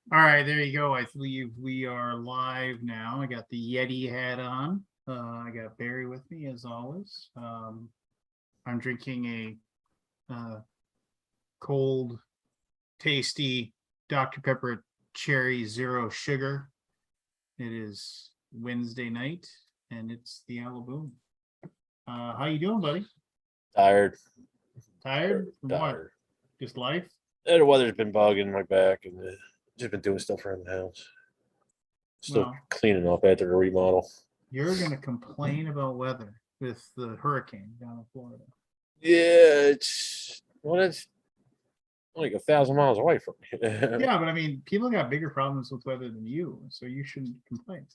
All right, there you go. I believe we are live now. I got the Yeti hat on. I got Barry with me as always. I'm drinking a cold, tasty Dr. Pepper Cherry Zero Sugar. It is Wednesday night, and it's the Alaboom. How you doing, buddy? Tired. Tired? From what? Tired. Just life? The weather's been bugging my back, and just been doing stuff around the house. Still Well, cleaning up after the remodel. You're gonna complain about weather with the hurricane down in Florida. Yeah, it's like 1,000 miles away from me. Yeah, but I mean, people got bigger problems with weather than you, so you shouldn't complain.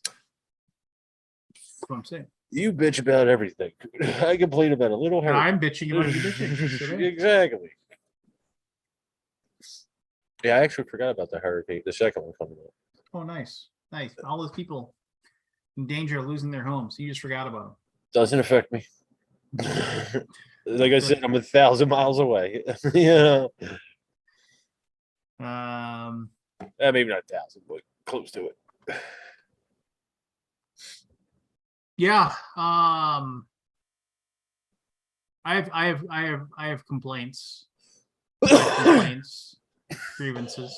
That's what I'm saying. You bitch about everything. I complain about a little And hurricane. I'm bitching about you bitching today. Exactly. Yeah, I actually forgot about the hurricane, the second one coming up. Oh, nice. Nice. All those people in danger of losing their homes. You just forgot about them. Doesn't affect me. Like I said, I'm 1,000 miles away. Yeah. Maybe not 1,000, but close to it. Yeah. I have complaints. Grievances.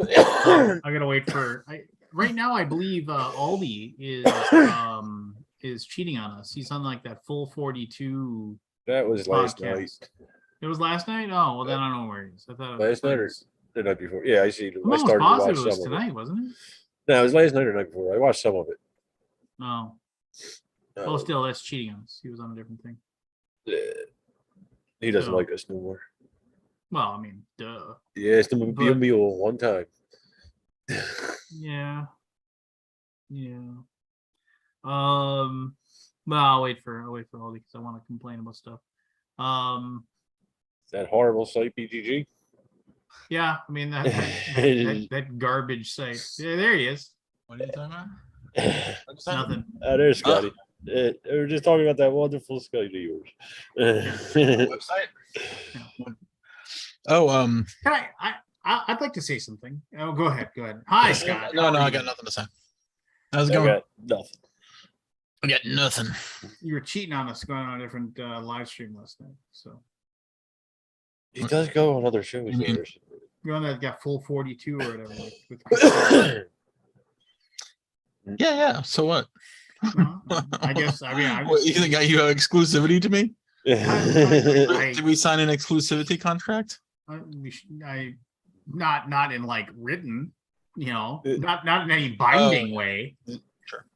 I gotta wait for right now. I believe Aldi is cheating on us. He's on like that full 42. That was last podcast. night. It was last night. Oh well, then I don't know where he is. I thought it was Last night or the night before. Yeah, I see. I'm almost positive it was tonight, wasn't it? No, it was last night or night before. I watched some of it. No. Well, still, that's cheating on us. He was on a different thing. He doesn't like us no more. Well, I mean, duh. Yeah, it's the be a mule one time. Yeah. Well, I'll wait for Aldi because I want to complain about stuff. That horrible site BGG. Yeah, I mean that garbage site. Yeah, there he is. What are you talking about? Nothing. There's Scotty. We were just talking about that wonderful Scotty to yours. Website. Yeah. Oh, Can I'd like to say something. Oh, go ahead. Hi, Scott. No, I got nothing to say. How's it going? I got nothing. I got nothing. You were cheating on us going on a different live stream last night. So he does go on other shows. You're on that got full 42 or whatever. Yeah. So what? I guess. I mean, what, you think you have exclusivity to me? Did we sign an exclusivity contract? Not in like written, not in any binding way. Sure.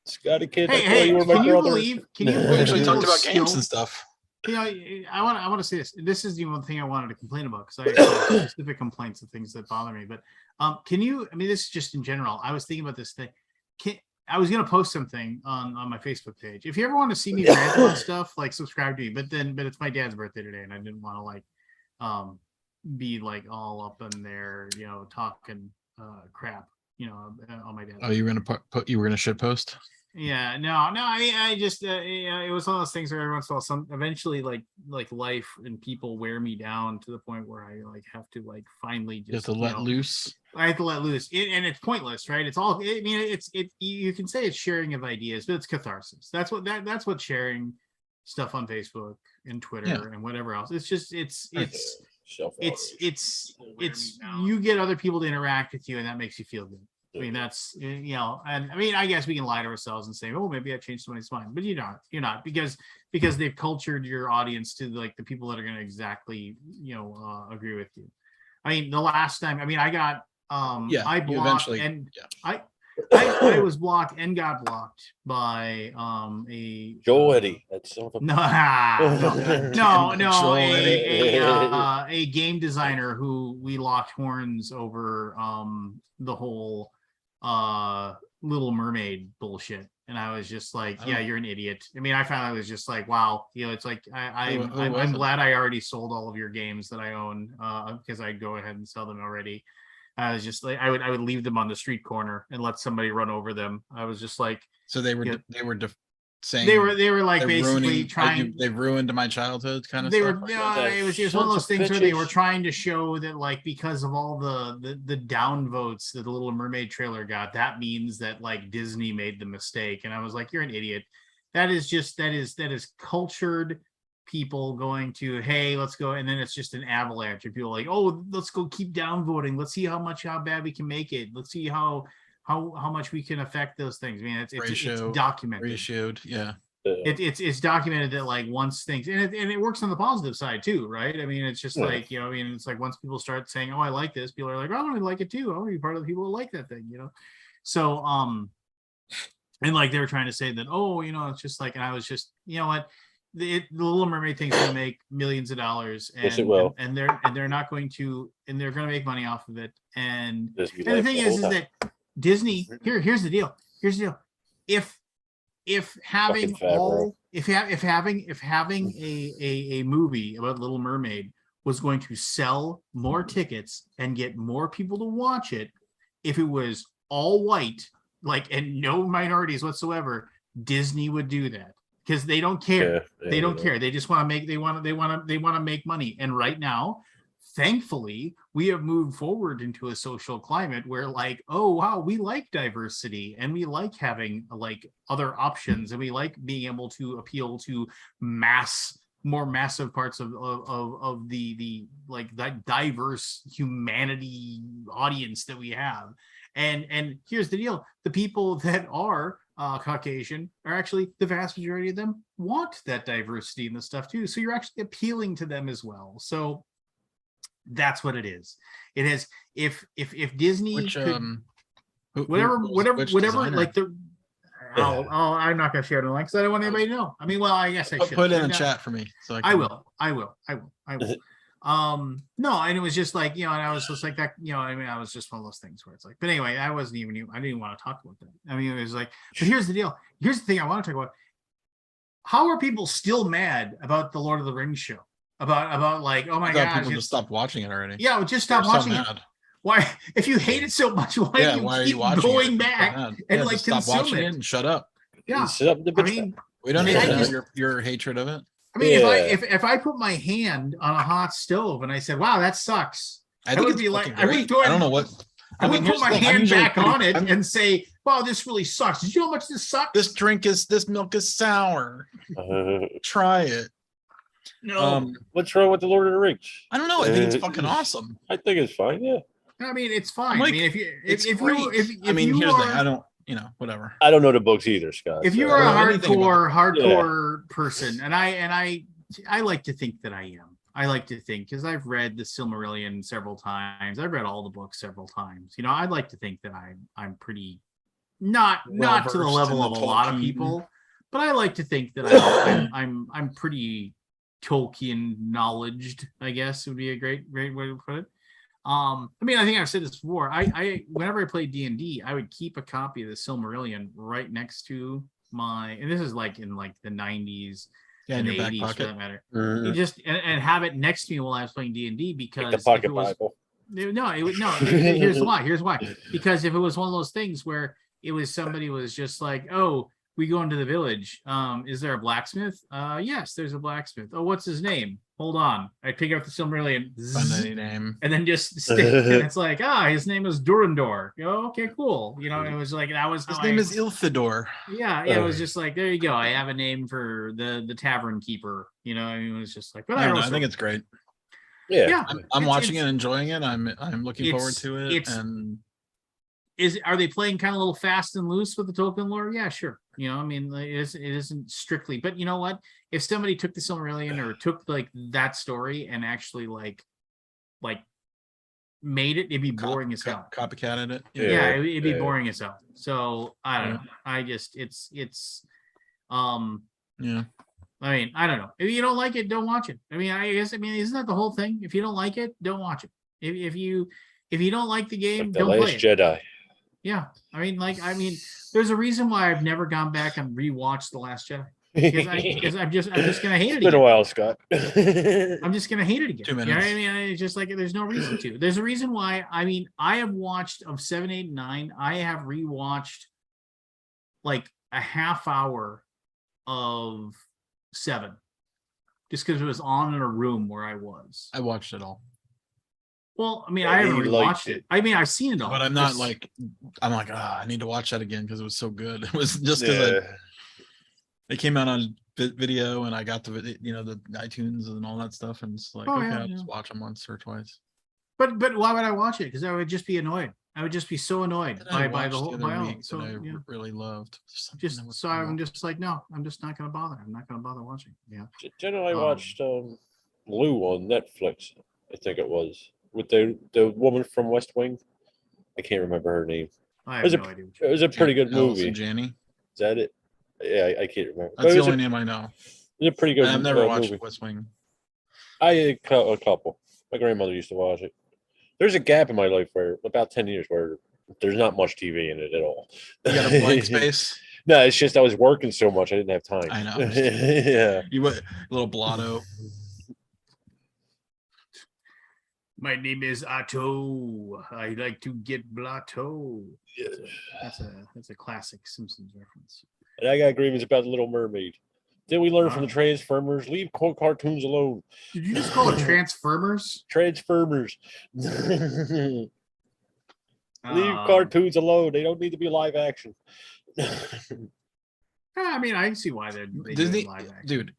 Scotty kid. Hey, you were my brother. Can you we actually talked about games and stuff? I want to say this. This is the one thing I wanted to complain about because I have specific complaints of things that bother me. But can you? I mean, this is just in general. I was thinking about this thing. I was gonna post something on my Facebook page. If you ever want to see me rant on stuff, like subscribe to me. But it's my dad's birthday today, and I didn't want to like be like all up in there, talking crap, on my dad. Oh, you were gonna you were gonna shit post? Yeah, no. I just it was one of those things where every once in a while, eventually like life and people wear me down to the point where I like have to like finally just you have to let loose. I have to let loose, and it's pointless, right? It's all. I mean, you can say it's sharing of ideas, but it's catharsis. That's what sharing stuff on Facebook and Twitter and whatever else. It's just it's you get other people to interact with you, and that makes you feel good. I mean, that's, and I mean, I guess we can lie to ourselves and say, oh, maybe I changed somebody's mind, but you're not because they've cultured your audience to like the people that are going to exactly, agree with you. I mean, the last time, I mean, I got, I blocked I was blocked and got blocked by a Joel Eddy. That's no, a game designer who we locked horns over the whole Little Mermaid bullshit, and I was just like, yeah, you're an idiot. I mean, I found I was just like, wow, it's like I'm glad I already sold all of your games that I own because I'd go ahead and sell them already. I was just like, I would leave them on the street corner and let somebody run over them. I was just like, so they were saying they were like they're basically ruining, trying. they ruined my childhood kind of They stuff. were like that? it was just one of those things where they were trying to show that like because of all the downvotes that the Little Mermaid trailer got, that means that like Disney made the mistake. And I was like, you're an idiot. That is cultured people going to, hey, let's go, and then it's just an avalanche of people like, oh, let's go keep downvoting. Let's see how bad we can make it. Let's see how much we can affect those things. I mean, it's documented. Ratioed, yeah. It's documented that like once things and it works on the positive side too, right? I mean, it's just like, you know, I mean, it's like once people start saying, oh, I like this, people are like, oh, I like it too. I want to be part of the people who like that thing, you know. So and like they were trying to say that, oh, you know, it's just like, and I was just, you know what, the Little Mermaid thing's gonna make millions of dollars, and yes, it will. And they're not going to, and they're gonna make money off of it. And the thing is that Disney, here's the deal. Here's the deal. If having a movie about Little Mermaid was going to sell more tickets and get more people to watch it, if it was all white, like, and no minorities whatsoever, Disney would do that because they don't care. They don't care. They just want to make. They want to make money. And right now, thankfully, we have moved forward into a social climate where like, oh wow, we like diversity and we like having like other options and we like being able to appeal to more massive parts of the like that diverse humanity audience that we have. And here's the deal: the people that are Caucasian are actually, the vast majority of them want that diversity and the stuff too. So you're actually appealing to them as well. So that's what it is. It is if Disney whatever like the I'm not gonna share the link because I don't want anybody to know. I mean, well, I guess I should put in a chat for me so I will. No, and it was just like, you know, and I was just like that, you know, I mean, I was just one of those things where it's like, but anyway, I didn't even want to talk about that. I mean, it was like, but here's the deal. Here's the thing I want to talk about. How are people still mad about the Lord of the Rings show? About like, oh my god, people just stopped watching it already. Yeah, just stop watching it. Why, if you hate it so much, why are you keep going back and like stop watching it and shut up? Yeah, I mean, we don't need to know your hatred of it. I mean, if I put my hand on a hot stove and I said, "Wow, that sucks," I would be like, I don't know what. I would put my hand back on it and say, "Wow, this really sucks." Did you know how much this sucks? This milk is sour. Try it. No. What's wrong with the Lord of the Rings? I don't know. I think it's fucking awesome. I think it's fine. Yeah. I mean, it's fine. Like, I mean, here's the thing. I don't, you know, whatever. I don't know the books either, Scott. If you are a hardcore person, and I like to think that I am. I like to think, because I've read the Silmarillion several times. I've read all the books several times. You know, I'd like to think that I'm pretty not to the level of a lot of people, but I like to think that I'm pretty Tolkien knowledged, I guess would be a great way to put it. I mean, I think I've said this before. I whenever I played D&D, I would keep a copy of the Silmarillion right next to my, and this is like in like the 90s and the 80s for that matter. You just and have it next to me while I was playing D&D, because like the pocket Bible. Here's why. Because if it was one of those things where it was somebody was just like, oh, we go into the village. Is there a blacksmith? Yes, there's a blacksmith. Oh, what's his name? Hold on. I pick up the Silmarillion and then just stick. And it's like, his name is Durandor. Oh, okay, cool. You know, it was like, that was his name is Ilthidor. Yeah, it was just like, there you go. I have a name for the tavern keeper. You know, it was just like, but I think it's great. Yeah. I'm watching it, enjoying it. I'm looking forward to it. And are they playing kind of a little fast and loose with the Tolkien lore? Yeah, sure. You know, I mean, it isn't strictly, but you know what? If somebody took the Silmarillion or took like that story and actually like made it, it'd be boring as hell. Copycatted it. Yeah, it'd be boring as hell. So I don't know. I just it's yeah. I mean, I don't know. If you don't like it, don't watch it. I mean, isn't that the whole thing? If you don't like it, don't watch it. If you don't like the game, like the don't play Last it. Jedi. Yeah, I mean, there's a reason why I've never gone back and rewatched The Last Jedi, because I'm just gonna hate it. It's been a while, Scott. I'm just gonna hate it again. 2 minutes. You know what I mean? It's just like there's no reason to. There's a reason why. I mean, I have watched of 7, 8, 9. I have rewatched like a half hour of 7, just because it was on in a room where I was. I watched it all, Well, I mean, Yeah, I haven't he really liked watched it. it. I mean, I've seen it all. but I'm not Just- like, I need to watch that again because it was so good. It was just because Yeah. it came out on video and I got the the iTunes and all that stuff, and it's like, Oh, okay, yeah, I'll yeah. just watch them once or twice. But why would I watch it? Because I would just be annoyed. I would just be so annoyed That I by the watched whole other by all. week So that I yeah, really loved. Something that was so so I'm long. just like, no, I'm just not gonna bother. I'm not gonna bother watching. Yeah. Generally, I Um, watched Lou on Netflix. I think it was with the woman from West Wing. I can't remember her name. I It was have a no idea. What it was a pretty good movie. Allison Janney. Is that it? Yeah, I can't remember. But That's it the was only name I know. it was a pretty good I've never watched movie. West Wing. A couple. My grandmother used to watch it. There's a gap in my life where about 10 years where there's not much TV in it at all. You got a blank space. No, it's just I was working so much I didn't have time. I know. Yeah. You went a little blotto. My name is Otto. I like to get blotto. Yeah. That's a classic Simpsons reference. And I got grievance about the Little Mermaid. Did we learn from the Transformers? Leave cartoons alone. Did you just call it Transformers? Transformers. Leave Um, cartoons alone. They don't need to be live action. I mean, I can see why they do Disney, live action. dude,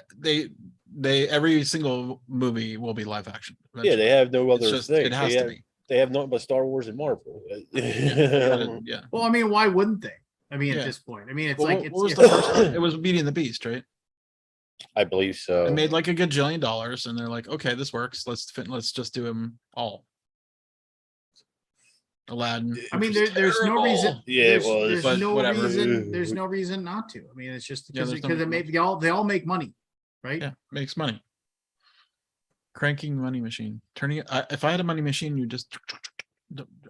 they every single movie will be live action. Yeah, they have no It's other just, thing. it has to be. They have nothing but Star Wars and Marvel. Yeah. Well, I mean, why wouldn't they? I mean, Yeah. at this point, I mean, it's Well, like what was it's the first one? It was Beauty and the Beast, right? I believe so. It made like a gajillion dollars, and they're like, okay, this works. Let's just do them all. Aladdin. I mean, which was there's no reason. terrible. Yeah, it was, There's but no whatever. reason. There's no reason not to. I mean, it's just Yeah, because there's no it reason made they all make money, right? Yeah, makes money. Cranking money machine. Turning it. If I had a money machine, you just.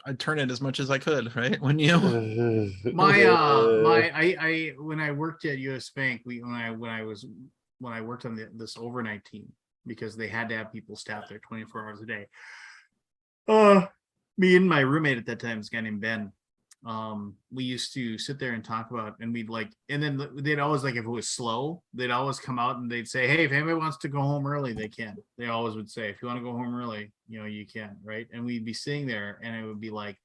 I'd turn it as much as I could, right? When you. I when I worked at US Bank, when I worked on this overnight team, because they had to have people staff there 24 hours a day. Me and my roommate at that time, this guy named Ben, we used to sit there and talk about, and we'd like, and then they'd always, like, if it was slow, they'd always come out and they'd say, hey, if anybody wants to go home early, they can. They always would say, if you want to go home early, you can, right? And we'd be sitting there and it would be like,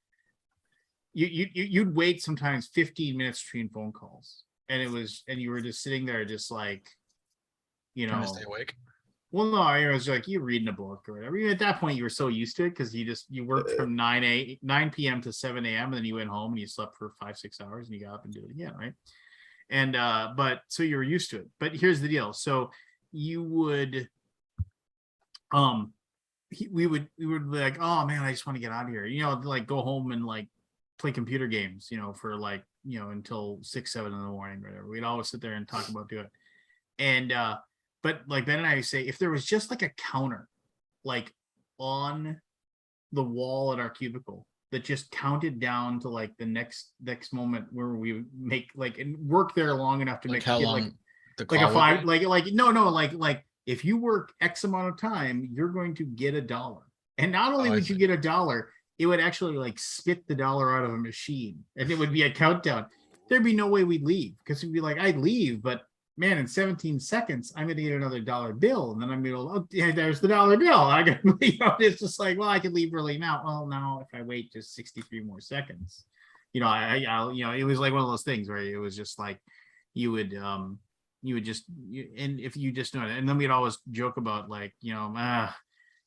you'd wait sometimes 15 minutes between phone calls, and you were just sitting there just like, Trying to stay awake. well, no, it was like you reading a book or whatever. At that point, you were so used to it because you worked from 9 p.m. to 7 a.m. and then you went home and you slept for 5-6 hours and you got up and did it again, right? And but so you were used to it. But here's the deal: so you would, we would be like, oh man, I just want to get out of here, like go home and like play computer games, for like until 6-7 in the morning, or whatever. We'd always sit there and talk about doing it, and but like Ben and I say, if there was just like a counter, like on the wall at our cubicle that just counted down to like the next moment where we would make like and work there long enough to Like make how get, long? like a five, like if you work X amount of time, you're going to get $1. And not only Oh, I would you see. get $1, it would actually like spit the dollar out of a machine, and it would be a countdown. There'd be no way we'd leave, because we'd be like, I'd leave, but man, in 17 seconds, I'm going to get another $1 bill. And then I'm going to, oh, yeah, there's the $1 bill. I got to leave. It's just like, well, I could leave early now. Well, now if I wait just 63 more seconds, it was like one of those things where it was just like, you would just, and if you just know it, and then we'd always joke about like,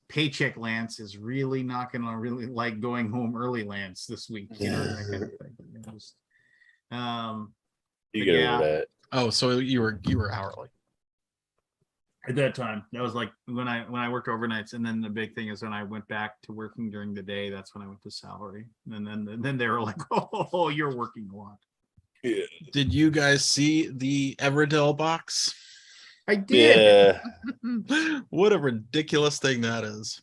paycheck Lance is really not going to really like going home early, Lance, this week, that kind of thing. You get over that. Oh, so you were hourly. At that time, that was like when I worked overnights, and then the big thing is when I went back to working during the day, that's when I went to salary, and then they were like, oh, you're working a lot. Yeah. Did you guys see the Everdell box? I did. Yeah. What a ridiculous thing that is.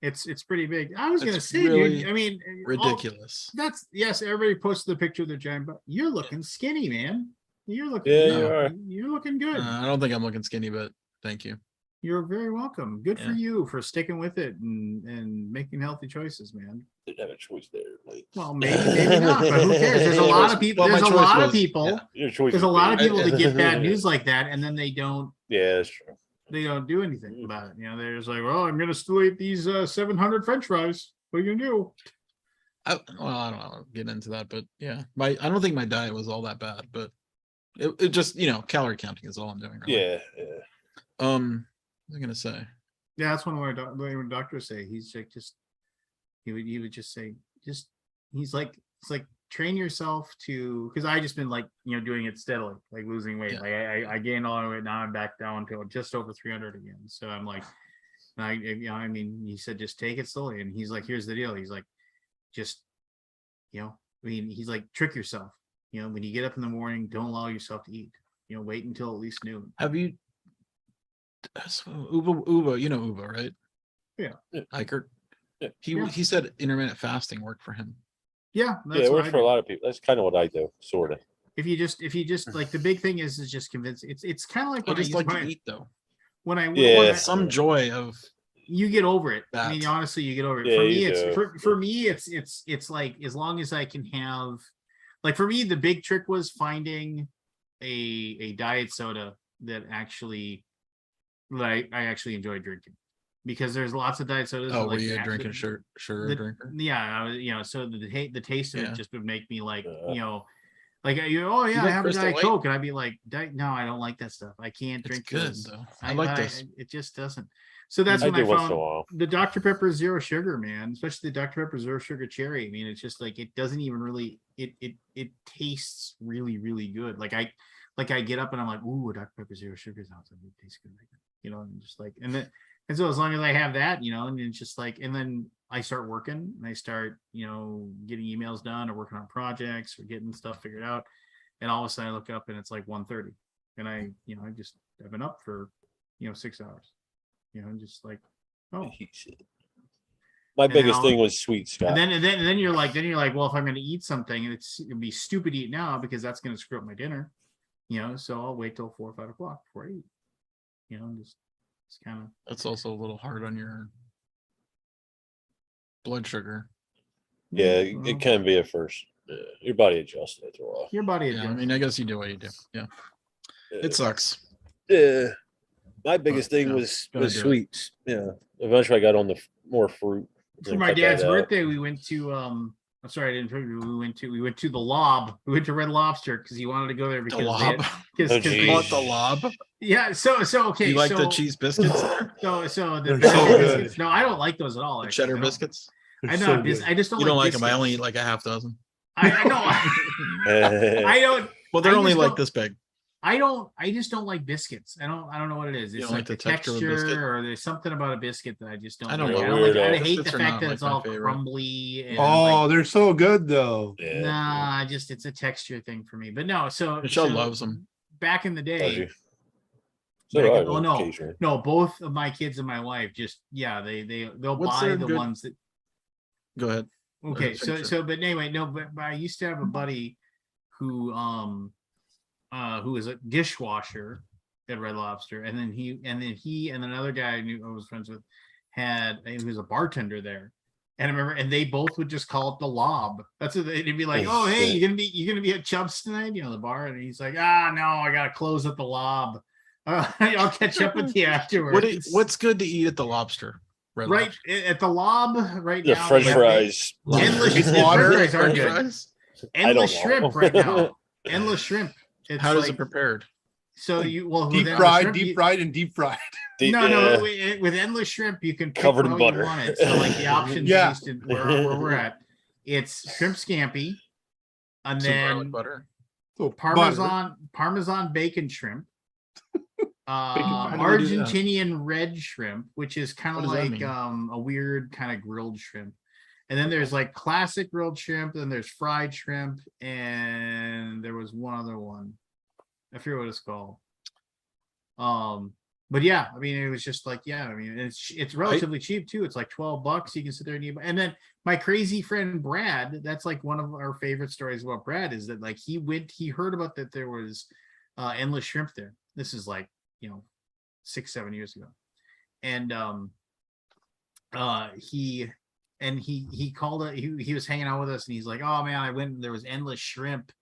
It's pretty big. I was gonna It's say, really dude, I mean, Ridiculous. that's yes. Everybody posted the picture of their giant butt. You're looking skinny, man. You're looking. Yeah, good. you are. You're looking good. I don't think I'm looking skinny, but thank you. You're very welcome. Good for Yeah. you for sticking with it and making healthy choices, man. Didn't have a choice there. Like, Well, maybe not, but who cares? There's a lot of people. Well, my There's a choice lot of was- people. yeah. Your choice. There's a was lot of made. people that get bad news like that, and then they don't Yeah, that's true. do anything about it. They're just like, well, I'm gonna still eat these 700 French fries. What are you gonna do? I don't want to get into that, but yeah, I don't think my diet was all that bad, but it just calorie counting is all I'm doing. Really. Yeah, yeah. What was I gonna say? Yeah, that's one of what doctors say. He's like, he would just say, he's like, it's like train yourself to, because I just been like, doing it steadily, like losing weight. Yeah. Like I gained all the weight, now I'm back down to just over 300 again. So I'm like, I mean, he said, just take it slowly. And he's like, here's the deal. He's like, just, he's like, trick yourself. When you get up in the morning, don't allow yourself to eat. Wait until at least noon. Have you? Uva, Uva, right? Yeah. Eichert. Yeah. He said intermittent fasting worked for him. Yeah, Yeah, it works for a lot of people. That's kind of what I do, sort of. If you just like, the big thing is just convince. It's kind of like I when just like to when eat though. when I Yeah. when I- Some joy of you get over it. I mean, That. honestly, you get over it. Yeah, For me, you it's do. for me, it's like, as long as I can have, like, for me, the big trick was finding a diet soda that I actually enjoy drinking, because there's lots of diet sodas. oh, that, were like, you a actually- drinking sugar the- drinker? Yeah, I was, so the taste of Yeah. it just would make me like, Yeah. like, oh yeah, I like have a Crystal Diet Light? Coke, and I'd be like, no, I don't like that stuff. I can't It's drink good this. though. I like but this. it just doesn't. So that's I when do I once in a found while. the Dr. Pepper Zero Sugar, man, especially the Dr. Pepper Zero Sugar Cherry. I mean, it's just like, it doesn't even really, it tastes really, really good. Like I get up and I'm like, ooh, Dr. Pepper Zero Sugar sounds like it tastes good. And just like, and so as long as I have that, and it's just like, and then I start working and I start, getting emails done or working on projects or getting stuff figured out. And all of a sudden I look up and it's like 1:30, and I've been up for, 6 hours, just like, oh. My And biggest now- thing was sweet, Scott. And then you're like, well, if I'm going to eat something, it'd be stupid to eat now because that's going to screw up my dinner, so I'll wait till 4 or 5 o'clock before I eat, just kind of. That's also a little hard on your blood sugar. Yeah, well, it can be at first. Yeah, your body adjusts after a while. your body Yeah, I adjusts. mean, I guess you do what you do. Yeah, it sucks. Yeah. My biggest thing yeah, was gotta do it. sweets. Yeah. Eventually I got on the more fruit. For and my cut that dad's out. birthday, we went to I'm sorry, I didn't tell you. We went to the Lob. We went to Red Lobster because he wanted to go there The because they lob. had- 'cause- Oh, 'cause they- geez. What, the lob? yeah. So okay. You like so, the cheese biscuits there? So They're the so cheddar good. biscuits. No, I don't like those at all. The actually. cheddar I don't- biscuits? They're I know. so good. I just don't. You don't like them. I biscuits. only eat like a half dozen. I know. I don't. Well, they're I only just like don't- this big. I just don't like biscuits. I don't know what it is. You It's don't like like the the texture of a texture, biscuit? or there's something about a biscuit that I just don't. I don't like. know. I Weirdo. hate the Biscuits are fact not, that like, it's my all favorite. crumbly. And Oh, they're so good though. Yeah. nah, it's a texture thing for me. But no, so Michelle so loves them. back in the Does day. you? So do back I, in- oh no, occasionally. no, both of my kids and my wife just they'll What's buy their the good- ones that. Go ahead. Okay, Sure. but anyway, no, but I used to have a buddy who was a dishwasher at Red Lobster, and then he and another guy I was friends with he was a bartender there. And I remember, and they both would just call it the Lob. That's what they'd be like, Oh, "Oh, hey, shit. you're gonna be at Chubb's tonight, the bar." And he's like, "Ah, no, I gotta close at the Lob. I'll catch up with you afterwards." What's good to eat at the lobster? Red right Lobster. at the Lob right The now? French they have fries. Endless With shrimp. water? French fries are French good. fries? I don't Endless know. shrimp right now. Endless shrimp. It's How does like, it prepared? so you with Deep endless fried, shrimp, deep you- fried, and deep fried. No, Yeah. with endless shrimp, you can pick Covered in how you butter. want it. So like the options Yeah. based in where we're at, it's shrimp scampi, and Some garlic then butter. So butter. Parmesan bacon shrimp, How do we do that? Argentinian red shrimp, which is kind of What does that like mean? a weird kind of grilled shrimp. And then there's like classic grilled shrimp, then there's fried shrimp, and there was one other one. I forget what it's called. But yeah, I mean, it was just like, yeah, I mean, it's relatively cheap too. It's like $12. You can sit there and eat. And then my crazy friend Brad, that's like one of our favorite stories about Brad, is that like he heard about that there was endless shrimp there. This is like, 6-7 years ago. and he called it. He was hanging out with us, and he's like, "Oh man, I went. And there was endless shrimp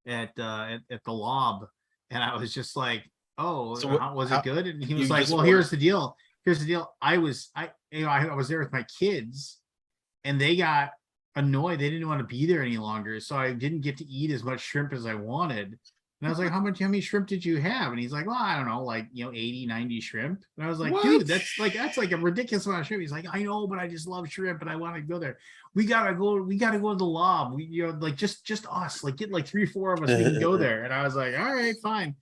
at the lob," and I was just like, "Oh, So was it good?" And he was you like, just "Well, ordered- here's the deal. Here's the deal. I was there with my kids, and they got annoyed. They didn't want to be there any longer, so I didn't get to eat as much shrimp as I wanted." And I was like, how many shrimp did you have? And he's like, well, I don't know, like, 80, 90 shrimp. And I was like, dude, What? that's like a ridiculous amount of shrimp. He's like, I know, but I just love shrimp and I want to go there. We gotta go to the lob. We, like just us, like get like 3 or 4 of us, we can go there. And I was like, all right, fine.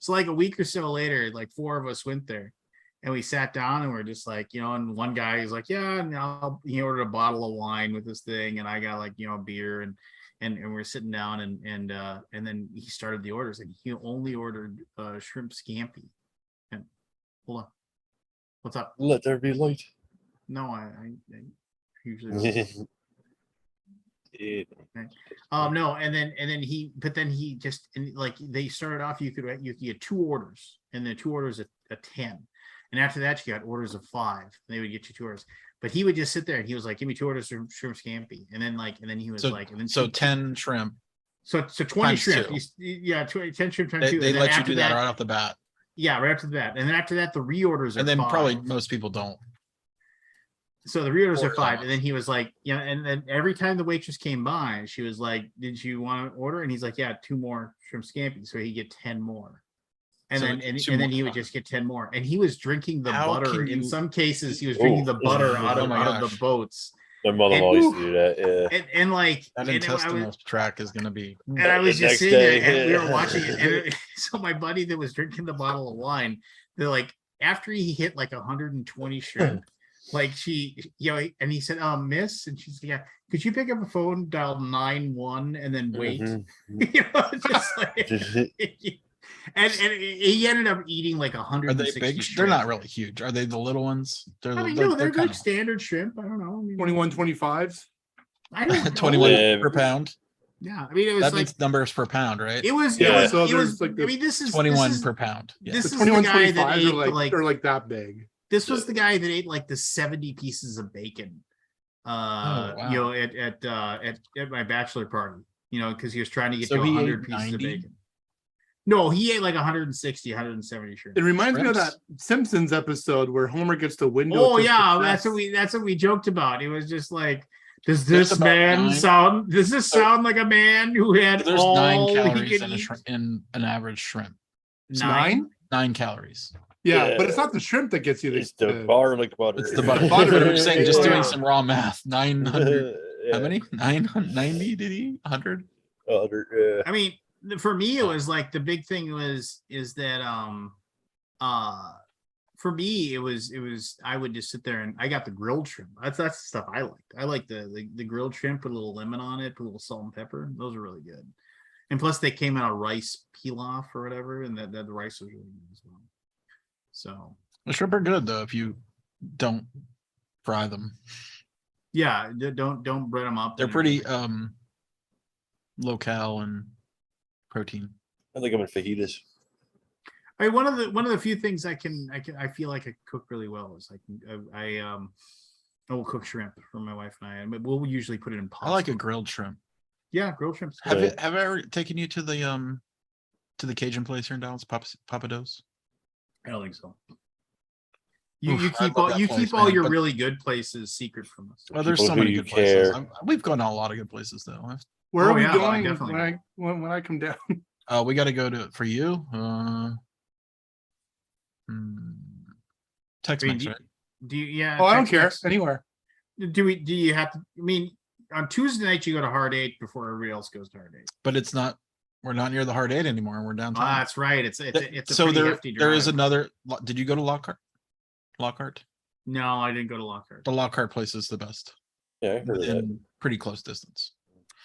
So like a week or so later, like 4 of us went there. And we sat down and we're just like, and one guy is like, yeah, and he ordered a bottle of wine with this thing, and I got like, beer, and we're sitting down, and then he started the orders, and he only ordered shrimp scampi. And hold on, what's up? Let there be light. No, I usually don't. No, and then he just, and like they started off, you get 2 orders, and the 2 orders at 10. And after that, you got orders of 5. And they would get you 2 orders. But he would just sit there and he was like, give me 2 orders of shrimp scampi. And then he was like, and then so 10 shrimp. So 20 times shrimp. 2. Yeah, 10 shrimp times 2. They And then let you after do that right off the bat. Yeah, right after that. And then after that, the reorders are And then 5. probably most people don't. So the reorders are Order 5. that And then he was like, and then every time the waitress came by, she was like, did you want to order? And he's like, yeah, 2 more shrimp scampi. So he'd get 10 more. And So then it's and then 2 he more. would just get 10 more. And he was drinking the How butter. can In you- some cases, he was drinking the butter out Oh of my out of gosh. the boats. My mother-in-law used to do that. Yeah. And like, That and I intestinal was, track is going to be. and I was The just next sitting there, day, and we were yeah. watching it. And so my buddy that was drinking the bottle of wine, they're like, after he hit like 120 shrimp, like she, and he said, miss, and she's like, yeah, could you pick up a phone, dial 91, and then wait? Mhm. Just like, and he ended up eating like Are 160 they big? shrimp. They're not really huge. Are they the little ones? I mean, like, no, they're kind like standard shrimp. I don't know. I mean, 21, 25s. I don't know. 21 Yeah. per pound. Yeah, I mean, it was That like means numbers per pound, right? it was. Yeah, it was, so it there's was like the I mean, this is 21 this is, per pound. Yeah. This The is the 21, guy that 25s ate are like they're like that big. this was the guy that ate like the 70 pieces of bacon. Wow. At my bachelor party, because he was trying to get So to he 100 ate pieces of 90? bacon. No, he ate like 160, 170 shrimp. It reminds me of that Shrimps? Simpsons episode where Homer gets the window. Oh to yeah, success. that's what we joked about. It was just like, does There's this about sound like a man who had There's 9 all he calories could in, eat? in an average shrimp. It's 9? 9 calories. Yeah, Yeah. but it's not the shrimp that gets you It's the garlic butter. It's the butter. butter. But I'm saying, just Yeah. doing some raw math. 900. Yeah. How many? 990? Did he? 100? I mean, for me, it was like the big thing is that for me it was I would just sit there and I got the grilled shrimp. That's the stuff I liked. I like the grilled shrimp, put a little lemon on it, put a little salt and pepper. Those are really good. And plus they came out of rice pilaf or whatever, and that the rice was really good as well. So The shrimp are good though if you don't fry them. yeah, don't bread them up. They're and pretty everything. low cal and protein. I think I'm in fajitas. I mean, one of the few things I feel like I cook really well is I will cook shrimp for my wife and I, and we'll usually put it in pasta. I like a grilled shrimp. Yeah, grilled shrimp. Have Yeah. I ever taken you to the Cajun place here in Dallas, Papa Do's? I don't think so. You Oof, I keep love all that you place, keep all man, your but- really good places secret from us. Well, there's People so who many you good places. care. We've gone to a lot of good places though. Where Oh, are we yeah, well, going definitely. when I come down? We got to go to for you. Tex I mean, Mex, right? Do you? Yeah. Oh, I don't care. Tex-Mex. Anywhere. Do you have to? I mean, on Tuesday night you go to Hard 8 before everybody else goes to Hard 8. But it's not. We're not near the Hard 8 anymore. We're downtown. Ah, that's right. It's a So pretty there hefty there is drive. another. Did you go to Lockhart? Lockhart. No, I didn't go to Lockhart. The Lockhart place is the best. Yeah, I heard of that. Within pretty close distance.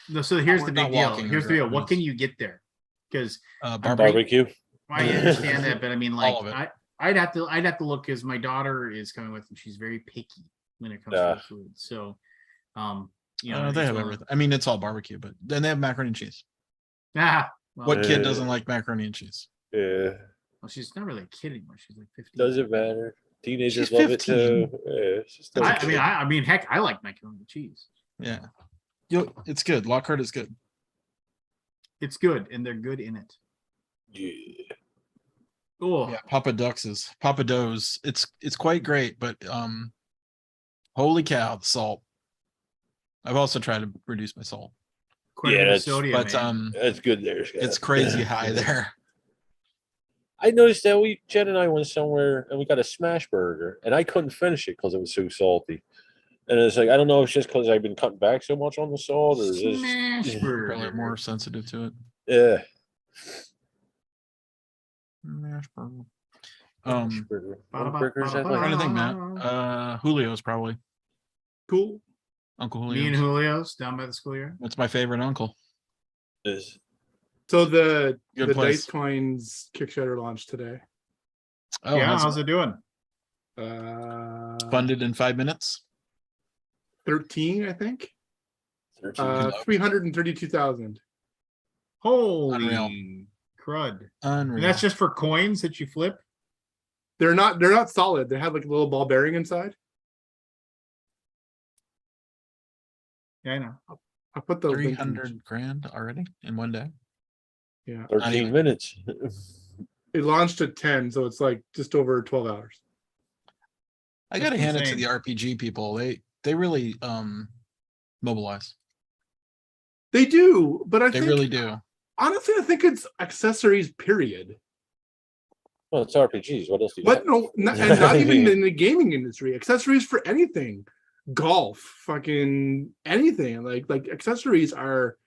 No, so here's we're the not big deal. walking, Here's the we're deal. What can driving. you get there? Because Barbecue. Barbecue. I understand that, but I mean, like, All of it. I'd have to look because my daughter is coming with, and she's very picky when it comes to the food. So, They it's have one of- everything. I mean, it's all barbecue, but then they have macaroni and cheese. well, What kid Yeah. doesn't like macaroni and cheese? Yeah. well, she's not really a kid anymore. She's like 15. Doesn't matter. Teenagers She's love it 15. too. Yeah, it's just a kid. I mean, heck, I like macaroni and cheese. Yeah. It's good. Lockhart is good. It's good, and they're good in it. Yeah. Oh, Yeah, Papa Do's. It's quite great, but holy cow, the salt. I've also tried to reduce my salt, quite a Yeah, bit of that's- sodium. but man. That's good there, Scott. it's crazy high there. I noticed that Jen and I went somewhere and we got a smash burger, and I couldn't finish it because it was so salty. And it's like, I don't know if it's just because I've been cutting back so much on the salt, or just Smash burger. Probably more sensitive to it. yeah. Smash burger. Smash burger. What Ba-da-ba, burger is that ba-da-ba. like? Trying to think, Matt. Julio's probably Cool. Uncle Me and Julio's. Julio's down by the schoolyard. That's my favorite uncle. Is So the Good place. Dice Coins Kickstarter launched today. Oh, Yeah, how's how's it doing? funded in 5 minutes? 13, I think. 13. 332,000. Holy Unreal. crud! Unreal. And that's just for coins that you flip. They're not solid. They have like a little ball bearing inside. Yeah, I know. I put the link in- 300 grand already in one day. Yeah. 13 even. minutes. It launched at 10, so it's like just over 12 hours. I gotta That's hand it to insane. the RPG people. They really mobilize. They do, but I They think really do. honestly, I think it's accessories, period. Well, it's RPGs. What else do you But got? no, and not even in the gaming industry. Accessories for anything, golf, fucking anything. Like accessories are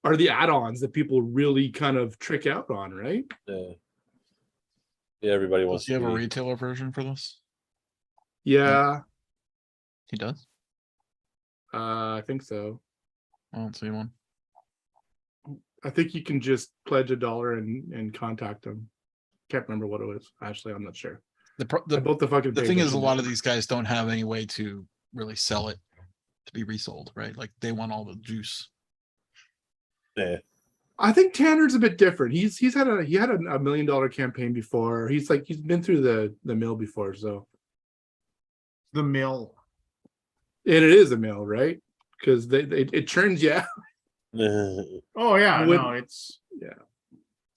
the add-ons that people really kind of trick out on, right? Yeah, everybody wants Does he have to a be. retailer version for this? Yeah, He does. I think so. I don't see one. I think you can just pledge $1 and contact them. Can't remember what it was. Actually, I'm not sure. The pro- I the, built the fucking. the page, thing I is, a shouldn't lot have. of these guys don't have any way to really sell it to be resold, right? Like they want all the juice. Yeah. I think Tanner's a bit different. He had a $1 million campaign before. He's been through the mill before, so The mill. and it is a mill, right? Because it churns you out. Oh yeah, Would- no, it's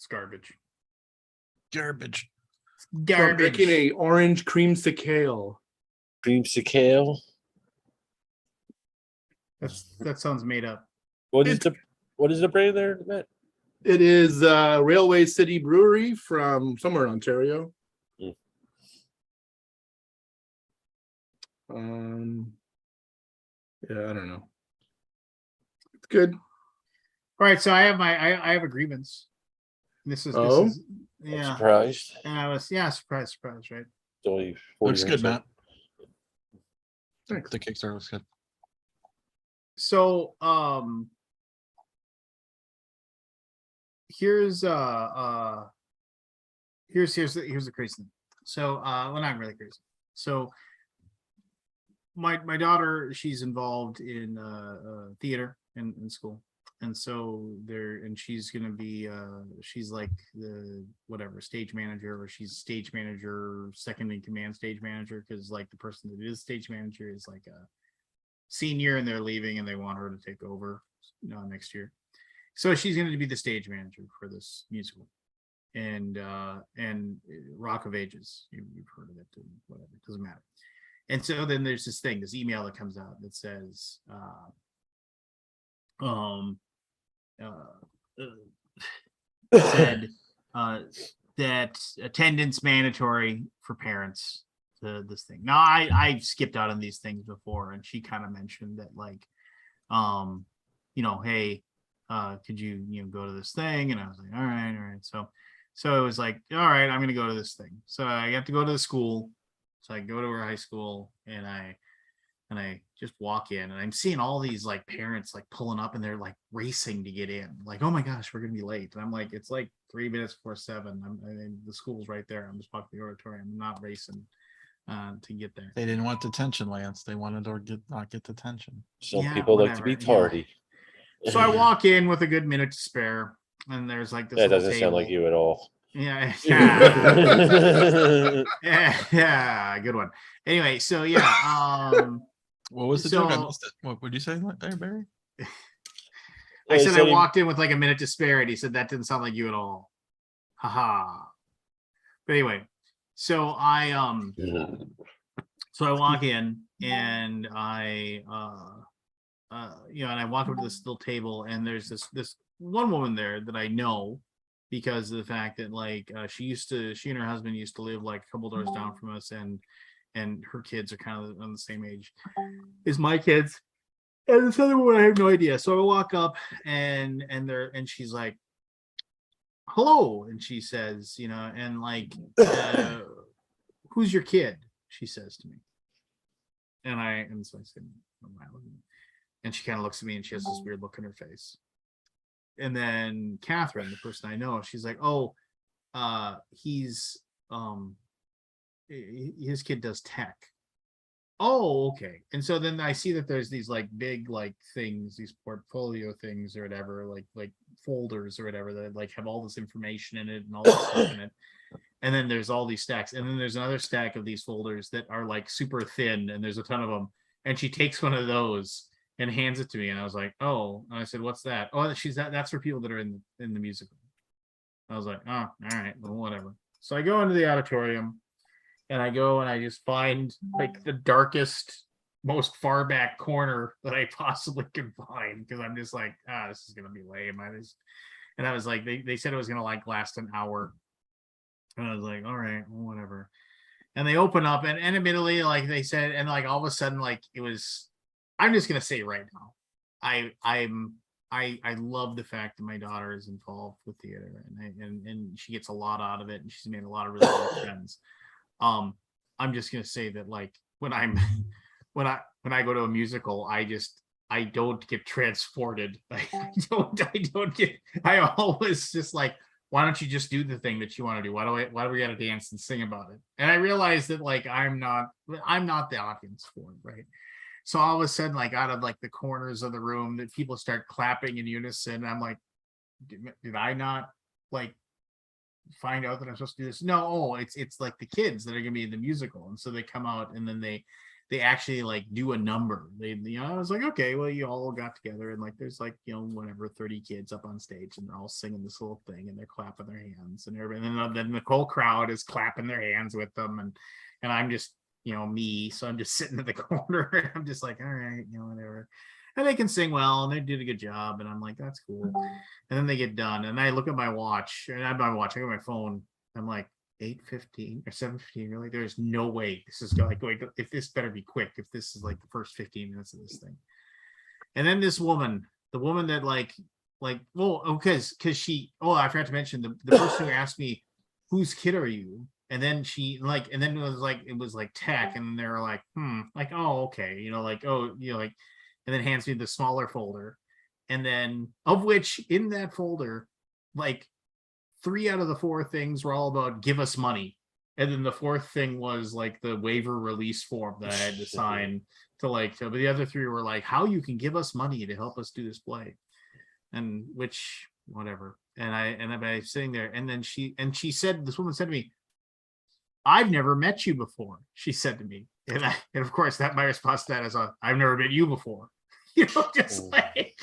garbage. Garbage. So I'm Garbage. drinking a orange creamsicle. Dreamsicle. That sounds made up. What is the brand there, Matt? It is Railway City Brewery from somewhere in Ontario. Yeah, I don't know. It's good. All right, so I have agreements. This is Oh? I'm yeah. surprised. And I was surprised, right? It's only 40 Looks good, minutes in. Matt. Thanks. The Kickstarter looks good. So here's the crazy thing. So well, not really crazy. So my daughter, she's involved in theater in school, and so she's gonna be she's like the whatever stage manager, or she's stage manager, second in command stage manager, because like the person that is stage manager is like a senior and they're leaving and they want her to take over next year. So she's going to be the stage manager for this musical, and Rock of Ages. You've heard of it, whatever, it doesn't matter. And so then there's this email that comes out that says said that attendance mandatory for parents to this thing. Now I skipped out on these things before, and she kind of mentioned that like hey, could you go to this thing? And I was like, all right. So it was like, all right, I'm gonna go to this thing. So I have to go to the school. So I go to her high school, and I just walk in, and I'm seeing all these like parents like pulling up, and they're like racing to get in. Like, oh my gosh, we're gonna be late. And I'm like, it's like 3 minutes before 7. The school's right there. I'm just walking the auditorium. I'm not racing to get there. They didn't want detention, Lance. They wanted to not get detention. Some Yeah, people like to be whatever, yeah. tardy. So I walk in with a good minute to spare, and there's like this. That little doesn't sound like table. you at all. Yeah, yeah, yeah, good one. Anyway, so yeah, What was the joke? I so missed it. What would you say there, Barry? I said I So he- walked in with like a minute to spare, and he said that didn't sound like you at all. Haha. But anyway, so so I walk in and I you know, and I walk over to this little table, and there's this one woman there that I know because of the fact that like she and her husband used to live like a couple doors down from us, and her kids are kind of on the same age as my kids. And this other one I have no idea. So I walk up and she's like, hello, and she says, you know, and like who's your kid? She says to me. And so I said, and she kind of looks at me and she has this weird look in her face. And then Catherine, the person I know, she's like, oh, he's his kid does tech. Oh, okay. And so then I see that there's these like big like things, these portfolio things or whatever, like folders or whatever that like have all this information in it and all this stuff in it. And then there's all these stacks, and then there's another stack of these folders that are like super thin, and there's a ton of them. And she takes one of those and hands it to me, and I was like, oh. And I said, what's that? Oh, that's for people that are in the musical. I was like, oh, all right, well, whatever. So I go into the auditorium, and I go and I just find like the darkest, most far back corner that I possibly could find, because I'm just like, this is gonna be lame. And I was like, they said it was gonna like last an hour. And I was like, all right, well, whatever. And they open up, and admittedly, like they said, and like all of a sudden, like it was, I'm just gonna say right now, I love the fact that my daughter is involved with theater, and she gets a lot out of it, and she's made a lot of really good friends. I'm just gonna say that like when I go to a musical, I don't get transported. I always just like, why don't you just do the thing that you want to do? Why do we gotta dance and sing about it? And I realized that like I'm not the audience for it, right? So all of a sudden, like out of like the corners of the room, that people start clapping in unison. I'm like, did I not like find out that I'm supposed to do this? No, it's like the kids that are gonna be in the musical, and so they come out and then they actually like do a number. I was like, okay, well, you all got together, and like there's like, you know, whatever, 30 kids up on stage, and they're all singing this little thing, and they're clapping their hands, and everybody, and then the whole crowd is clapping their hands with them, and I'm just, you know, me, so I'm just sitting in the corner, and I'm just like, all right, you know, whatever. And they can sing well, and they did a good job, and I'm like, that's cool. And then they get done, and I look at my watch, and I have my watch, I got my phone, I'm like, 8:15 or 7:15, really? There's no way this is going, if this better be quick, if this is like the first 15 minutes of this thing. And then this woman, the woman that because she, I forgot to mention the person who asked me, whose kid are you? And then she like, and then it was like tech, and they were like, like, oh, okay, you know, like, oh, you know, like, and then hands me the smaller folder, and then of which in that folder, like 3 out of the 4 things were all about give us money. And then the 4th thing was like the waiver release form that I had to sign but the other 3 were like how you can give us money to help us do this play. And which, whatever. And I was sitting there, and then she said, this woman said to me, I've never met you before, she said to me. And of course that my response to that is I've never met you before. You know, just like,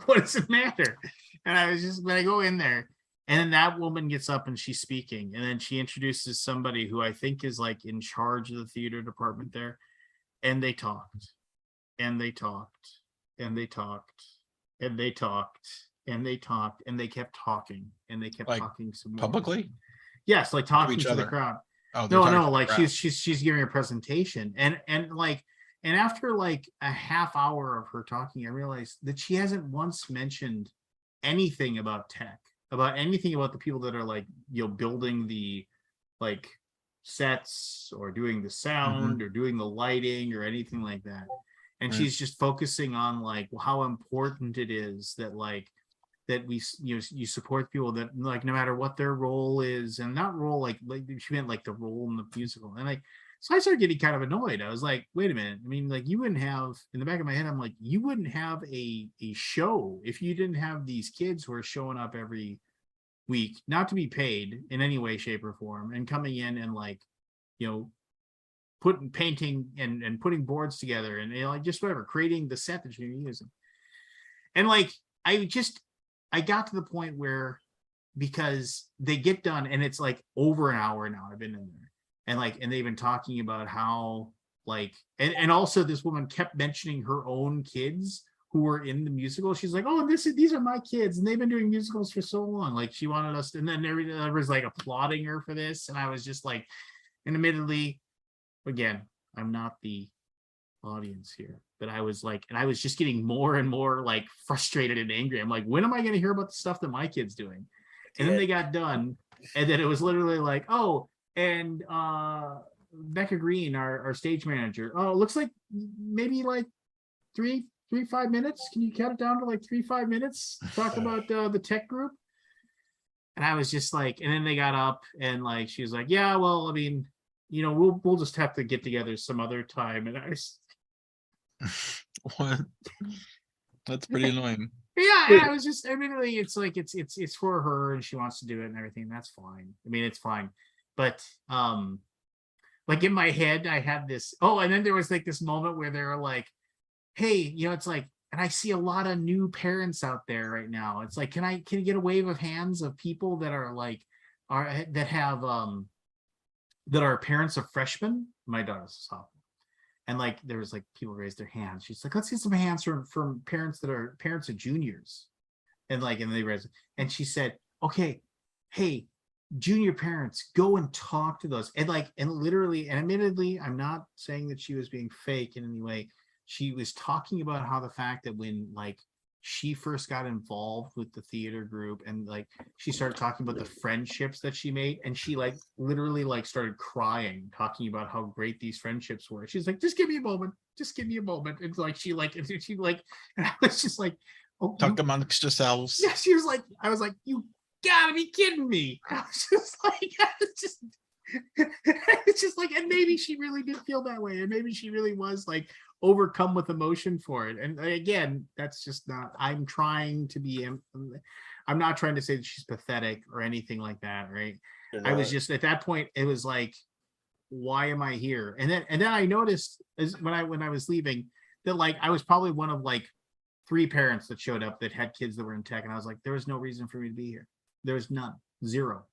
what does it matter? And I was just, when I go in there, and then that woman gets up and she's speaking, and then she introduces somebody who I think is like in charge of the theater department there. And they talked, and they talked, and they talked, and they talked, and they talked, and they kept talking, and they kept Like, talking some more. Publicly? Yes, like talking each to the other? crowd. Oh, they're talking to No, the like crowd. she's giving a presentation, and after like a half hour of her talking, I realized that she hasn't once mentioned anything about tech, about anything about the people that are like, you know, building the like sets or doing the sound or doing the lighting or anything like that. And Right. she's just focusing on like how important it is that like that we, you know, you support people that like no matter what their role is, and not role like she meant like the role in the musical. And like, so I started getting kind of annoyed. I was like, wait a minute. I mean, like you wouldn't have, in the back of my head, I'm like, you wouldn't have a show if you didn't have these kids who are showing up every week, not to be paid in any way, shape, or form, and coming in and like, putting painting and putting boards together and like just whatever, creating the set that you're using. And like I got to the point where, because they get done and it's like over an hour now I've been in there, and they've been talking about how like, and also this woman kept mentioning her own kids who were in the musical. She's like, oh, these are my kids and they've been doing musicals for so long. Like she wanted us to, and then there was like applauding her for this. And I was just like, and admittedly, again, I'm not the audience here, but I was like, and I was just getting more and more like frustrated and angry. I'm like, when am I going to hear about the stuff that my kid's doing? And then they got done, and then it was literally like, oh, and Becca Green, our stage manager, oh, it looks like maybe like 5 minutes. Can you cut it down to like 5 minutes? Talk about the tech group. And I was just like, and then they got up and like, she was like, yeah, well, I mean, we'll just have to get together some other time. And I was, What? That's pretty annoying. yeah, I was just, immediately, it's like, it's for her and she wants to do it and everything. That's fine. I mean, it's fine. But like in my head, I had this, oh, and then there was like this moment where they were like, hey, it's like, and I see a lot of new parents out there right now. It's like, can you get a wave of hands of people that are like, that are parents of freshmen? My daughter's a sophomore. And like, there was like people raised their hands. She's like, let's get some hands from parents that are parents of juniors. And like, and they raised, and she said, okay, hey, junior parents, go and talk to those. And like, and literally, and admittedly, I'm not saying that she was being fake in any way. She was talking about how the fact that when like she first got involved with the theater group and like she started talking about the friendships that she made, and she like literally like started crying talking about how great these friendships were. She's like, just give me a moment, it's like she like, and I was just like, oh, Talk amongst yourselves. yeah, she was like, I was like, you gotta be kidding me. I was just like, it's just like, and maybe she really did feel that way, and maybe she really was like overcome with emotion for it. And again, that's just not, I'm not trying to say that she's pathetic or anything like that, right? I was just, at that point, it was like, why am I here? And then I noticed when I was leaving that like I was probably one of like 3 parents that showed up that had kids that were in tech, and I was like, there was no reason for me to be here. There's none, zero.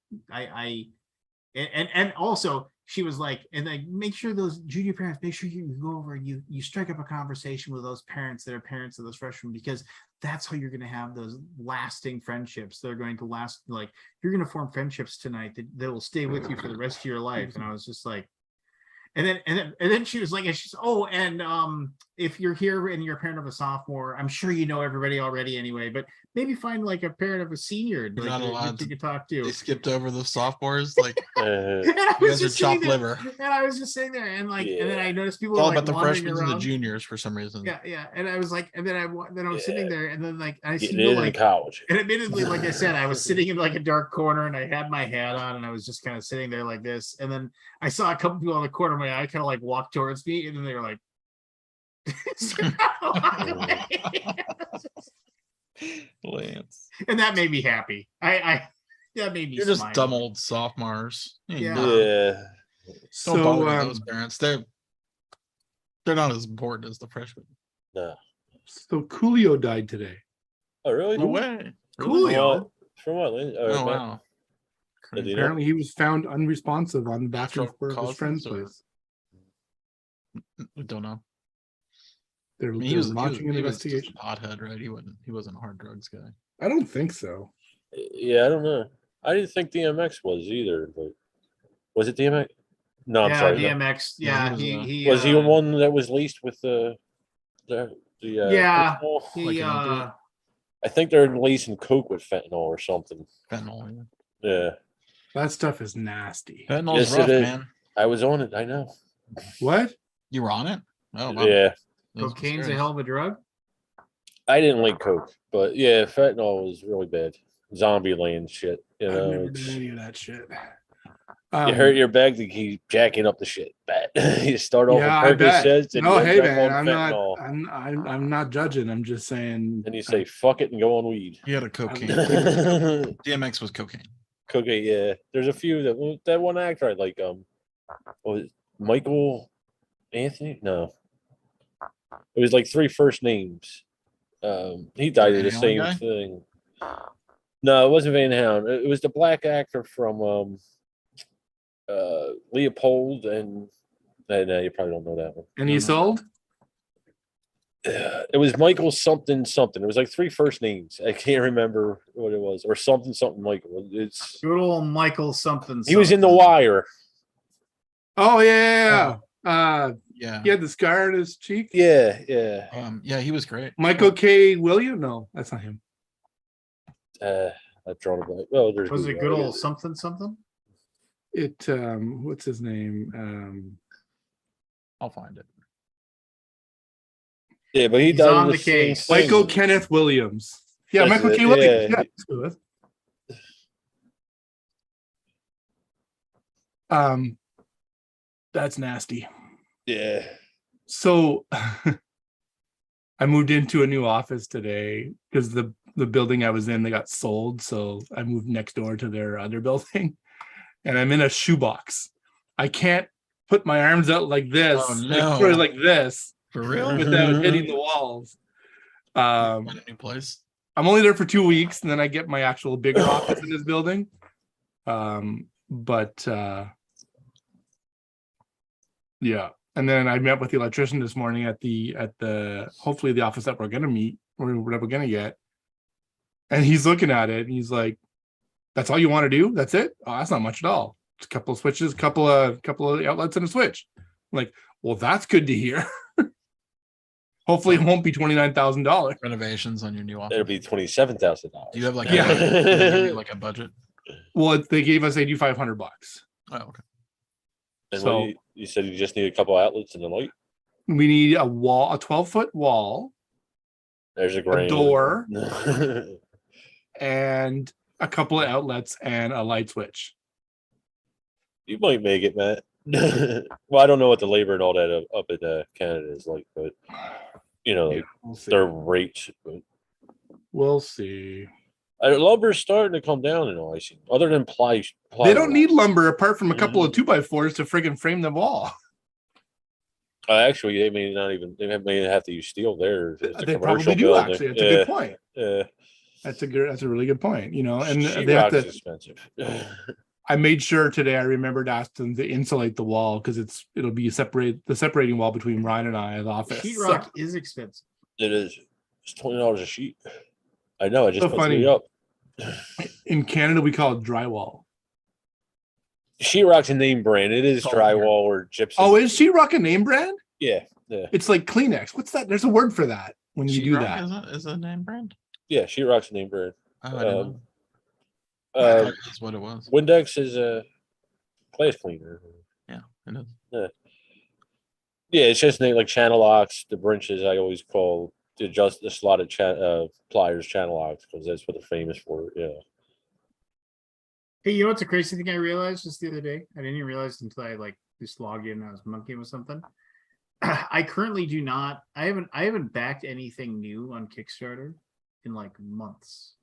And also she was like, and like, make sure those junior parents, make sure you go over and you strike up a conversation with those parents that are parents of those freshmen, because that's how you're going to have those lasting friendships. They're going to last, like you're going to form friendships tonight that will stay with you for the rest of your life. And I was just like, and then she was like, and she's, oh, and if you're here and you're a parent of a sophomore, I'm sure you know everybody already anyway, but maybe find like a parent of a senior You're not allowed you could talk to. They skipped over the sophomores. Like, And I you was guys are just sitting chopped there, liver. and I was just sitting there, and like, and then I noticed people It's all were, like, about the wandering freshmen and the around. juniors for some reason. Yeah, and I was like, and then I was sitting there, and then like I see Getting people in like, college. and admittedly, like I said, I was sitting in like a dark corner, and I had my hat on, and I was just kind of sitting there like this, and then I saw a couple people on the corner of my eye kind of like walk towards me, and then they were like, Lance, and that made me happy. I that made me you're just smile. dumb old sophomores. Yeah. Yeah. Don't bother So those parents. They're not as important as the freshmen. No. so Coolio died today. Oh, really? No way. Coolio. From what? Oh wow. Did you know? Apparently he was found unresponsive on the bathroom Stroke floor of his causes friend's or- place. We don't know. They're, I mean, they're launching an he was just investigation. a pothead, right? He wasn't a hard drugs guy. I don't think so. Yeah, I don't know. I didn't think DMX was either. But was it DMX? No, I'm Yeah, sorry. DMX. Yeah, Yeah, he Was he the one that was leased with the Yeah, fentanyl? he Like an opiate? I think they're leasing coke with fentanyl or something. Fentanyl. Yeah, That stuff is nasty. Fentanyl's Yes, it rough, is. man. I was on it. I know. What? You were on it? Oh wow. Yeah, That's cocaine's a serious. hell of a drug. I didn't like coke, but yeah, fentanyl was really bad. Zombie land shit. You I've know, never it's- done any of that shit. You hurt your back to keep jacking up the shit. Bet. You start off Yeah, I with bet. Percocets and No, you hey end up man, on fentanyl. I'm not judging. I'm just saying. And you say fuck it and go on weed. He had a cocaine. Cocaine, DMX was cocaine. yeah. There's a few that one actor I like. What was it? Michael Anthony? No, it was like 3 first names. He died of the Van Halen same guy? thing. No, it wasn't Van Hound. It was the black actor from Leopold and no, you probably don't know that one. And he sold. It was Michael something something. It was like 3 first names. I can't remember what it was, or something something Michael. It's Good old Michael something. he was in The something. Wire. Oh yeah. Yeah. He had the scar on his cheek. Yeah. Yeah, he was great. Michael K. William? No, that's not him. I've drawn a blank. Well, there's Was it Julio, good I old guess. something something? It what's his name? I'll find it. Yeah, but he He's died on of the same case. thing. Michael Kenneth Williams. Yeah, That's Michael it, K. Williams. yeah. Yeah, that's good. That's nasty. Yeah. So I moved into a new office today because the building I was in, they got sold. So I moved next door to their other building, and I'm in a shoebox. I can't put my arms out like this, Oh, like no. sort of like this, For real? without hitting the walls. Find a new place. I'm only there for 2 weeks, and then I get my actual bigger office in this building. Yeah. And then I met with the electrician this morning at the hopefully the office that we're gonna meet or whatever we're gonna get. And he's looking at it and he's like, "That's all you want to do? That's it? Oh, that's not much at all. It's a couple of switches, couple of outlets and a switch." I'm like, well, that's good to hear. Hopefully it won't be $29,000. Renovations on your new office. It'll be $27,000. Do you have like Yeah. like a budget? Well, they gave us $8,500. Oh, okay. And So- what you said you just need a couple outlets and a light. We need a wall, a 12-foot wall, There's a a grand door, and a couple of outlets and a light switch. You might make it, Matt. Well, I don't know what the labor and all that up in Canada is like, but like, We'll see. their rates. But We'll see. lumber's starting to come down in icing. Other than ply They don't need lumber apart from a couple of 2x4s to friggin' frame the wall. Actually, they may not even. They may have to use steel there. If it's a They commercial probably do building. actually. That's a good point. Yeah. That's a really good point. And Sheetrock's they have to. expensive. I made sure today. I remembered to ask them to insulate the wall because it'll be the separating wall between Ryan and I, the office. Sheetrock is expensive. It is. It's $20 a sheet. I know. I just So put funny. 3 up. In Canada, we call it drywall. Sheetrock's a name brand. It is Oh, drywall or gypsum. Oh, is Sheetrock a name brand? yeah. It's like Kleenex. What's that? There's a word for that when you do Sheetrock that. is a name brand. Yeah, Sheetrock's a name brand. Oh, I didn't know. I Uh, thought that's what it was. Windex is a glass cleaner. Yeah, it is. Yeah, it's just like channel locks. The branches I always call just the slotted pliers channel locks because that's what they're famous for. Yeah. Hey, you know what's a crazy thing I realized just the other day? I didn't even realize until I just logged in and I was monkeying with something. I currently do not. I haven't backed anything new on Kickstarter in like months.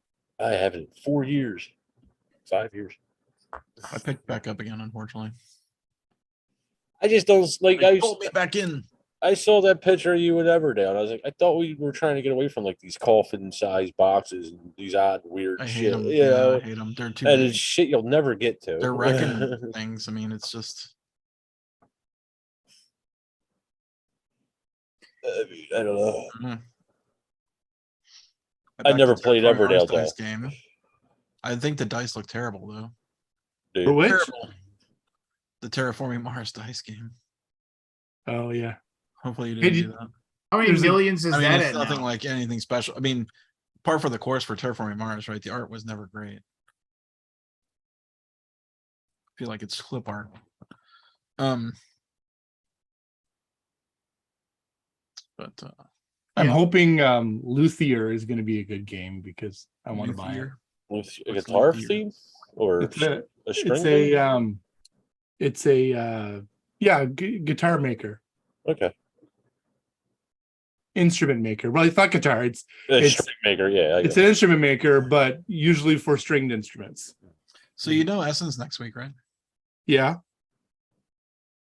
I haven't 4 years, 5 years. I picked back up again, unfortunately. I just don't like. Pulled me back in. I saw that picture of you and Everdown. I was like, I thought we were trying to get away from like these coffin-sized boxes and these odd, weird I hate shit. them. You know, I hate them. They're too and big. it's shit you'll never get to. They're wrecking things. I mean, it's just. I don't know. I backed never the played Terraforming Mars Everdale, though. dice game. I think the dice look terrible though. Dude. For which? Terrible. The Terraforming Mars dice game. Oh yeah. Hopefully you Hey, didn't do that. How many There's a- millions is I mean, that it's at nothing now? like anything special. I mean, par for the course for Terraforming Mars, right? The art was never great. I feel like it's clip art. But I'm Yeah. hoping Luthier is going to be a good game because I want to buy it. Luthier. With a What's guitar Luthier? theme or It's a a string? it's theme? a It's a guitar maker, Okay. instrument maker. Well, it's not guitar. It's String maker. Yeah. it's an instrument maker, but usually for stringed instruments. So you know Essence next week, right? Yeah.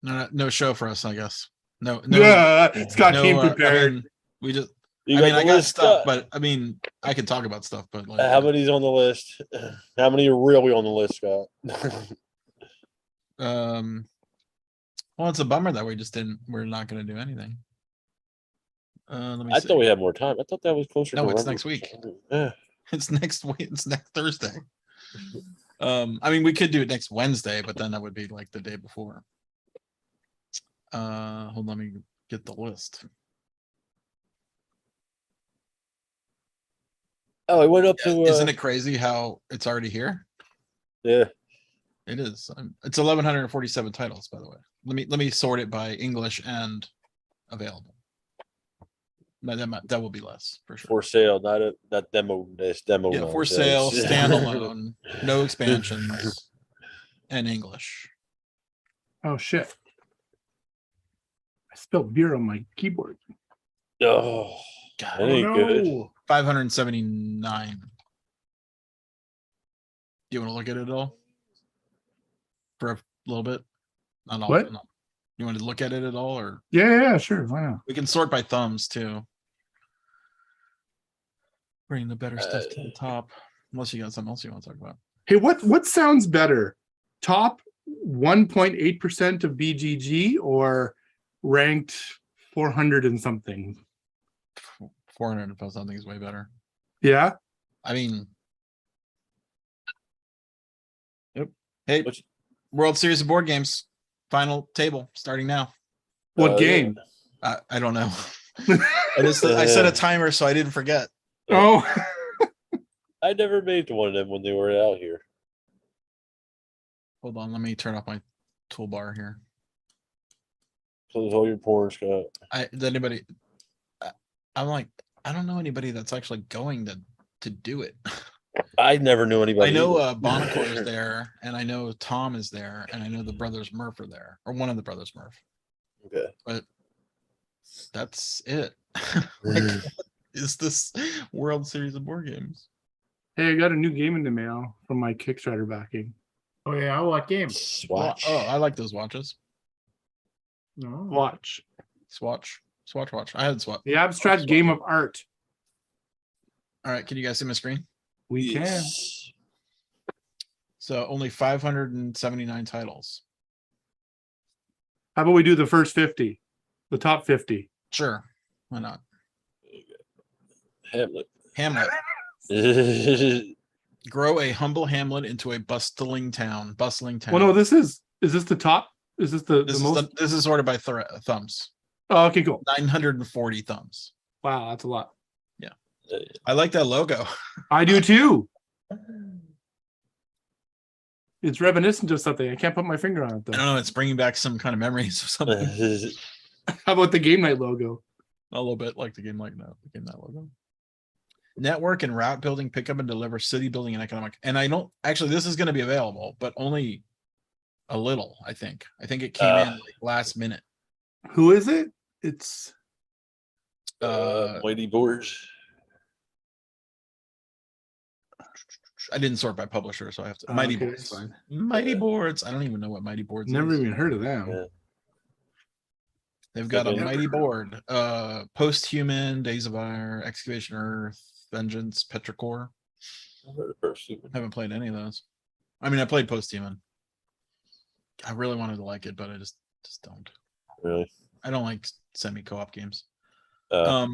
No show for us, I guess. No. Yeah. Scott came I prepared. mean, we just. You I the got list, stuff, but I mean, I can talk about stuff, but like, how many's on the list? How many are really on the list, Scott? well, it's a bummer that we're not going to do anything. Let me I see. thought we had more time. I thought that was closer. No, to it's November. next week. Yeah. It's next week. It's next Thursday. I mean, we could do it next Wednesday, but then that would be like the day before. Hold on, let me get the list. Oh, I went up to. Isn't it crazy how it's already here? Yeah. It is. It's 1,147 titles, by the way. Let me sort it by English and available. That will be less for sure. For sale, not demo. This demo. Yeah, for sale, standalone, no expansions, and English. Oh shit! I spilled beer on my keyboard. Oh, God, that ain't good. 579. Do you want to look at it all for a little bit? Not all. What? Not. You want to look at it at all, or Yeah, sure. Why not? we can sort by thumbs too. Bring the better stuff to the top. Unless you got something else you want to talk about. Hey, what sounds better? Top 1.8% of BGG or ranked 400 and something? 400 and something is way better. Yeah. I mean, yep. Hey, Which- World Series of Board Games final table starting now. What game? I don't know. I set a timer so I didn't forget. Oh, I never made to one of them when they were out here. Hold on, let me turn off my toolbar here. Close all your porn, Scott. I'm like, I don't know anybody that's actually going to do it. I never knew anybody. I know either. Bonacor is there, and I know Tom is there, and I know the brothers Murph are there, or one of the brothers Murph. Okay. But that's it. Like, what is this World Series of Board Games? hey, I got a new game in the mail from my Kickstarter backing. Oh yeah, what game? Swatch. Oh, I like those watches. No. Watch Swatch. I had Swatch. the abstract game of art. All right, can you guys see my screen? We can. Yes. So only 579 titles. How about we do the first 50, the top 50? Sure, why not? Hamlet. Hamlet. Grow a humble hamlet into a bustling town. Well, no, this is this the top? Is this the most? This is sorted by thumbs. Oh, okay, cool. 940 thumbs. Wow, that's a lot. I like that logo. I do too. It's reminiscent of something. I can't put my finger on it I though. don't know. It's bringing back some kind of memories of something. How about the game night logo? A little bit like the game night logo. Network and route building, pick up and deliver, city building and economic. And I don't actually, this is going to be available, but only a little. I think it came in like last minute. Who is it? It's Mighty Boards. I didn't sort by publisher, so I have to. Oh, Mighty okay, Boards. that's fine. Mighty Boards. I don't even know what Mighty Boards Never is. even heard of them. Yeah. They've got a Okay. Mighty Board. Post-Human, Days of Ire, Excavation Earth, Vengeance, Petrichor. I've heard of Pursuit. Haven't played any of those. I mean, I played Post-Human. I really wanted to like it, but I just don't. Really? I don't like semi-co-op games. Uh,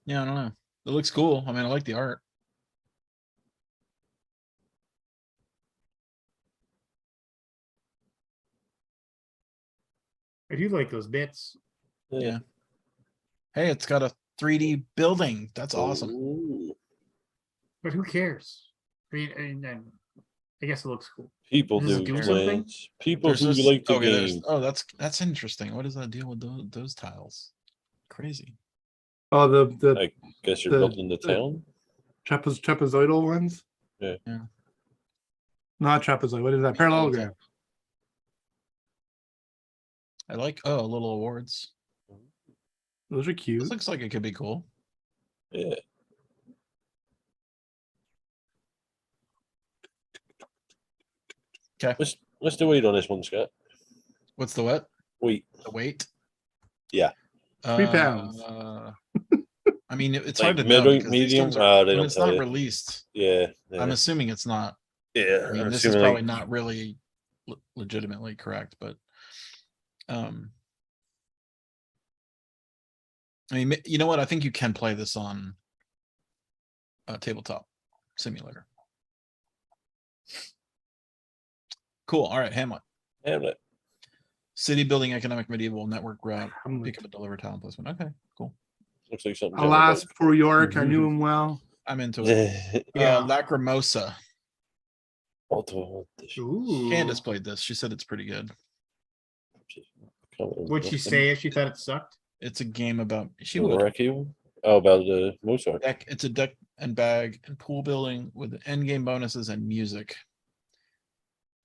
Yeah, I don't know. It looks cool. I mean, I like the art. I do like those bits, Yeah. Hey, it's got a 3D building. That's awesome. Ooh. but who cares? I guess it looks cool. People Does do it do plans. something? People There's who this- like the okay, there's- game. oh, that's interesting. What does that deal with those tiles? Crazy. Oh, the I guess you're the- building the town. trapezoidal ones. Yeah. Yeah. Not trapezoid. What is that? Parallelogram. I like little awards. Those are cute. This looks like it could be cool. Yeah. Okay. What's the weight on this one, Scott? What's the what? Weight. The weight? Yeah. 3 pounds. I mean, it's Like hard to know middle- because these medium? games are, They when don't it's tell not you. released. Yeah. I'm assuming it's not. Yeah. I mean, I'm this is assuming, probably like, not really legitimately correct, but I mean, you know what? I think you can play this on a tabletop simulator. Cool. All right, Hamlet. Hamlet. City building, economic, medieval, network route, Hamlet. pick up and deliver talent placement. Okay, cool. Looks like something. Alas, for York, I knew him well. I'm into it. Yeah. Lacrimosa. Otto. Ooh. Candace played this. She said it's pretty good. Would she say if she thought it sucked? It's a game about she would. Requiem? Oh, about the Mozart. It's a deck and bag and pool building with end game bonuses and music.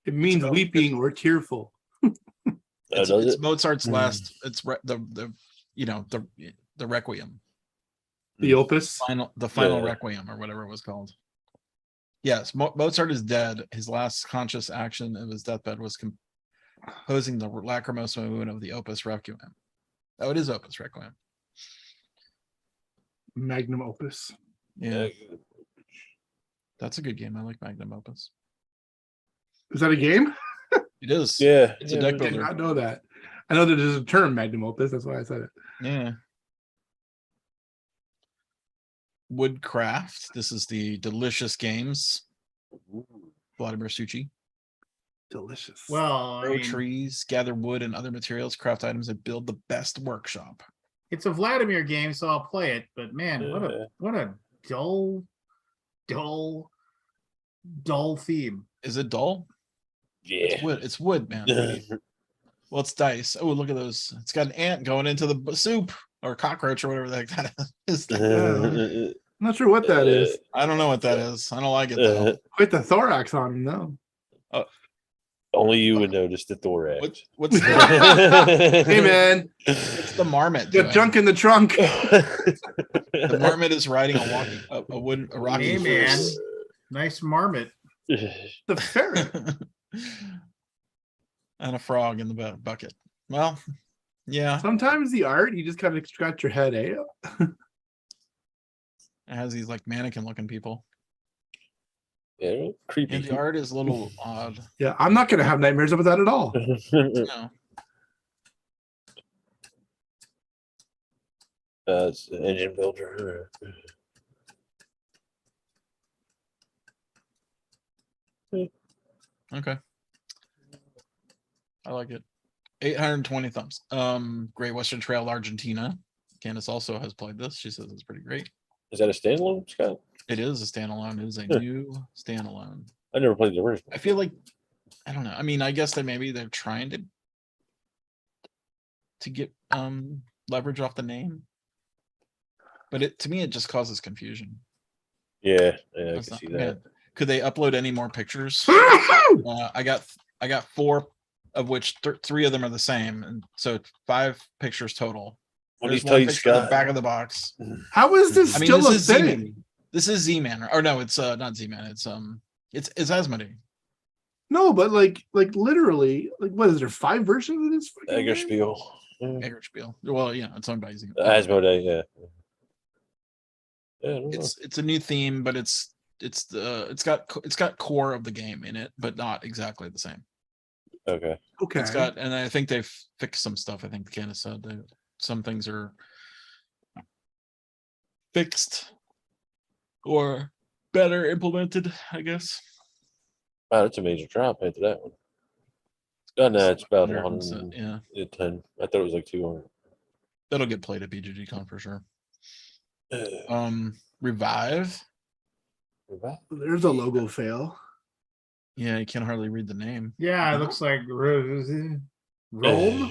It means about- weeping or tearful. It's, does it's it? Mozart's Mm. last. It's the the Requiem, The opus. the final Yeah. Requiem or whatever it was called. Yes, Mozart is dead. His last conscious action of his deathbed was composing the Lacrimosa movement of the Opus Requiem. Oh, it is Opus Requiem. Magnum opus. Yeah, that's a good game. I like Magnum Opus. Is that a game? It is. Yeah. It's a yeah, deck I did builder. not know that. I know that there's a term magnum opus. That's why I said it. Yeah. Woodcraft. This is the Delicious Games. Vladimir Suchi. Delicious. Well, I Grow mean, trees, gather wood and other materials, craft items, and build the best workshop. it's a Vladimir game, so I'll play it. But man, Yeah. what a dull theme. Is it dull? Yeah. It's wood. It's wood, man. Well, it's dice. Oh, look at those. It's got an ant going into the soup or cockroach or whatever the heck that is. I'm not sure what that is. I don't know what that is. I don't like it though. Quite the thorax on him, though. Only you would notice the thorax. What's Hey, man. What's the marmot Got doing? junk in the trunk. The marmot is riding a rocky Hey, man. horse. Nice marmot. The ferret. And a frog in the bucket. Well, yeah, Sometimes the art, you just kind of scratch your head, eh? it has these like mannequin looking people. Yeah, creepy. And the art is a little odd. Yeah, I'm not going to have nightmares about that at all. No. It's an engine builder. Okay. I like it. 820 thumbs. Great Western Trail, Argentina. Candace also has played this. She says it's pretty great. Is that a standalone, Scott? It is a standalone. It is a new standalone. I never played the original. I feel like I don't know. I mean, I guess that maybe they're trying to get leverage off the name. But it to me it just causes confusion. Yeah, I That's can not- see yeah. that. Could they upload any more pictures? I got 4 of which 3 of them are the same, and so 5 pictures total. What There's do you one tell you, picture in the Scott? back of the box. How is this I mean, still this a is thing? Z-Man. This is Z-Man, or no? It's not Z-Man. It's Asmodee. No, but like literally, like what is there 5 versions of this? fucking Egger game? Spiel. Eggerspiel. Well, yeah, it's owned by Z. Asmodee, yeah. Yeah, I don't know. It's a new theme, but it's got core of the game in it, but not exactly the same. Okay. Okay. It's got, and I think they've fixed some stuff. I think Candace said that some things are fixed or better implemented, I guess. Wow, that's a major drop into that one. Oh, no, it's about 100%, 110. yeah, I thought it was like 200. that'll get played at BGG-Con for sure. Revive. There's a logo fail. Yeah, you can hardly read the name. Yeah, it looks like Rome.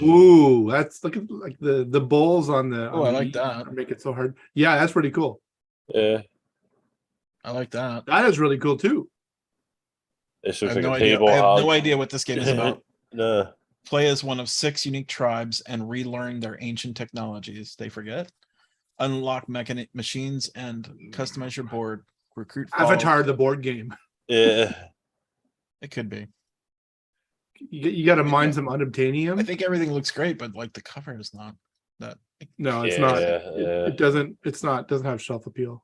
Ooh, that's look at like the bulls on the. Oh, on I the like E that. Make it so hard. Yeah, that's pretty cool. Yeah. I like that. That is really cool too. This I looks have like no a idea. table. I have hog. no idea what this game is about. No. Play as one of 6 unique tribes and relearn their ancient technologies they forget. Unlock machines and customize your board. Recruit Avatar, the board game. Yeah. It could be. You got to mine some unobtainium. I think everything looks great, but like the cover is not that. No, it's Yeah, not. yeah. It doesn't. It's not. Doesn't have shelf appeal.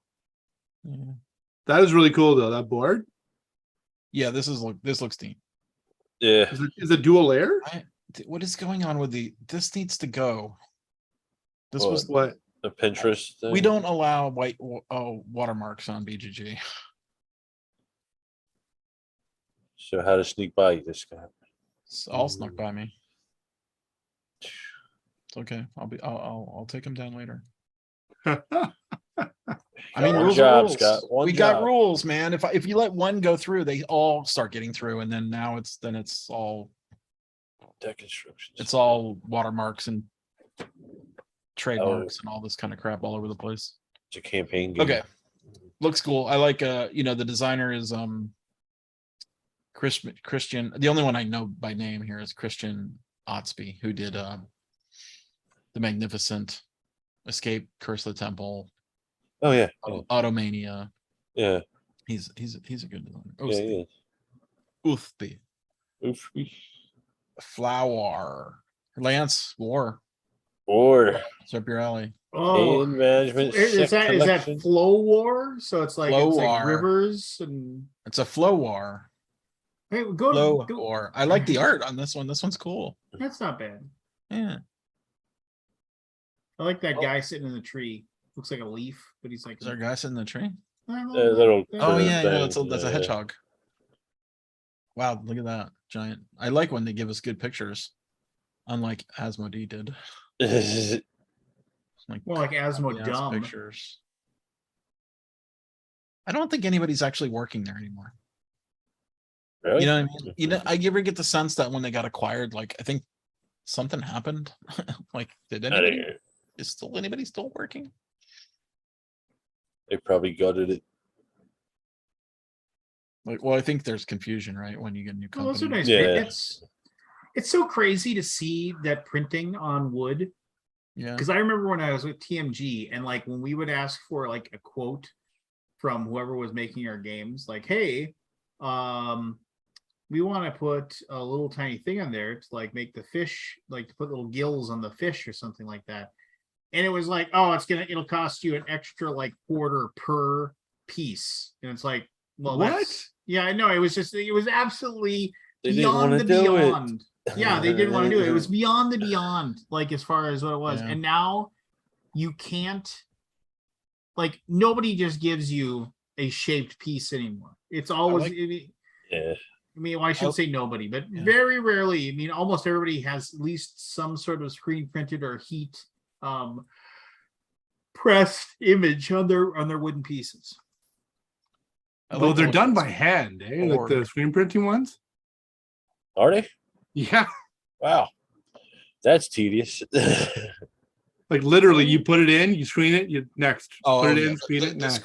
Yeah. That is really cool though. That board. Yeah, this looks neat. Yeah. Is it dual layer? What is going on with this needs to go. This What? was What? The Pinterest thing. we don't allow white watermarks on BGG. So how to sneak by this guy? It's all snuck by me. It's okay. I'll take him down later. I mean, One rules job, are rules. Scott. One we job. got rules, man. If you let one go through, they all start getting through, and then now it's all Deck instructions. it's all watermarks and trademarks and all this kind of crap all over the place. It's a campaign game. Okay, looks cool. I like the designer is Christian. The only one I know by name here is Christian Otsby, who did the Magnificent, Escape, Curse of the Temple, Oh yeah. Automania. Yeah. He's a good designer. Yeah. Uthby. Oof. Flower. Lance War. Or It's up your alley. Oh, game management. is set that collection. Flow War? So it's like Flow it's like War. rivers and It's a flow war. hey, go Flow to war. I like the art on this one. This one's cool. That's not bad. Yeah. I like that guy sitting in the tree. Looks like a leaf, but he's like Is there a guy sitting in the tree? little Oh bird yeah, thing, that's a yeah. hedgehog. Wow, look at that giant. I like when they give us good pictures, unlike Asmodee did. Like More like crappy-ass Asmodum. pictures. I don't think anybody's actually working there anymore. Really? You know what I mean? You know, I ever get the sense that when they got acquired, like I think something happened. Like, did Outta anybody here. is anybody still working? They probably gutted it. Like, well, I think there's confusion, right? When you get a new Oh, those are company. nice. Yeah. It's so crazy to see that printing on wood. Yeah. Because I remember when I was with TMG and like when we would ask for like a quote from whoever was making our games, like, hey, we want to put a little tiny thing on there to like make the fish, like to put little gills on the fish or something like that. And it was like, oh, it'll cost you an extra like quarter per piece. And it's like, well, What? yeah, I know. It was absolutely They didn't beyond wanna the do it. beyond. Yeah, they didn't want to do it. It was beyond the beyond, like as far as what it was. Yeah. And now you can't, like, nobody just gives you a shaped piece anymore. It's always, Yeah. I mean, well, I shouldn't say nobody, but Yeah. very rarely. I mean, almost everybody has at least some sort of screen printed or heat pressed image on their wooden pieces. Well, they're the done ones- by hand, eh? Like board. the screen printing ones. Are they? Yeah, Wow. That's tedious. like literally, you put it in, you screen it, you next. Oh, put it yeah. in, screen the, it. the Next.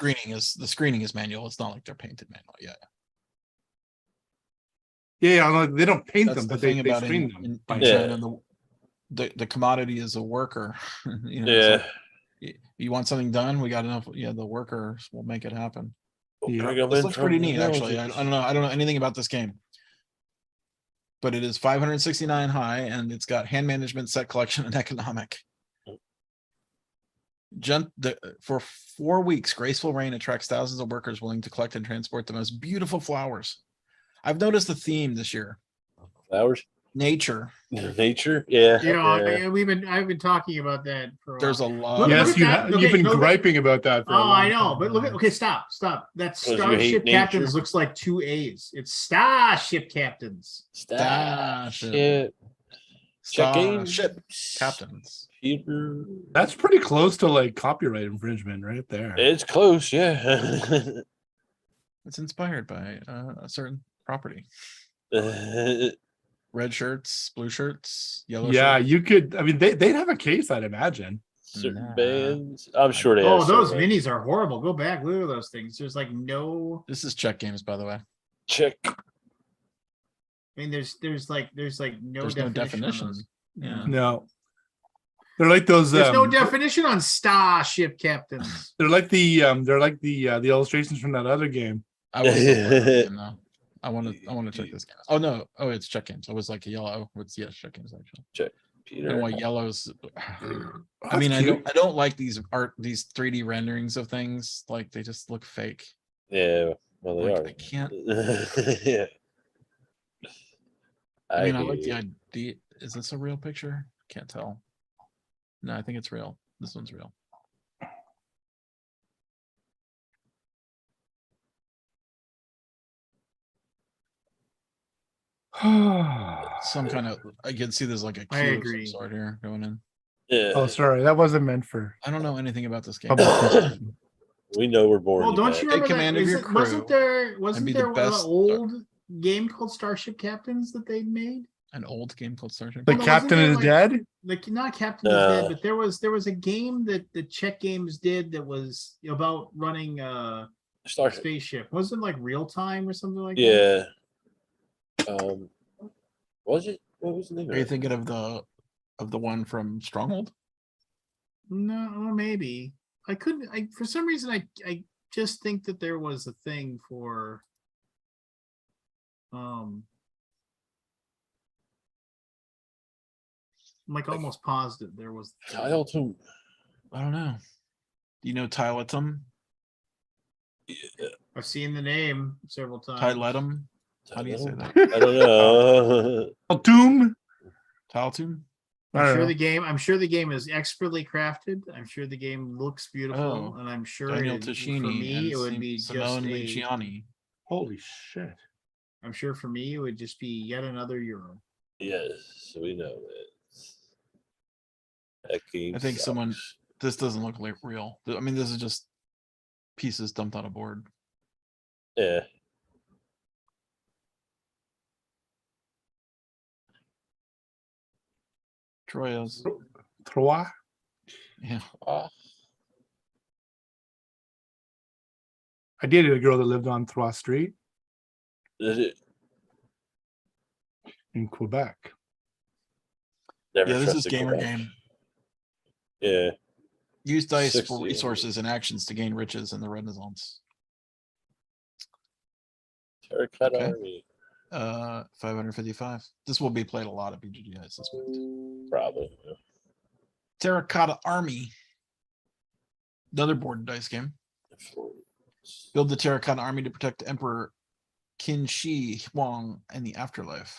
screening is manual. It's not like they're painted manual. Yeah. Yeah, like, they don't paint That's them, the but thing they about screen in, them. in, by in Yeah. hand. China, the commodity is a worker. You know, it's Yeah. like, you want something done? We got enough. Yeah, the workers will make it happen. Yeah. Bring 'em This in looks from pretty the neat, actually. I mountains. don't know anything about this game, but it is 569 high, and it's got hand management, set collection, and economic. For 4 weeks, Graceful Rain attracts thousands of workers willing to collect and transport the most beautiful flowers. I've noticed the theme this year: Flowers. nature. Nature. Yeah. You know, yeah. I've been talking about that for a There's a while. lot. Look Yes, at you that. have. Okay, You've been no, but- griping about that for. Oh, a long I know, time but look at now. okay, stop. That Because you hate Starship nature? Captains looks like 2 A's. It's Starship Captains. Shit. Starship captains. Peter. That's pretty close to like copyright infringement, right there. It's close, yeah. It's inspired by a certain property. Red shirts, blue shirts, yellow Yeah, shirts. you could. I mean, they'd have a case, I'd imagine. Certain Nah. bands. I'm sure they Oh, have those some, minis are horrible. Go back, look at those things. There's like no. This is Czech Games, by the way. Check. I mean, there's no There's no definition. On definition. those. Yeah. No. They're like those. There's no definition on starship captains. They're like the illustrations from that other game. I want to play that game now. I want to check this game. Oh no! Oh, it's check games. It was like a yellow. It's check games actually. Check. I Peter. don't know why yellows. I That's mean, cute. I don't like these 3D renderings of things. Like they just look fake. Yeah, well they Like, are. I can't. Yeah. I mean, I like hear the you. idea. Is this a real picture? Can't tell. No, I think it's real. This one's real. Some kind of. I can see there's like a I cube of agree. some sort here going in. Yeah. Oh, sorry, that wasn't meant for I don't know anything about this game. public consumption. We know we're born. Well, don't you Take remember command of that? your Wasn't crew there and be the an best- old game called Starship Captains that they made? An old game called Starship. The Well, no, captain wasn't is there, dead. Like not Captain is Dead, No. but there was a game that the Czech Games did that was about running a Starship. spaceship. Wasn't it like real time or something like that? Yeah. Was it? What was the name Are of you it? thinking of the one from Stronghold? No, maybe. I couldn't. For some reason I just think that there was a thing for I'm like almost positive there was. Tile too. I don't know. Do you know Tyletum? I've seen the name several times. Tyletum? How do you say that? I don't know. Doom. Tyletum? I I'm don't sure know. the game is expertly crafted. I'm sure the game looks beautiful, Oh, and I'm sure Daniel for Tashini me and it would be Simone just Luciani. Holy shit. I'm sure for me it would just be yet another Euro. Yes, we know that. That game I think someone- sucks. This doesn't look like real. I mean, this is just pieces dumped on a board. Yeah. Troyas. Trois. Yeah. Ah, I dated a girl that lived on Trois Street is it? in Quebec. Never Yeah, this is trusted gamer Quebec. game. Yeah. Use dice 60, for yeah. resources and actions to gain riches in the Renaissance. Terracotta Okay. Army. 555. This will be played a lot at BGG, I suspect. Probably. Yeah. Terracotta Army. Another board and dice game. Build the Terracotta Army to protect Emperor Qin Shi Huang in the afterlife.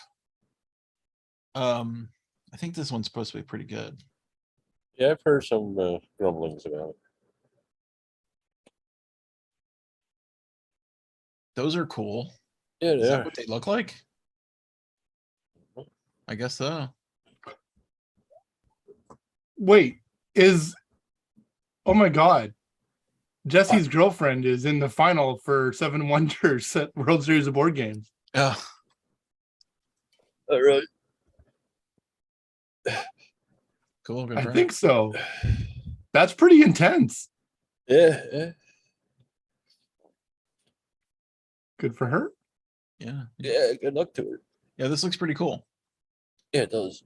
I think this one's supposed to be pretty good. Yeah, I've heard some grumblings about it. Those are cool. Yeah, Is they that are. what they look like? I guess so. Wait, oh my god. Jesse's girlfriend is in the final for Seven Wonders at World Series of Board Games. Yeah. Oh, really? Cool. Good I for her. think so. That's pretty intense. Yeah, yeah. Good for her. Yeah. Yeah, good luck to her. Yeah, this looks pretty cool. Yeah, it does.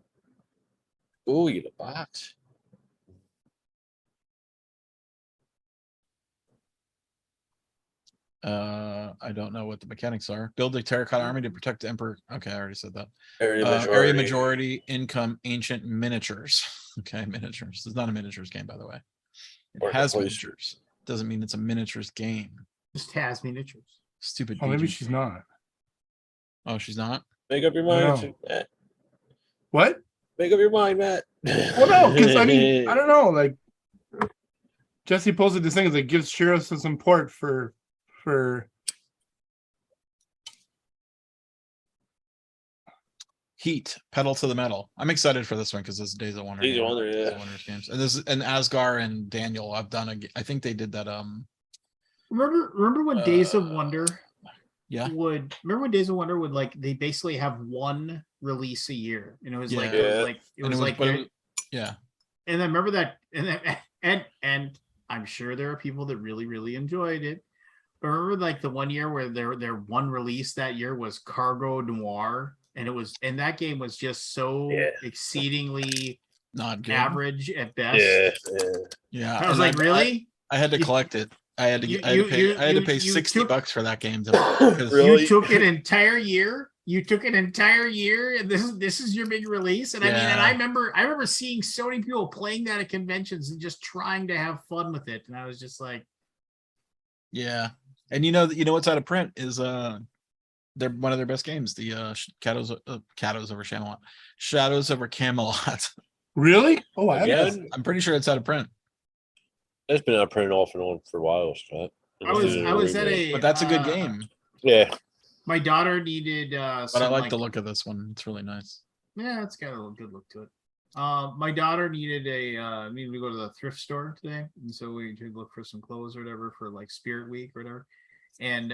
Oh, you get a box. I don't know what the mechanics are. Build a terracotta army to protect the emperor. Okay, I already said that. Area majority, income, ancient miniatures. Okay, miniatures. It's not a miniatures game, by the way. It Or has replace- miniatures. Doesn't mean it's a miniatures game. Just has miniatures. Stupid. Oh, maybe BG. she's not. Oh, she's not. Make up your mind, Matt. What? Make up your mind, Matt. Well, no, because I mean, I don't know. Like Jesse posted this thing as like gives Shiro some support for Heat, pedal to the metal. I'm excited for this one because it's Days of Wonder. Days of game. Wonder, Days of yeah. Wonders games. And this is and Asgar and Daniel. I've done I think they did that. Remember when Days of Wonder Yeah. remember when Days of Wonder would like they basically have one release a year, and it was like it Yeah. was like it And was like but they're- yeah. and I remember that and I'm sure there are people that really enjoyed it. But remember like the one year where their one release that year was Cargo Noir, and that game was just so Yeah. exceedingly Not good. average at best. Yeah. Yeah. I was and like, really? I had to You- collect it. I had to you- I had to pay you- I had to you- pay you 60 took- bucks for that game to because Really? You took an entire year. You took an entire year, and this is your big release. And I mean, and I remember seeing so many people playing that at conventions and just trying to have fun with it. And I was just like, yeah. And you know what's out of print is they're one of their best games, the Shadows over Camelot. Shadows over Camelot. Really? Oh, I Again? haven't. I'm pretty sure it's out of print. It's been out printed off and on for a while, Scott. I was at a. But that's a good game. Yeah. My daughter needed. But I like the look of this one. It's really nice. Yeah, it's got a good look to it. My daughter needed needed to go to the thrift store today, and so we could look for some clothes or whatever for like Spirit Week or whatever. And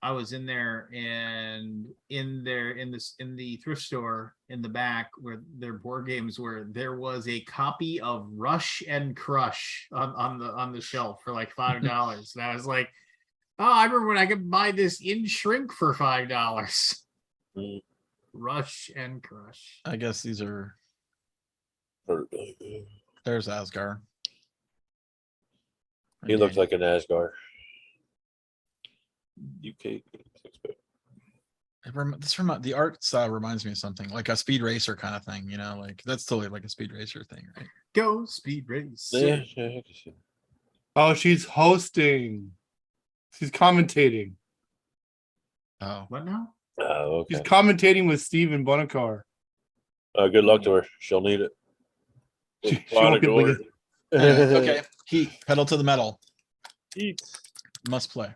I was in there, and in the thrift store in the back where their board games were, there was a copy of Rush and Crush on the shelf for like $5, and I was like, oh, I remember when I could buy this in shrink for $5. Mm. Rush and Crush. I guess these are He there's Asgard. looks like an Asgard. UK. The art style reminds me of something like a Speed Racer kind of thing, like that's totally like a Speed Racer thing, right? Go Speed Race. Yeah, I can see. Oh, she's hosting. She's commentating. Oh, What now? Oh, She's okay. commentating with Steven Bonacar. Good luck to her. She'll need it. She A lot won't of be able to glory. okay. Heat, pedal to the metal. Heat. Must play.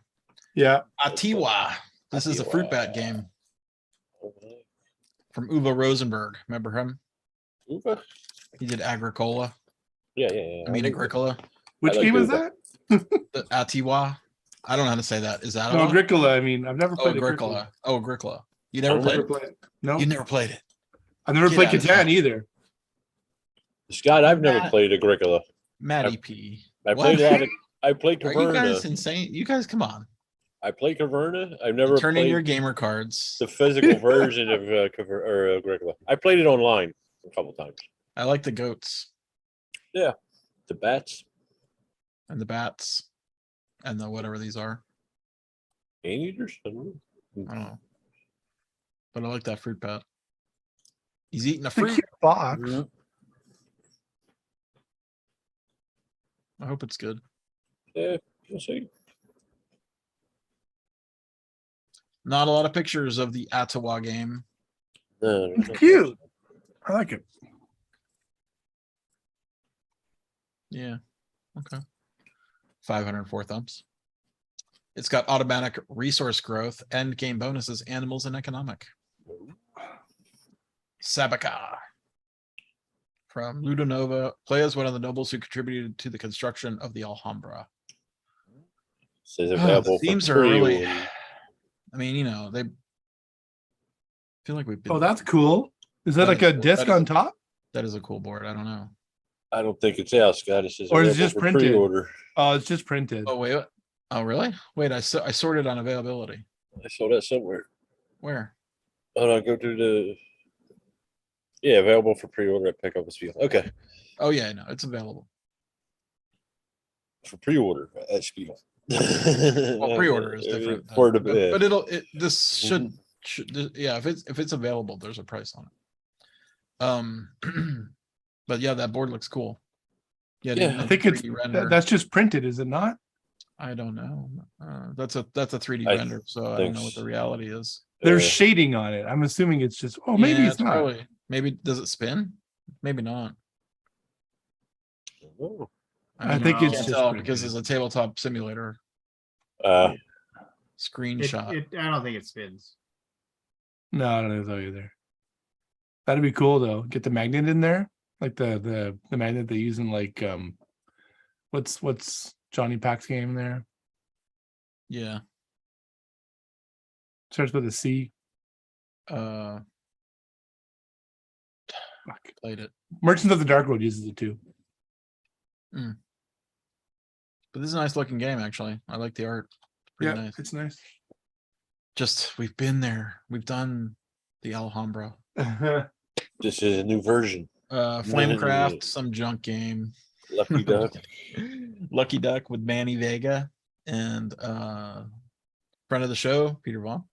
Yeah. Atiwa. This is a fruit bat game from Uwe Rosenberg. Remember him? Uwe? He did Agricola. Yeah. I mean Agricola. Which like game is Uwe. that? The Atiwa. I don't know how to say that. Is that No, Agricola. I mean, I've never played Agricola? Oh, Agricola. You I never don't played Never it? played it. No, You never played it. I've never Get played out of here. Catan either. Scott, I've never Matt- played Agricola. Matty P. I What? played a lot of. I played Are you guys Caverna. insane? You guys, come on. I played Caverna. I've never Turn in played your gamer cards. the physical version of Agricola. I played it online a couple times. I like the goats The bats, and the bats and the whatever these are. anteaters. I don't know. I don't know. But I like that fruit bat. He's eating a It's a fruit. cute box. Mhm. I hope it's good. Yeah, we'll see. Not a lot of pictures of the Atiwa game. No, It's cute. I like it. Yeah. Okay. 504 thumbs. It's got automatic resource growth, end game bonuses, animals, and economic. Sabaka. From Ludonova. Play as one of the nobles who contributed to the construction of the Alhambra. Says The available for themes are really. pre-order. I mean, they feel like we've been. Oh, that's cool. Is that That like is a cool. disc That is- on top? That is a cool board. I don't know. I don't think it's out, Scott. It says Or is it available just for printed? pre-order. Oh, it's just printed. Oh wait. Oh really? Wait, I sorted on availability. I saw that somewhere. Where? Hold on, go to the. Yeah, available for pre-order at Pickup with Spiel. Okay, Oh yeah, no, it's available. for pre-order at Spiel. Well, pre-order is different. For the but this should yeah, if it's available, there's a price on it. But yeah, that board looks cool. Yeah, I think it's 3D render. that's just printed, is it not? I don't know. That's a 3D I render, so I don't think know what the reality is. There's Uh, shading on it. I'm assuming it's just. Oh, maybe Yeah, it's not. probably. Maybe does it spin? Maybe not. oh, I mean, think can't it's just tell printed. because it's a tabletop simulator uh, screenshot. I don't think it spins. No, I don't think so either. That'd be cool though. Get the magnet in there, like the magnet they use in like what's Johnny Pack's game there? Yeah. Starts with a C. Uh, Fuck. played it. Merchants of the Dark Road uses it too. But this is a nice looking game, actually. I like the art. Pretty Yeah, nice. it's nice. Just we've been there. We've done the Alhambra. This is a new version. Flamecraft, some junk game. Lucky Duck. Lucky Duck with Manny Vega and friend of the show, Peter Vaughn.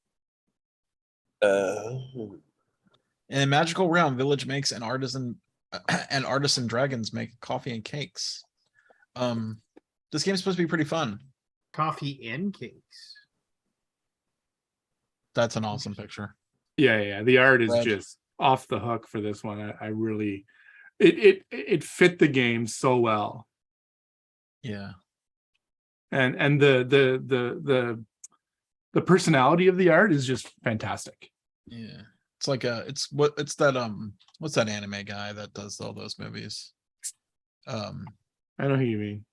And Magical Realm Village makes an artisan and artisan dragons make coffee and cakes. This game's supposed to be pretty fun. Coffee and cakes. That's an awesome picture. Yeah. The art is Red. just off the hook for this one. I really, it fit the game so well. Yeah. And the personality of the art is just fantastic. Yeah. It's like it's that what's that anime guy that does all those movies? I know who you mean.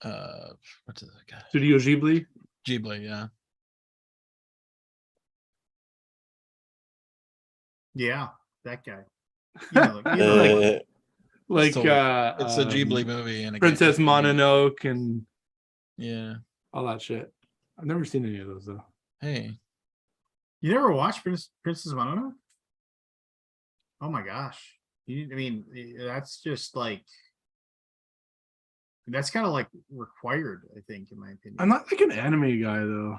What's that guy? Studio Ghibli. Ghibli, yeah. Yeah, that guy. You know, Like So, it's a Ghibli movie and a Princess game. Mononoke and Yeah. all that shit. I've never seen any of those though. Hey. you never watched Princess Mononoke? Oh my gosh. That's just like that's kind of like required, I think, in my opinion. I'm not like an anime guy though.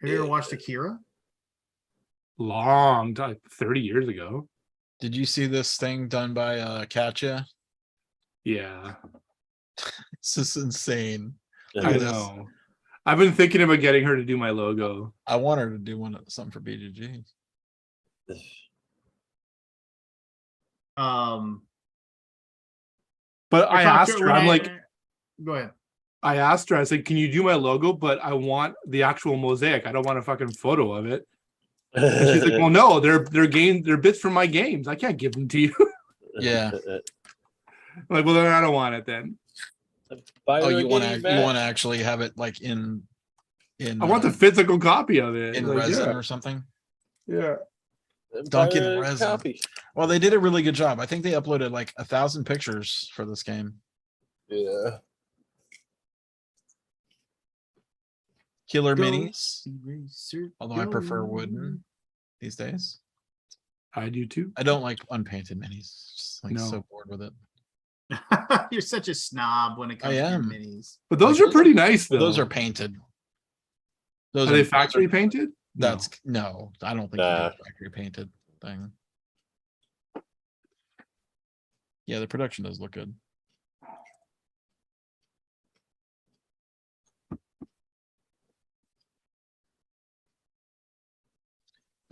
Have you ever watched Akira? Long time, 30 years ago. Did you see this thing done by Katya? Yeah, It's just insane. I this. know. I've been thinking about getting her to do my logo. I want her to do something for BGG. But I talked to asked her, when I'm like, go ahead. I asked her, I said, can you do my logo? But I want the actual mosaic. I don't want a fucking photo of it. And she's like, well, no, they're bits from my games. I can't give them to you. Yeah. I'm like, well, then I don't want it then. Oh, you want to actually have it like in I want the physical copy of it. in Like, resin yeah. or something. Yeah. Duncan resin. Well, they did a really good job. I think they uploaded like 1,000 pictures for this game. Yeah. Killer Go minis. Racer, Although I prefer go. wooden these days. I do too. I don't like unpainted minis. Just like No. so bored with it. You're such a snob when it comes I to your am. minis. But those Like, are pretty nice though. Well, those are painted. Are they factory painted? That's no, I don't think Nah. it's a factory painted thing. Yeah, the production does look good.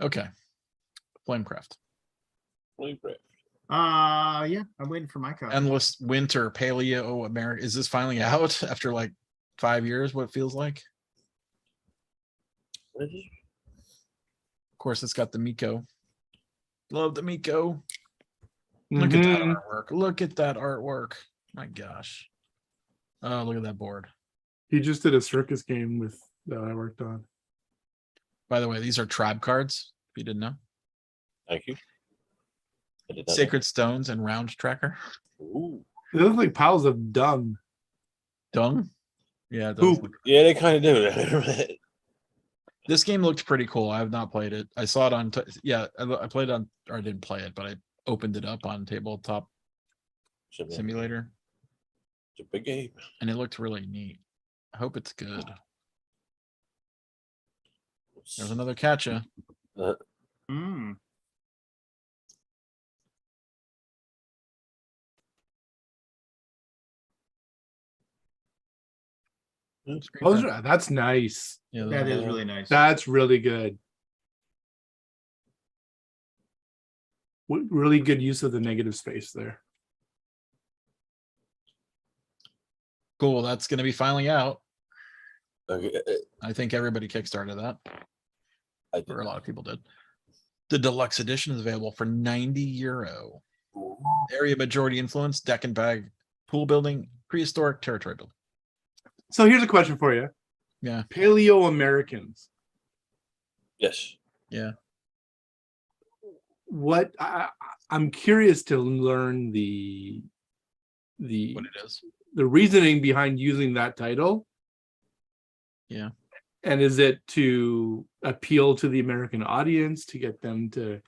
Okay. Flamecraft. Yeah, I'm waiting for my copy. Endless Winter Paleo America. Is this finally out after like 5 years? What it feels like? Of course, it's got the Miko. Love the Miko. Look at that Mhm. artwork. Look at that artwork. My gosh. Oh, look at that board. He just did a circus game with that I worked on. By the way, these are tribe cards. If you didn't know. Thank you. I did not know. Sacred Stones and Round Tracker. Ooh. They look like piles of dung. Dung. Yeah, it does Poop. look- Yeah, they kind of do. This game looked pretty cool. I have not played it. I saw it on. I played it on, or I didn't play it, but I opened it up on Tabletop It's Simulator, a big game. and it looked really neat. I hope it's good. There's another catcha. Mm. That's nice. Yeah, those That are is all- really nice. That's really good. Really good use of the negative space there. cool. That's going to be finally out. Okay. I think everybody kickstarted that, I did or a not. lot of people did. The deluxe edition is available for €90. Area majority influence, deck and bag, pool building, prehistoric territory building. So here's a question for you. Yeah. Paleo Americans. Yes. Yeah. What I'm curious to learn the What it is. reasoning behind using that title. Yeah. And is it to appeal to the American audience to get them to,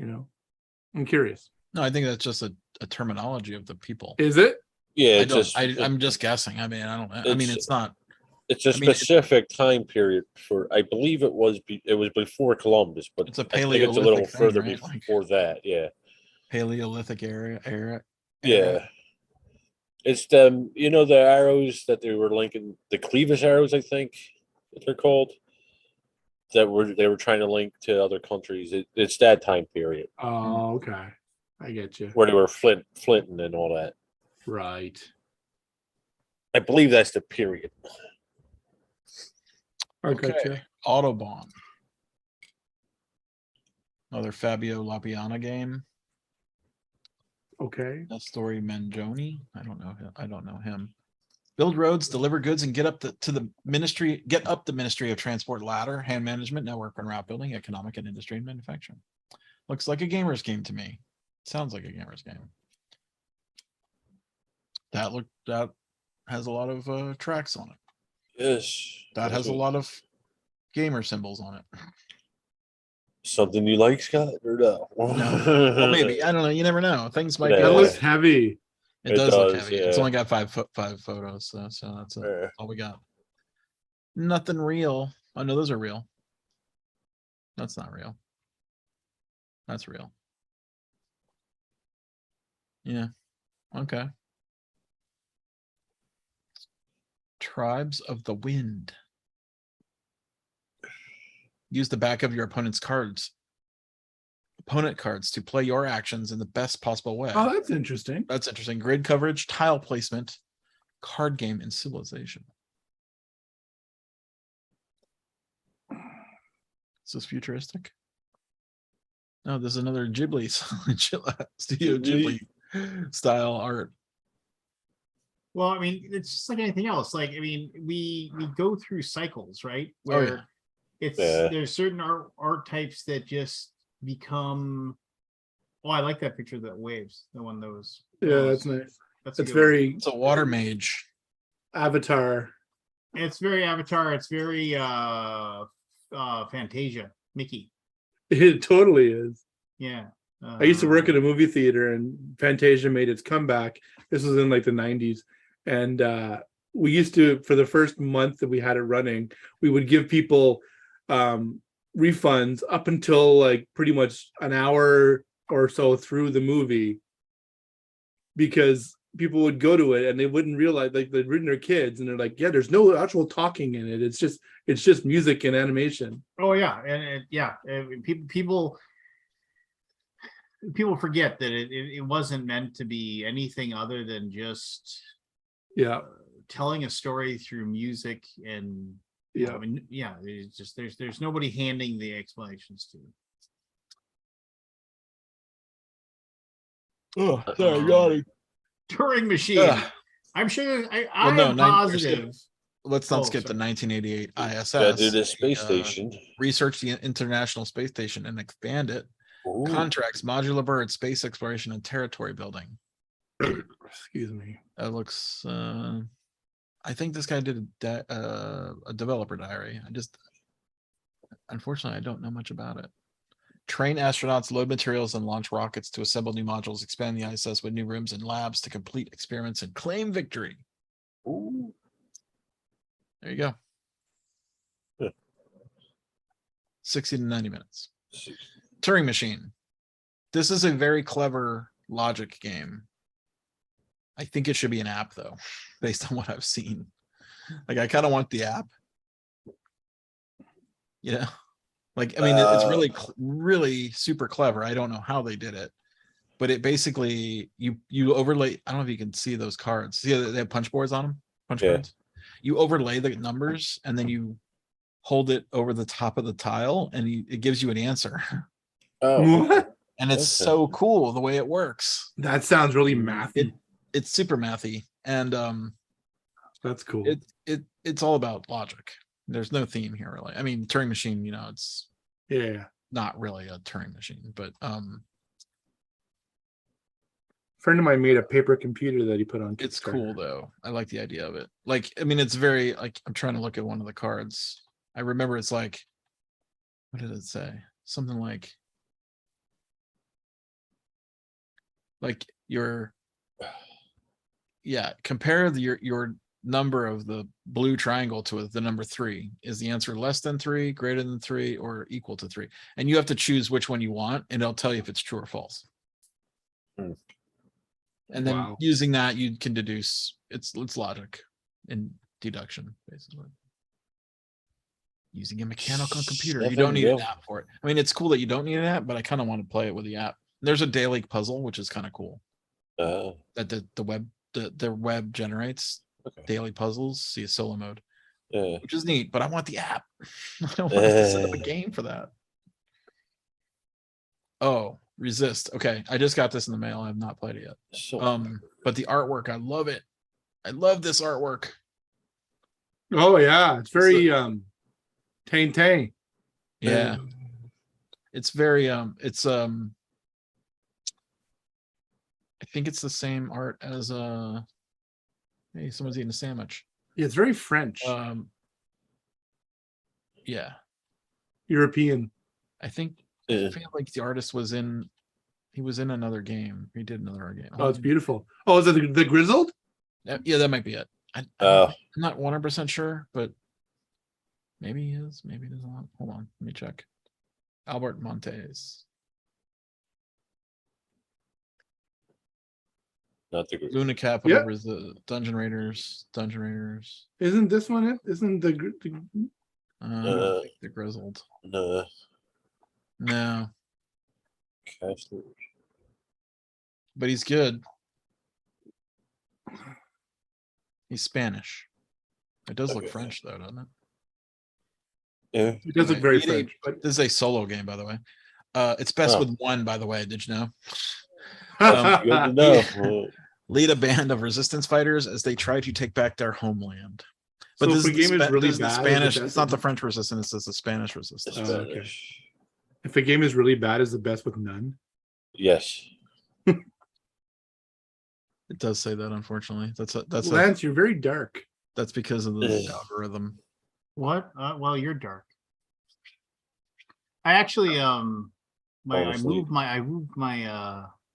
I'm curious. No, I think that's just a terminology of the people. Is it? Yeah, I'm just guessing. I mean, I don't know. I mean, it's not. It's a specific time period for. I believe it was before Columbus, but It's a I think it's a Paleolithic little thing, further right? before that. Yeah. Paleolithic era. Yeah. It's them, the arrows that they were linking, the cleavage arrows, I think that they're called, they were trying to link to other countries. It's that time period Oh, okay. I get you. where they were flinting and all that. Right. I believe that's the period. Okay. Autobahn. Another Fabio Lapiana game. Okay. Story Mangione. I don't know him. Build roads, deliver goods, and get up the Ministry of Transport ladder, hand management, network and route building, economic and industry and manufacturing. Looks like a gamer's game to me. Sounds like a gamer's game. That has a lot of tracks on it. Yes. That has a lot of gamer symbols on it. Something you like, Scott, or no? No. Well, maybe. I don't know. You never know. Things might be. That looks heavy. It does look heavy. Yeah. It's only got five photos, so that's it. Yeah. All we got. Nothing real. Oh no, those are real. That's not real. That's real. Yeah. Okay. Tribes of the Wind. Use the back of your opponent cards to play your actions in the best possible way. Oh, that's interesting. That's interesting. Grid coverage, tile placement, card game, and civilization. Is this futuristic? No, there's another Ghibli Studio Ghibli style art. Well, I mean, it's just like anything else. Like, I mean, we go through cycles, right? Where there's certain art types that just become. Oh, I like that picture of that waves. The one that was. That's nice. That's It's very. It's a water mage. Avatar. It's very Avatar. It's very Fantasia. Mickey. It totally is. Yeah. I used to work at a movie theater, and Fantasia made its comeback. This was in like the 90s. And we used to, for the first month that we had it running, we would give people refunds up until like pretty much an hour or so through the movie, because people would go to it and they wouldn't realize, like, they'd written their kids and they're like, yeah, there's no actual talking in it. It's just music and animation. Oh yeah, and people forget that it wasn't meant to be anything other than just telling a story through music. And I mean, it's just there's nobody handing the explanations to. Oh, sorry, yawning. Turing machine. I'm sure. I'm positive. Let's not skip the 1988 ISS. Gotta do the space station. Research the International Space Station and expand it. Ooh. Contracts, modular bird, space exploration, and territory building. Excuse me. That looks. I think this guy did a developer diary. Unfortunately, I don't know much about it. Train astronauts, load materials, and launch rockets to assemble new modules. Expand the ISS with new rooms and labs to complete experiments and claim victory. Ooh. There you go. Yeah. 60 to 90 minutes. Turing machine. This is a very clever logic game. I think it should be an app, though, based on what I've seen. Like, I kind of want the app. Yeah. Like, I mean, it's really, really super clever. I don't know how they did it, but it basically, you overlay, I don't know if you can see those cards. See, they have punch boards on them, cards. You overlay the numbers and then you hold it over the top of the tile and it gives you an answer. Oh, what? And it's so cool the way it works. That sounds really mathy. It's super mathy, and that's cool. It's all about logic. There's no theme here, really. I mean, Turing machine, it's not really a Turing machine, but friend of mine made a paper computer that he put on. It's Kickstarter. cool though. I like the idea of it. Like, I mean, it's very like I'm trying to look at one of the cards. I remember it's like, what did it say? Something like your compare your number of the blue triangle to the number 3. Is the answer less than 3, greater than 3, or equal to 3? And you have to choose which one you want, and it'll tell you if it's true or false. And then Wow. using that, you can deduce it's logic and deduction, basically. Using a mechanical computer. You don't need an app for it. I mean, it's cool that you don't need an app, but I kind of want to play it with the app. There's a daily puzzle, which is kind of cool. That the web generates daily puzzles. See a solo mode, which is neat. But I want the app. I don't want to set up a game for that. Oh, Resist. Okay, I just got this in the mail. I have not played it yet. But the artwork, I love it. I love this artwork. Oh yeah, it's very Tang. Yeah, it's very it's I think it's the same art as hey, someone's eating a sandwich. Yeah, it's very French. Yeah, European. I think I feel like the artist was in another game. He did another game. Oh, it's beautiful. Oh, is it the Grizzled? Yeah, that might be it. I'm not 100% sure, but maybe he is. Maybe he doesn't. Hold on, let me check. Albert Montes. Not the Luna Capital, Dungeon Raiders. Isn't this one it? Isn't the the Grizzled? No. Castlers. But he's good. He's Spanish. It does look French though, doesn't it? Yeah. It does look very Lead French. But This is a solo game, by the way. It's best with 1, by the way. Did you know? Good to know. Lead a band of resistance fighters as they try to take back their homeland. But so this if a game is really the bad, Spanish. It's not the French resistance. It's the Spanish resistance. It's okay. Spanish. If a game is really bad, is the best with none? Yes. It does say that, unfortunately. That's Lance, you're very dark. that's because of the algorithm. What? Well, you're dark. I actually I moved my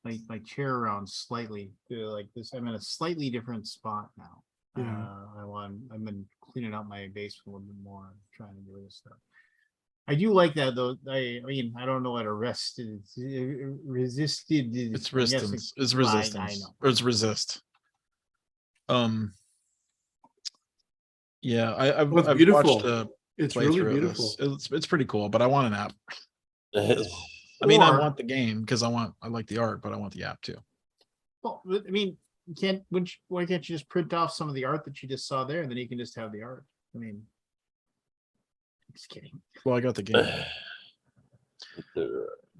my chair around slightly to like this. I'm in a slightly different spot now. Yeah. I've been cleaning out my basement a little bit more, trying to get rid of stuff. I do like that though. I mean, I don't know what resisted. It's resistance. It's resistance. I know. Or it's resist. Yeah, I've beautiful. watched It's really playthrough of beautiful. this. It's pretty cool, but I want an app. I mean, I Or- want the game because I like the art, but I want the app too. Well, I mean, why can't you just print off some of the art that you just saw there, and then you can just have the art? I mean, just kidding. Well, I got the game.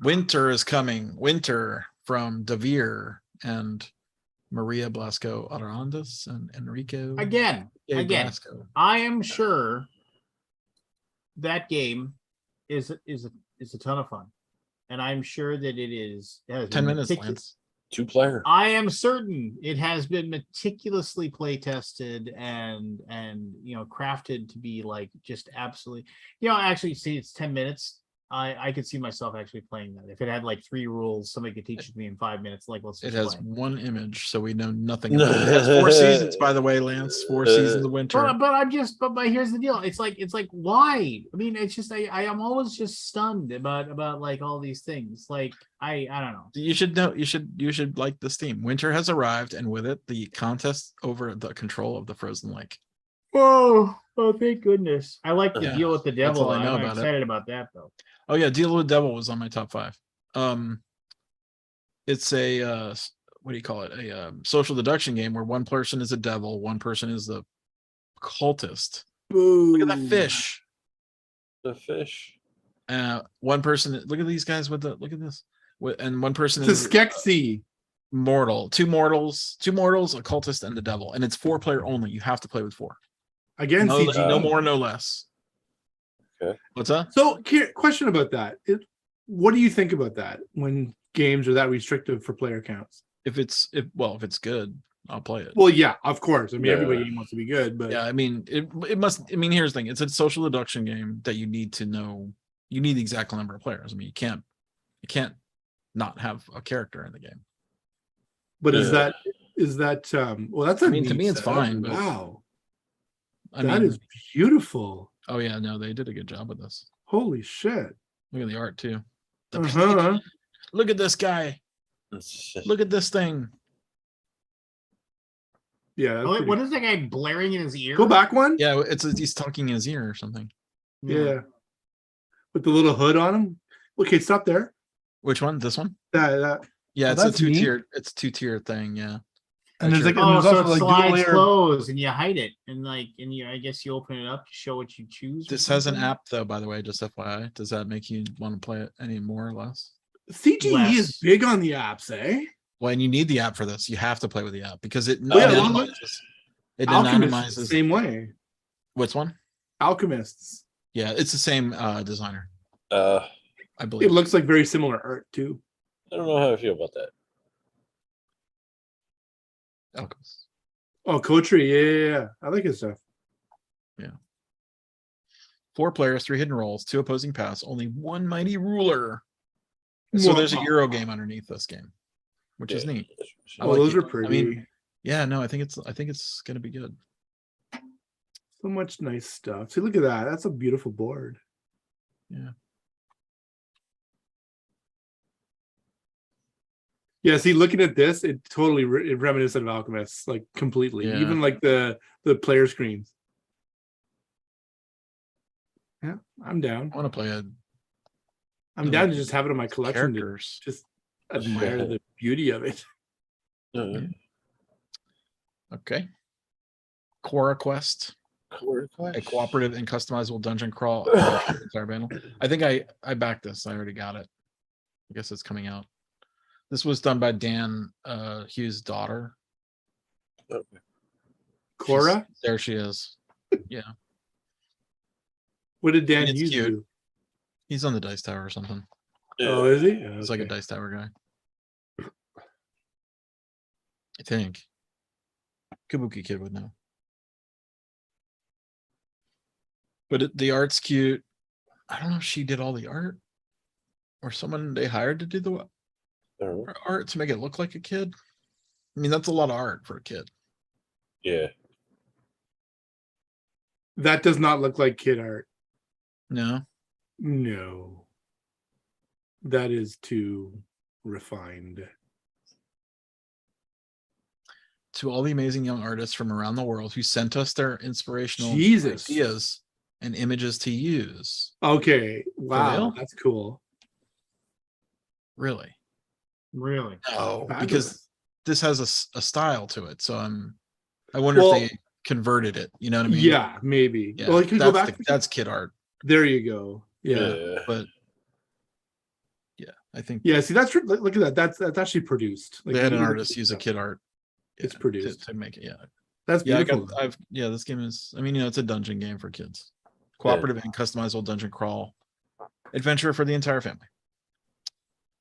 Winter is coming. Winter from Devere and Maria Blasco Arandas and Enrico. Again, Blasco. I am sure that game is a ton of fun, and I'm sure that it has 10 been minutes, Lance. 2-player. I am certain it has been meticulously play tested and crafted to be like just absolutely. Actually, see, it's 10 minutes. I could see myself actually playing that. If it had like 3 rules, somebody could teach it to me in 5 minutes. Like, let's just It has play. 1 image, so we know nothing about it. It has 4 seasons, by the way, Lance. 4 seasons of winter. But here's the deal. It's like why? I mean, it's just I am always just stunned about like all these things. Like I don't know. You should know. You should like this theme. Winter has arrived, and with it, the contest over the control of the frozen lake. Oh, thank goodness. I like the Yeah, deal with the that's devil. all I know I'm about it. excited about that though. Oh yeah, Deal with Devil was on my top 5. It's a what do you call it? A social deduction game where one person is a devil, one person is the cultist. Boo. Look at that fish. The fish. One person. Look at these guys with the. Look at this. And one person It's is a Skeksis. mortal. 2 mortals, a cultist, and the devil. And it's 4-player only. You have to play with 4. Again, No, CG. no more, no less. Okay. What's that? So, question about that. What do you think about that when games are that restrictive for player counts? if it's good, I'll play it. Well, yeah, of course. I mean, Yeah. everybody wants to be good, but Yeah, I mean, it must. I mean, here's the thing: it's a social deduction game that you need to know. You need the exact number of players. I mean, you can't not have a character in the game. but is Yeah. that well, that's a I mean, to neat me, it's setup. fine, but Wow, I that mean, is beautiful. oh yeah, no, they did a good job with this. Holy shit. Look at the art too. The Uh-huh. Look at this guy. Look at this thing. Yeah. that's Oh, wait, pretty- what is that guy blaring in his ear? Go back one. Yeah, he's talking in his ear or something. Yeah. With the little hood on him. Okay, stop there. Which one? This one? That Yeah, Oh, it's a that's neat. two-tier. It's a two-tier thing. Yeah. and there's Sure. like and Oh, there's so also it like dual slides layer. closed and you hide it, and I guess you open it up to show what you choose. or This has an something? app though, by the way, just FYI. Does that make you want to play it any more or less? CGE is Less. big on the apps, eh? Well, and you need the app for this. You have to play with the app because it Oh, yeah, anonymizes. It Alchemist anonymizes. is the same way. Which one? Alchemists. Yeah, it's the same designer, I I believe. It looks like very similar art too. don't know how I feel about that. Alchemist. Oh, Kotri, yeah. I like his stuff. 4 players, 3 hidden roles, 2 opposing paths, only 1 mighty ruler. So there's a Wow. Euro game underneath this game, which is Yeah. neat. I Oh, like those it. are pretty. I mean, yeah, no, I think it's gonna be good. So much nice stuff. See, look at that. That's a beautiful board. Yeah. Yeah, see, looking at this, it totally reminiscent of Alchemists, like completely. Yeah. Even like the player screens. Yeah, I'm down. I want to play a I'm down to just have it in my collection to characters. just admire the beauty of it. Uh, Okay. Quora Quest, Core a Quest. cooperative and customizable dungeon crawl. Entire bundle. I think I backed this. I already got it. I guess it's coming out. This was done by Dan Hughes' daughter. Cora, She's- there she is. Yeah, what did Dan it's Hughes cute. do? he's on the Dice Tower or something. Oh, is he? He's like a Okay. Dice Tower guy. I think. Kabuki Kid would know. But the art's cute. I don't know if she did all the art or someone they hired to do the art to make it look like a kid. I mean, that's a lot of art for a kid. Yeah. That does not look like kid art. No. No. That is too refined. To all the amazing young artists from around the world who sent us their inspirational Jesus. ideas and images to use. Okay. Wow. real? That's cool. Really? Really? No, Fabulous. because this has a style to it. So I wonder Well, if they converted it. You know what I mean? Yeah, maybe. Yeah. Well, you could go that's, back. that's kid art. There you go. Yeah. But yeah, I think Yeah. See, that's look at that. That's actually produced. Like, they had you an look at artist the use a stuff. kid art. It's yeah, produced. to make it. Yeah. That's Yeah, beautiful. this game is, I mean, it's a dungeon game for kids. Cooperative and customizable dungeon crawl adventure for the entire family.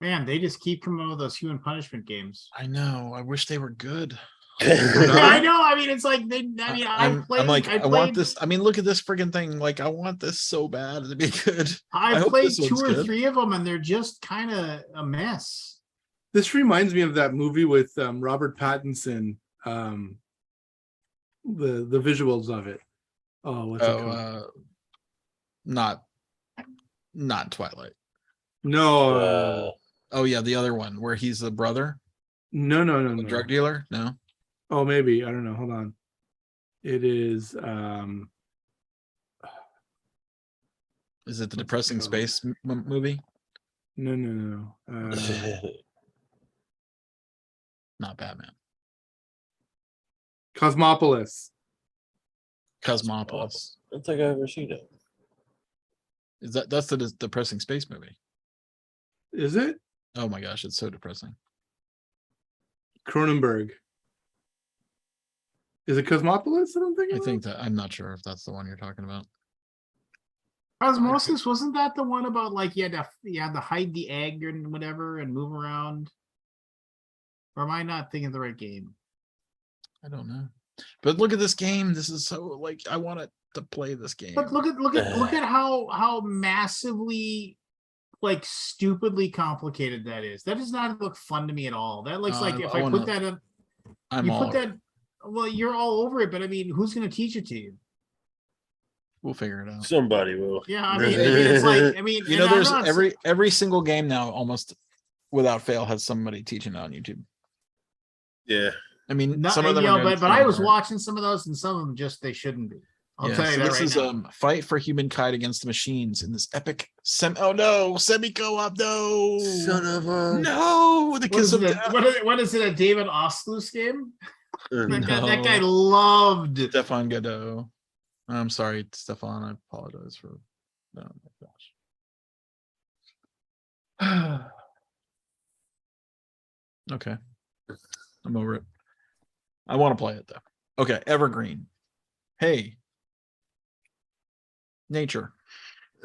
Man, they just keep coming up with those human punishment games. I know. I wish they were good. I know. I mean, it's like they. I mean, I'm played. like, I want played- this. I mean, look at this friggin' thing. Like, I want this so bad to be good. I I've hope played this 2 one's or good. 3 of them, and they're just kind of a mess. This reminds me of that movie with Robert Pattinson. The visuals of it. Oh, what's it called? Not Twilight. No, Oh yeah, the other one where he's the brother, no, the no. drug dealer. No, Oh, maybe. I don't know. Hold on. It is is it the What's it depressing called? space movie? no. Not Batman. Cosmopolis. Cosmopolis. I don't think I've ever seen it. Is that's the depressing space movie? Is it? Oh my gosh, it's so depressing. Cronenberg. Is it Cosmopolis? I don't think. I think that I'm not sure if that's the one you're talking about. Osmosis, wasn't that the one about like you had to hide the egg and whatever and move around? Or am I not thinking of the right game? I don't know. But look at this game. This is so like I want to play this game. But look at how massively like stupidly complicated that is. That does not look fun to me at all. That looks like if I put that in, you put that. Well, you're all over it, but I mean, who's going to teach it to you? We'll figure it out. Somebody will. Yeah, I mean it's like You know, there's every single game now almost without fail has somebody teaching it on YouTube. Yeah. I mean, Not, some of them you are know, good, but some I of was them aren't. watching some of those, and some of them just they shouldn't be. I'll Yeah, tell you so that this right is now. fight for humankind against the machines in this epic semi co-op. No, Son of a. no, the What kiss is, of it, death. what is it? A David Ostlus game? That guy No. loved Stefan Godot. I'm sorry, Stefan. I apologize for. Oh my gosh. Okay, I'm over it. I want to play it though. Okay, Evergreen. Hey, nature.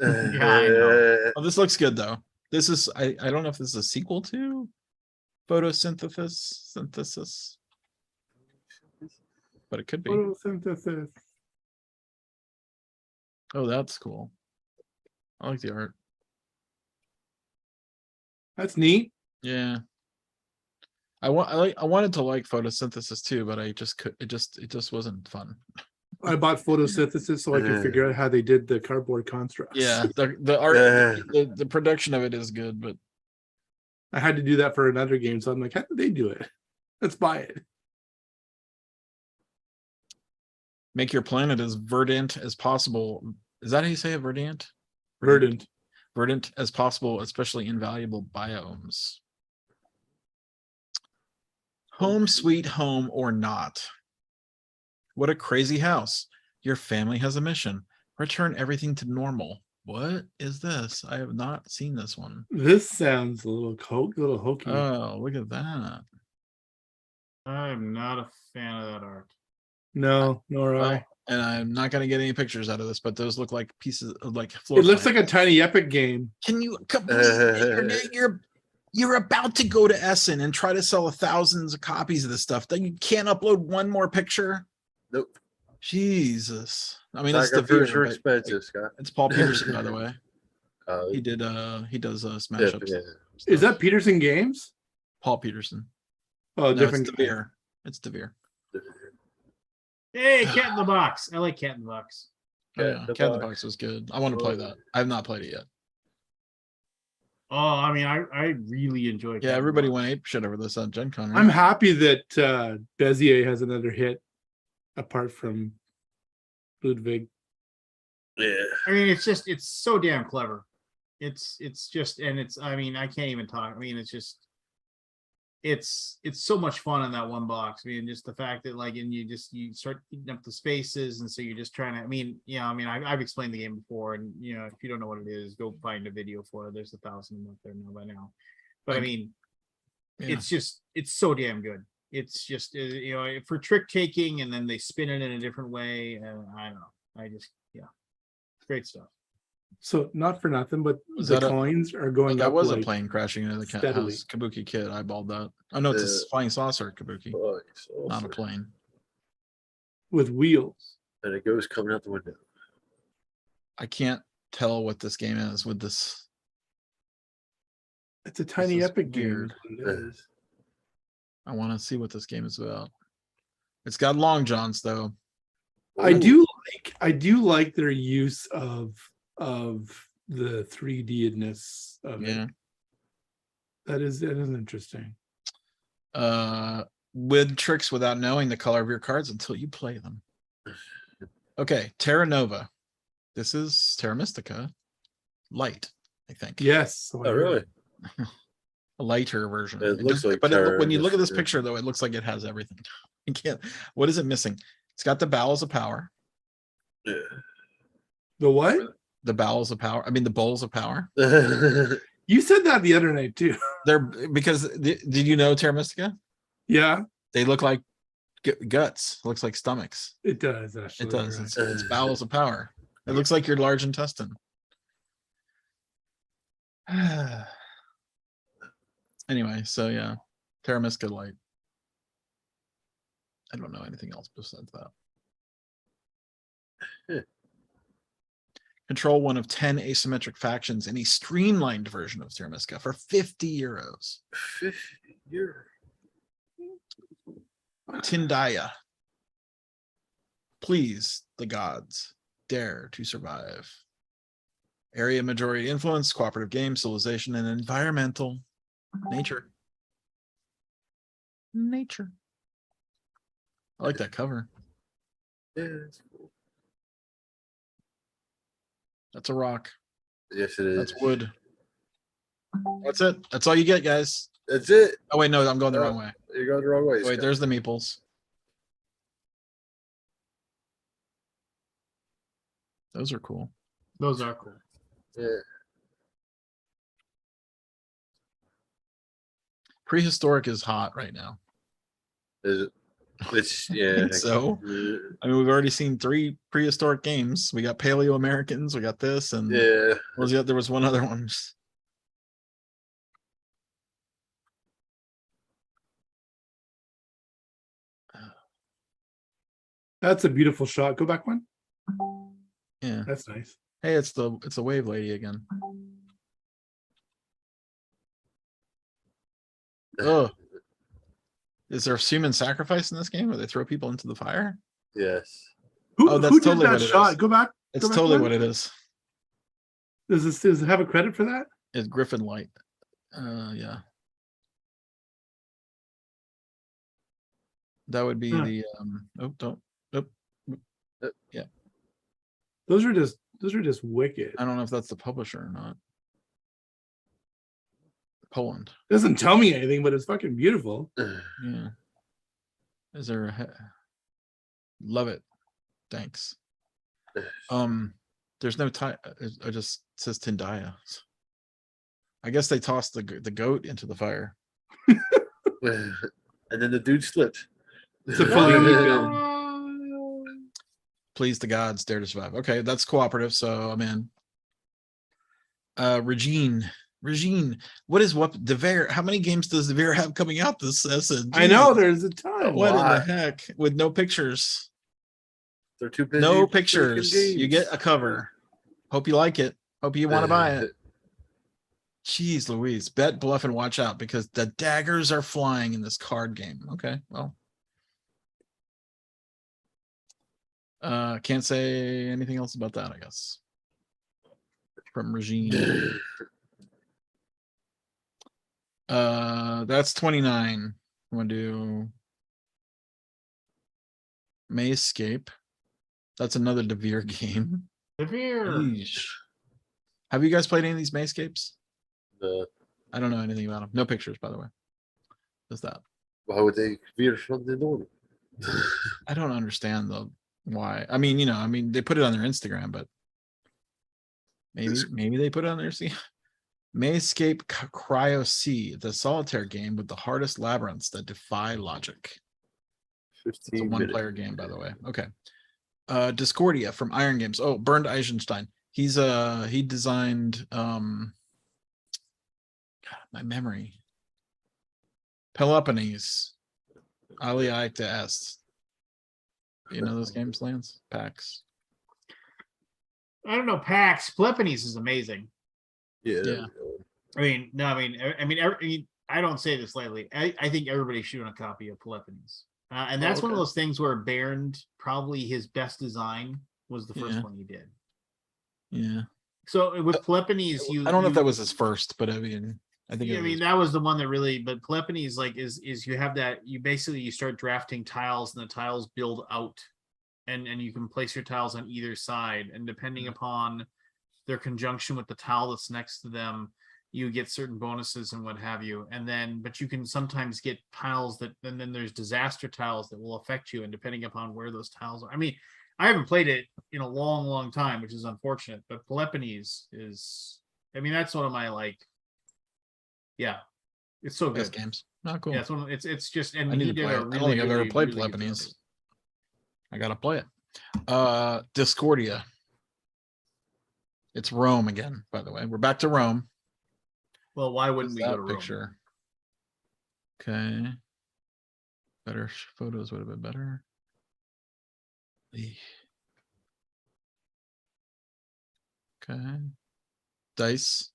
Yeah, I know. Oh, this looks good though. This is I don't know if this is a sequel to synthesis, but it could be. Photosynthesis. Oh, that's cool. I like the art. That's neat. Yeah. I wanted to like photosynthesis too, but I just could it just wasn't fun. I bought photosynthesis so I could figure out how they did the cardboard constructs. Yeah, the art the production of it is good, but I had to do that for another game, so I'm like, how did they do it? Let's buy it. make your planet as verdant as possible. Is that how you say it? Verdant? Verdant. Verdant as possible, especially in valuable biomes. Home sweet home or not. What a crazy house. Your family has a mission. Return everything to normal. What is this? I have not seen this one. This sounds a little hokey. Oh, look at that. I'm not a fan of that art. No, nor Well, I. and I'm not going to get any pictures out of this, but those look like pieces of like floor It looks plans. like a tiny epic game. Can you you're about to go to Essen and try to sell thousands of copies of this stuff. Then you can't upload one more picture. Nope. Jesus. I mean, it's Tiger Fears are but, expensive, Scott. it's Paul Peterson, by the way. He He does Smash yeah, Ups. yeah. Is that Peterson Games? Paul Peterson? Oh, No, different. it's DeVere. It's DeVere. Hey, Cat in the Box. I like Cat in the Box. Oh, yeah. the Cat in the Box. Box was good. I want to play that. I have not played it yet. Oh, I mean, I really enjoy. Yeah, everybody went ape shit over this on Gen Con. Right? I'm happy that Bezier has another hit apart from Ludwig. Yeah. I mean, it's so damn clever. It's just, and it's, I mean, I can't even talk. I mean, it's just, it's so much fun in that one box. I mean, just the fact that like, and you start eating up the spaces, and so you're just trying to. I mean, yeah, I mean, I've explained the game before, and you know, if you don't know what it is, go find a video for it. There's 1,000 of them up there now by now. But I mean, Yeah. it's so damn good. It's just you know, for trick taking, and then they spin it in a different way, and I don't know. I just great stuff. So not for nothing, but Was the that a- coins are going That up. was a like, plane crashing into the cat steadily. house. Kabuki Kid eyeballed that. Oh no, it's a Yeah. flying saucer, Kabuki, Oh, not a awesome. plane. with wheels. And it goes coming out the window. I can't tell what this game is with this. It's a tiny is epic game. weird. is what it is. I want to see what this game is about. It's got long johns though. I do like their use of the 3D-ness of Yeah. it. That is interesting. With tricks without knowing the color of your cards until you play them. Okay, Terra Nova. This is Terra Mystica Light, I think. Yes. so I Oh, heard. really? A lighter version. It looks does- like but Terra when you look at this Mystica. picture, though, it looks like it has everything. You can't. What is it missing? It's got the bowels of power. Yeah. The what? The bowels of power. I mean, the bowls of power. You said that the other night too. They're because did you know Terra Mystica? Yeah, They look like guts. Looks like stomachs. it does actually. It does. you're right. It's bowels of power. It looks like your large intestine. Anyway, so yeah, Terra Mystica Light. I don't know anything else besides that. Yeah. Control one of 10 asymmetric factions in a streamlined version of Termiska for 50 euros. 50 years. Tindaya. Please, the gods, dare to survive. Area majority influence, cooperative game, civilization, and environmental nature. Nature. I like that cover. Yeah, that's cool. That's a rock. Yes, it is. That's wood. That's it. That's all you get, guys. That's it. Oh wait, no, I'm going the wrong way. You're going the wrong way. Oh, wait, there's the meeples. Those are cool. Those are cool. Yeah. Prehistoric is hot right now. Is it? It's yeah. So, I mean, we've already seen 3 prehistoric games. We got Paleo Americans, we got this, and Yeah. what was the other? There was one other one. That's a beautiful shot. Go back one. Yeah. That's nice. Hey, it's the wave lady again. Oh, is there human sacrifice in this game where they throw people into the fire? Yes. Oh, that's Who did totally that what it shot? is. Go back. It's back totally one. what it is. Does it have a credit for that? It's Griffin Light. Yeah. That would be Huh. the oh, don't. Nope. Yeah. Those are just wicked. I don't know if that's the publisher or not. Poland. Doesn't tell me anything, but it's fucking beautiful. Yeah. Is there love it. Thanks. There's no tie. I just says Tindaya. I guess they tossed the goat into the fire. And then the dude slipped. It's a Fellini film. Please the gods, dare to survive. Okay, that's cooperative, so I'm in. Regine, what is Devere? How many games does Devere have coming out this season? I know there's a ton. What in the lot. heck? With no pictures. They're too busy. No making pictures. You games. get a cover. Hope you like it. Hope you want to buy it. Jeez Louise. Bet, bluff, and watch out because the daggers are flying in this card game. Okay, well. Can't say anything else about that, I guess. From Regine. That's 29. I'm gonna do Mayscape. That's another Devere game. Devere. Yeesh. Have you guys played any of these Mayscapes? No. I don't know anything about them. No pictures, by the way. What's that? Why would they veer from the door? I don't understand the why. I mean, they put it on their Instagram, but maybe they put it on their Mayscape Cryo C, the solitaire game with the hardest labyrinths that defy logic. It's a 15 one-player game, by the way. Okay. Discordia from Iron Games. Oh, Bernd Eisenstein. He designed God, my memory. Peloponnese. Aliae to S. You know those games, Lance? PAX. I don't know. PAX. Peloponnese is amazing. Yeah. I mean, no, I mean, I don't say this lightly. I think everybody should own a copy of Peloponnese. And that's one of okay. those things where Bernd, probably his best design was the first Yeah. one he did. Yeah. So with Peloponnese, I don't know if that was his first, but I mean, I think Yeah, it I was. mean that was the one that really. But Peloponnese, like, is you have that you start drafting tiles, and the tiles build out, and you can place your tiles on either side, and depending upon their conjunction with the tile that's next to them, you get certain bonuses and what have you. And then, but you can sometimes get tiles that, and then there's disaster tiles that will affect you, and depending upon where those tiles are. I mean, I haven't played it in a long, long time, which is unfortunate. But Peloponnese is, I mean, that's one of my yeah, it's so Best good. games. Not cool. Yeah, it's just, and I need he to did play a it. I really, don't think I've ever really, played really good job. Peloponnese. I gotta play it. Discordia. It's Rome again, by the way. We're back to Rome. Well, why wouldn't we That go to Rome? picture? Okay. Better photos would have been better. Okay. Dice.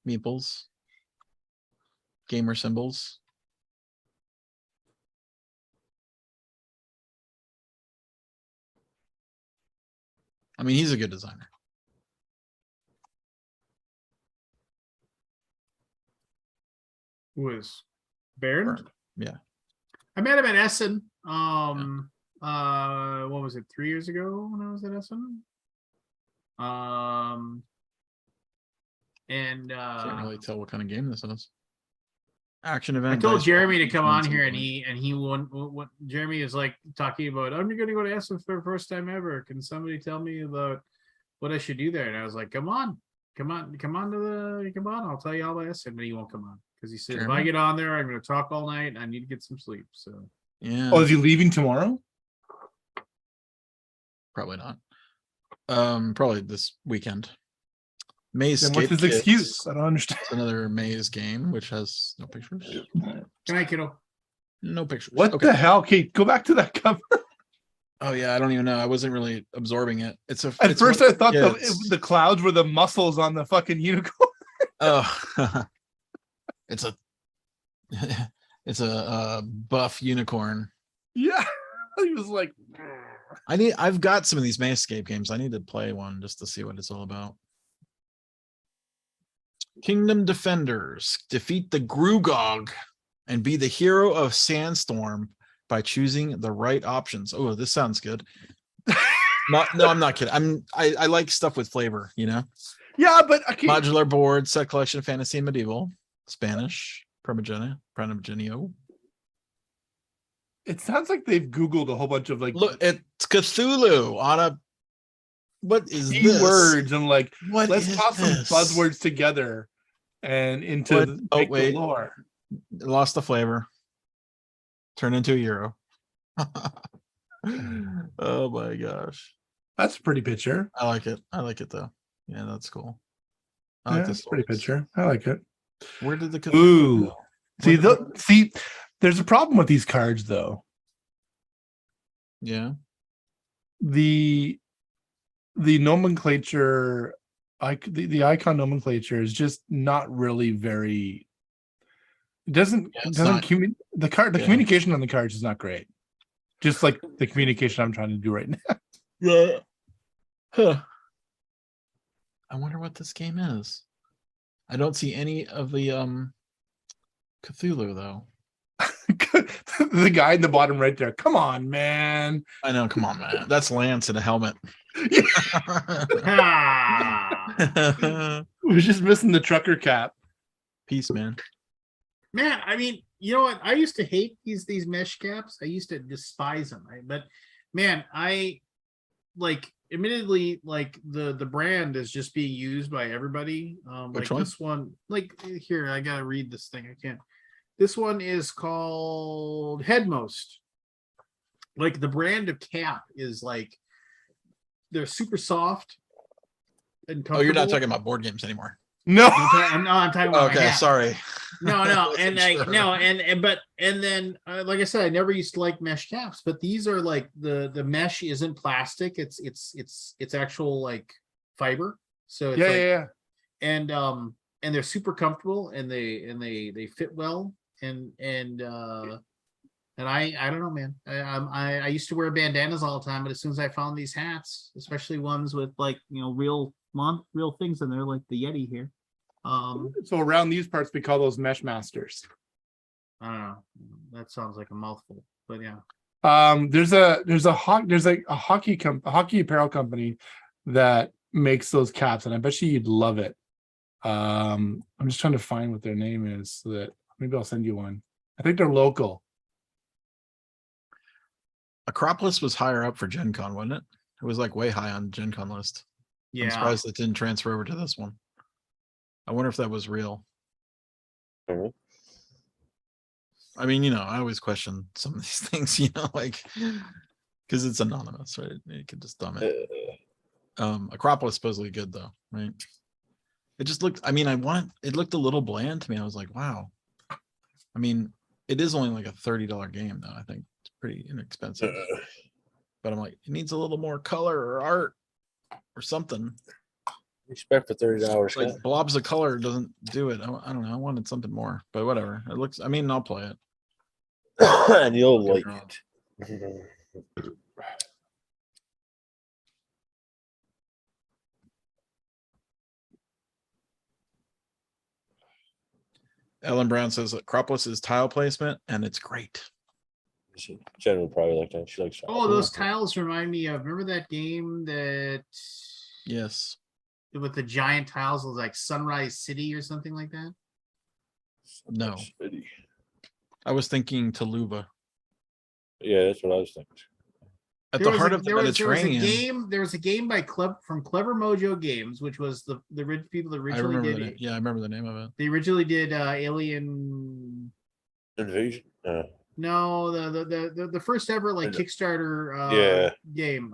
Meeples. Gamer symbols. I mean, he's a good designer. Who is Baron? Burned. Yeah. I met him at Essen. What was it, 3 years ago when I was at Essen? And Can't really tell what kind of game this is. Action I event. told dice Jeremy to roll, come on defense, here, and and he won. What Jeremy is like talking about? I'm going to go to Essen for the first time ever. Can somebody tell me about what I should do there? And I was like, come on. I'll tell you all about Essen, but he won't come on because he said if I Jeremy? get on there, I'm going to talk all night. And I need to get some sleep. So Yeah. Oh, is he leaving tomorrow? Probably not. Probably this weekend. Maze Then what's Escape his Kits. excuse? I don't understand. It's another maze game which has no pictures. good night, kiddo. No pictures. What Okay. the hell? Kate, go back to that cover. Oh yeah, I don't even know. I wasn't really absorbing it. It's a. At it's first, one I of thought kids. the clouds were the muscles on the fucking unicorn. Oh, it's a. It's a buff unicorn. Yeah, he was like, I've got some of these Maze Escape games. I need to play one just to see what it's all about. Kingdom Defenders. Defeat the Grugog and be the hero of Sandstorm by choosing the right options. Oh, this sounds good. No, I'm not kidding. I like stuff with flavor, you know. yeah, but I can't. Modular board, set collection, fantasy and medieval, Spanish, Primogenio. It sounds like they've Googled a whole bunch of like Look, it's Cthulhu on a. What is this? keywords and like What let's is toss some this? buzzwords together and into What? the, Oh, make the wait. lore. Lost the flavor. Turn into a euro. Oh my gosh. That's a pretty picture. I like it. I like it though. Yeah, that's cool. I Yeah, like that's this a pretty picture. I like it. Where did the Cthulhu Ooh. go? See, Where- see, there's a problem with these cards though. Yeah. The nomenclature, the icon nomenclature is just not really very. It doesn't Yeah, it's doesn't not- the yeah. communication on the cards is not great. Just like the communication I'm trying to do right now. Yeah. Huh. I wonder what this game is. I don't see any of the Cthulhu though. The guy in the bottom right there. Come on, man. I know, come on, man. That's Lance in a helmet. Ah. We're just missing the trucker cap. Peace, man. Man, I mean, you know what? I used to hate these mesh caps. I used to despise them. But man, I like admittedly like the brand is just being used by everybody. Which like one? this one, like here, I gotta read this thing. I can't. This one is called Headmost. Like the brand of cap is like they're super soft and comfortable. Oh, you're not talking about board games anymore. No. I'm talking about my Okay, hat. sorry. No, and Wasn't like sure. no, and then like I said, I never used to like mesh caps, but these are like the mesh isn't plastic; it's actual like fiber. So it's Yeah, like, and they're super comfortable and they fit well and I don't know, man. I used to wear bandanas all the time, but as soon as I found these hats, especially ones with like real things in there, like the Yeti here. So around these parts, we call those mesh masters. I don't know. That sounds like a mouthful, but yeah. There's a hockey apparel company that makes those caps, and I bet you'd love it. I'm just trying to find what their name is so that maybe I'll send you one. I think they're local. Acropolis was higher up for Gen Con, wasn't it? It was like way high on Gen Con list. I'm Yeah. surprised it didn't transfer over to this one. I wonder if that was real. Mhm. I mean, I always question some of these things, like because it's anonymous, right? You could just dumb it. Acropolis supposedly good though, right? It just looked, it looked a little bland to me. I was like, wow. I mean, It is only like a $30 game though. I think it's pretty inexpensive. But I'm like, it needs a little more color or art or something. Respect for $30. Like blobs of color doesn't do it. I don't know. I wanted something more, but whatever. It looks. I mean, I'll play it. And you'll Don't like get me wrong. it. Ellen Brown says that Acropolis is tile placement, and it's great. Jen would probably like that. She likes. Oh, those tiles remind me of, remember that game that Yes. with the giant tiles was like Sunrise City or something like that? No. I was thinking Tuluva. Yeah, that's what I was thinking. At the heart of the There Mediterranean. was a game by from Clever Mojo Games, which was the people that I originally remember did it. Yeah, I remember the name of it. They originally did Alien Invasion. No, the first ever like Kickstarter Yeah. game.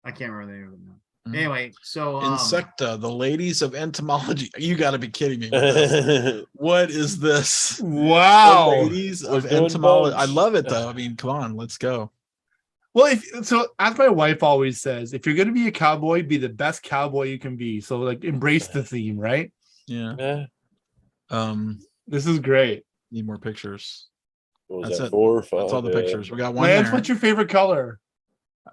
I can't remember the name of it now. Mhm. Anyway, so Insecta, the ladies of entomology. You got to be kidding me. With this. What is this? Wow. The ladies We're of doing entomology. I bugs. love it though. I mean, come on, let's go. Well, so as my wife always says, if you're gonna be a cowboy, be the best cowboy you can be. So like embrace the theme, right? Yeah. Yeah. This is great. Need more pictures. What was That's that? it. 4 or 5? That's all the pictures. We got one Lance, there. what's your favorite color?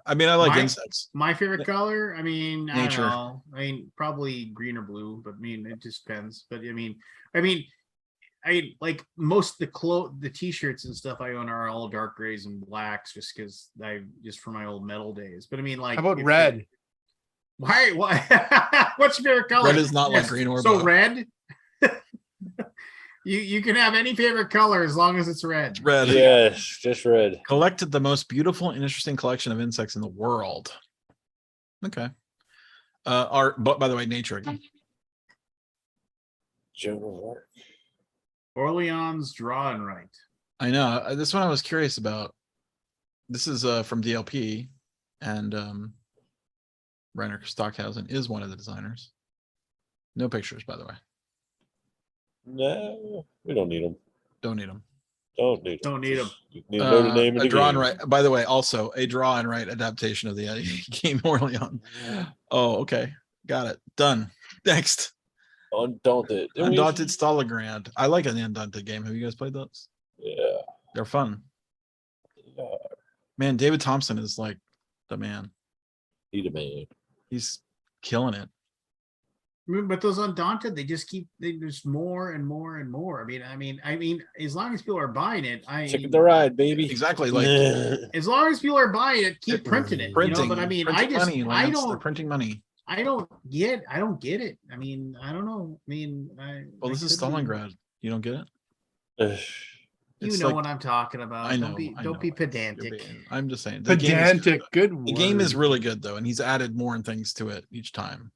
I mean, I like My- insects. my favorite color, I mean, I Nature. don't know. I mean, probably green or blue, but I mean, it just depends. But I like most of the t-shirts and stuff I own are all dark grays and blacks, just for my old metal days. But I mean, like, How about if red? Why? What's your favorite color? Red is not like green or so blue. red. You can have any favorite color as long as it's red. Red. Yes, just red. Collected the most beautiful and interesting collection of insects in the world. Okay. Art, but by the way, nature again. Joan of Arc. Orleans draw and write. I know. This one I was curious about. This is from DLP, and Rainer Stockhausen is one of the designers. No pictures, by the way. No, we don't need them. Don't need them. Don't need them. Don't need 'em. You need to know the name of A the draw and game. write. By the way, also a draw and write adaptation of the game Orleans. Oh, okay. Got it. Done. Next. Undaunted. Undaunted Stalingrad. I like an Undaunted game. Have you guys played those? Yeah. They're fun. Yeah. Man, David Thompson is like the man. He the man. He's killing it. But those Undaunted, they just there's more and more and more. I mean, as long as people are buying it, Ticket the ride, baby. Exactly. Like as long as people are buying it, keep printing it. printing. But I mean, printing money, I Lance. They're don't printing money. I don't get it. I mean, I don't know. I mean, Well, this is Stalingrad. You don't get it? You It's know like- what I'm talking about. I know. Don't be You're pedantic. I'm just saying. The game is Pedantic. good. Good. The game is word. really good though, and he's added more things to it each time.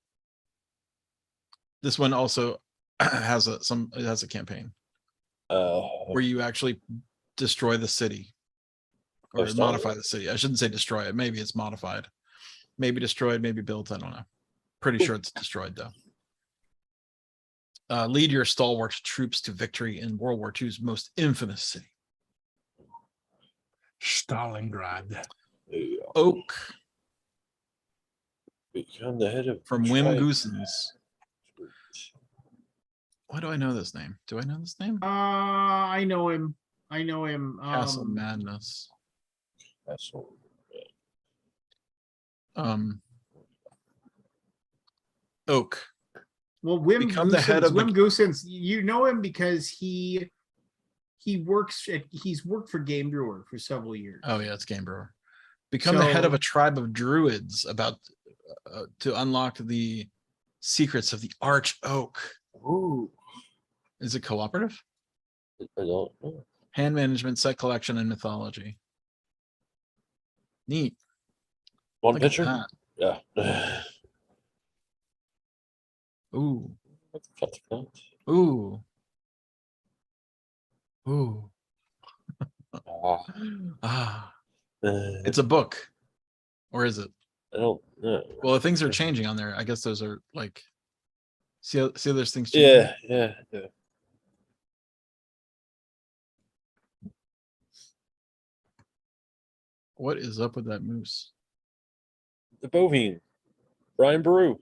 This one also has a campaign where you actually destroy the city or Oh, modify the city. I shouldn't say destroy it. Maybe it's modified, maybe destroyed, maybe built. I don't know. Pretty sure it's destroyed though. Lead your stalwart troops to victory in World War II's most infamous city. Stalingrad. Oak Become the head of from Wim tribe. Goosens. Why do I know this name? Do I know this name? I know him. Castle Madness. Castle. Oak. Well, Wim Become the head Goosens, of the- Wim Goosens, you know him because he's worked for Game Brewer for several years. Oh yeah, it's Game Brewer. Become the head of So- a tribe of druids about to unlock the secrets of the Arch Oak. Ooh. Is it cooperative? I don't know. Hand management, set collection, and mythology. Neat. One Look at picture? that. Yeah. Ooh. Cut the cut. Ooh. Ooh. Ah. Ah. It's a book. Or is it? I don't know. Well, the things are changing on there. I guess those are like see there's things changing. Yeah. What is up with that moose? The bovine. Brian Baru.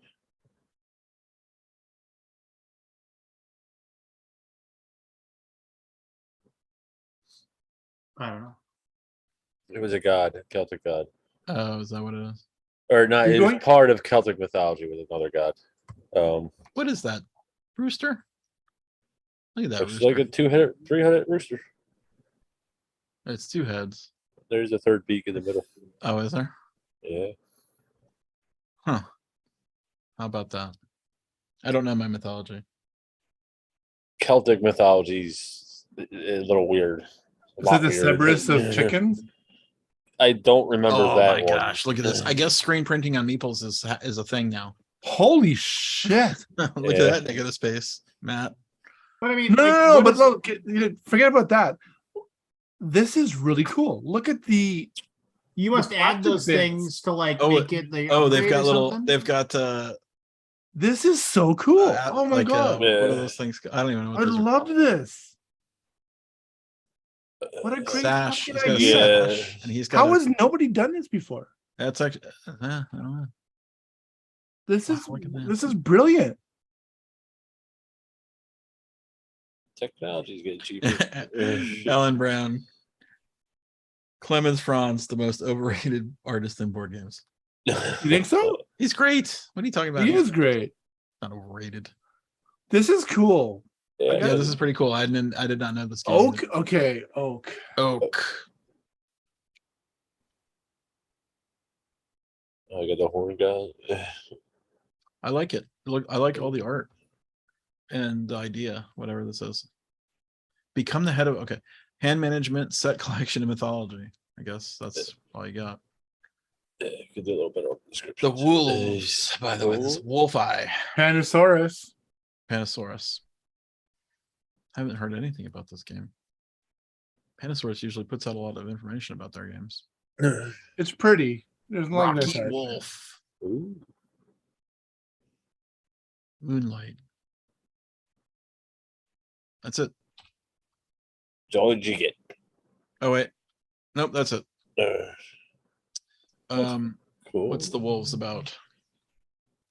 I don't know. It was a god, a Celtic god. Oh, is that what it is? Or not, You're it going- was part of Celtic mythology with another god. What is that? Rooster? Look at that Looks rooster. like a 2-headed, 3-headed rooster. It's 2 heads. There's a third beak in the middle. Oh, is there? Yeah. Huh. How about that? I don't know my mythology. Celtic mythology's a little weird. A Is it lot the weird. Cerberus of chickens? I don't remember Oh that my one. gosh, look at this. I guess screen printing on meeples is a thing now. Holy shit! Look Yeah. at that negative space, Matt. But I mean, No, like, no, no, what but is- look, forget about that. This is really cool. Look at the you must the add those plastic things to like Oh, make it the Oh, they've upgrade got or little. something? They've got this is so cool. Oh my like, god. what are Yeah. those things? I don't even know what I those love are. this. What a great Sash. fucking He's got a idea. sash, and he's got. How has nobody done this before? That's actually. I don't know. This Wow, is look at that. this is brilliant. Technology's getting cheaper. Alan Brown. Clemens Franz, the most overrated artist in board games. You think so? He's great. What are you talking about? He is great. Not overrated. This is cool. Yeah, Yeah, this is pretty cool. I did not know this game. Oak. Okay, oak. Oak. I got the horn guy. I like it. Look, I like all the art and the idea, whatever this is. Become the head of hand management, set collection, and mythology. I guess that's all you got. Yeah, could do a little bit of description. The wolves, by the way, this wolf eye, Panosaurus. Panosaurus. I haven't heard anything about this game. Panosaurus usually puts out a lot of information about their games. It's pretty. There's no Rocky nice art. Wolf, Ooh. Moonlight. That's it. Jolly did you get? Oh wait, nope, that's it. Cool. What's the wolves about?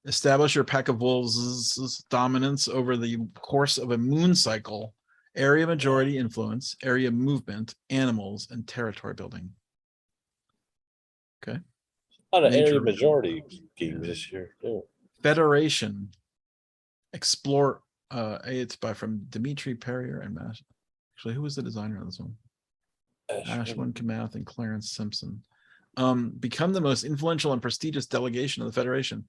Establish your pack of wolves' dominance over the course of a moon cycle, area majority influence, area movement, animals, and territory building. Okay. A lot of area Nature. majority games this year. Yeah. Federation. Explore. It's from Dimitri Perrier and Mash. Actually, who was the designer of this one? Ashwin Kamath and Clarence Simpson. Become the most influential and prestigious delegation of the Federation.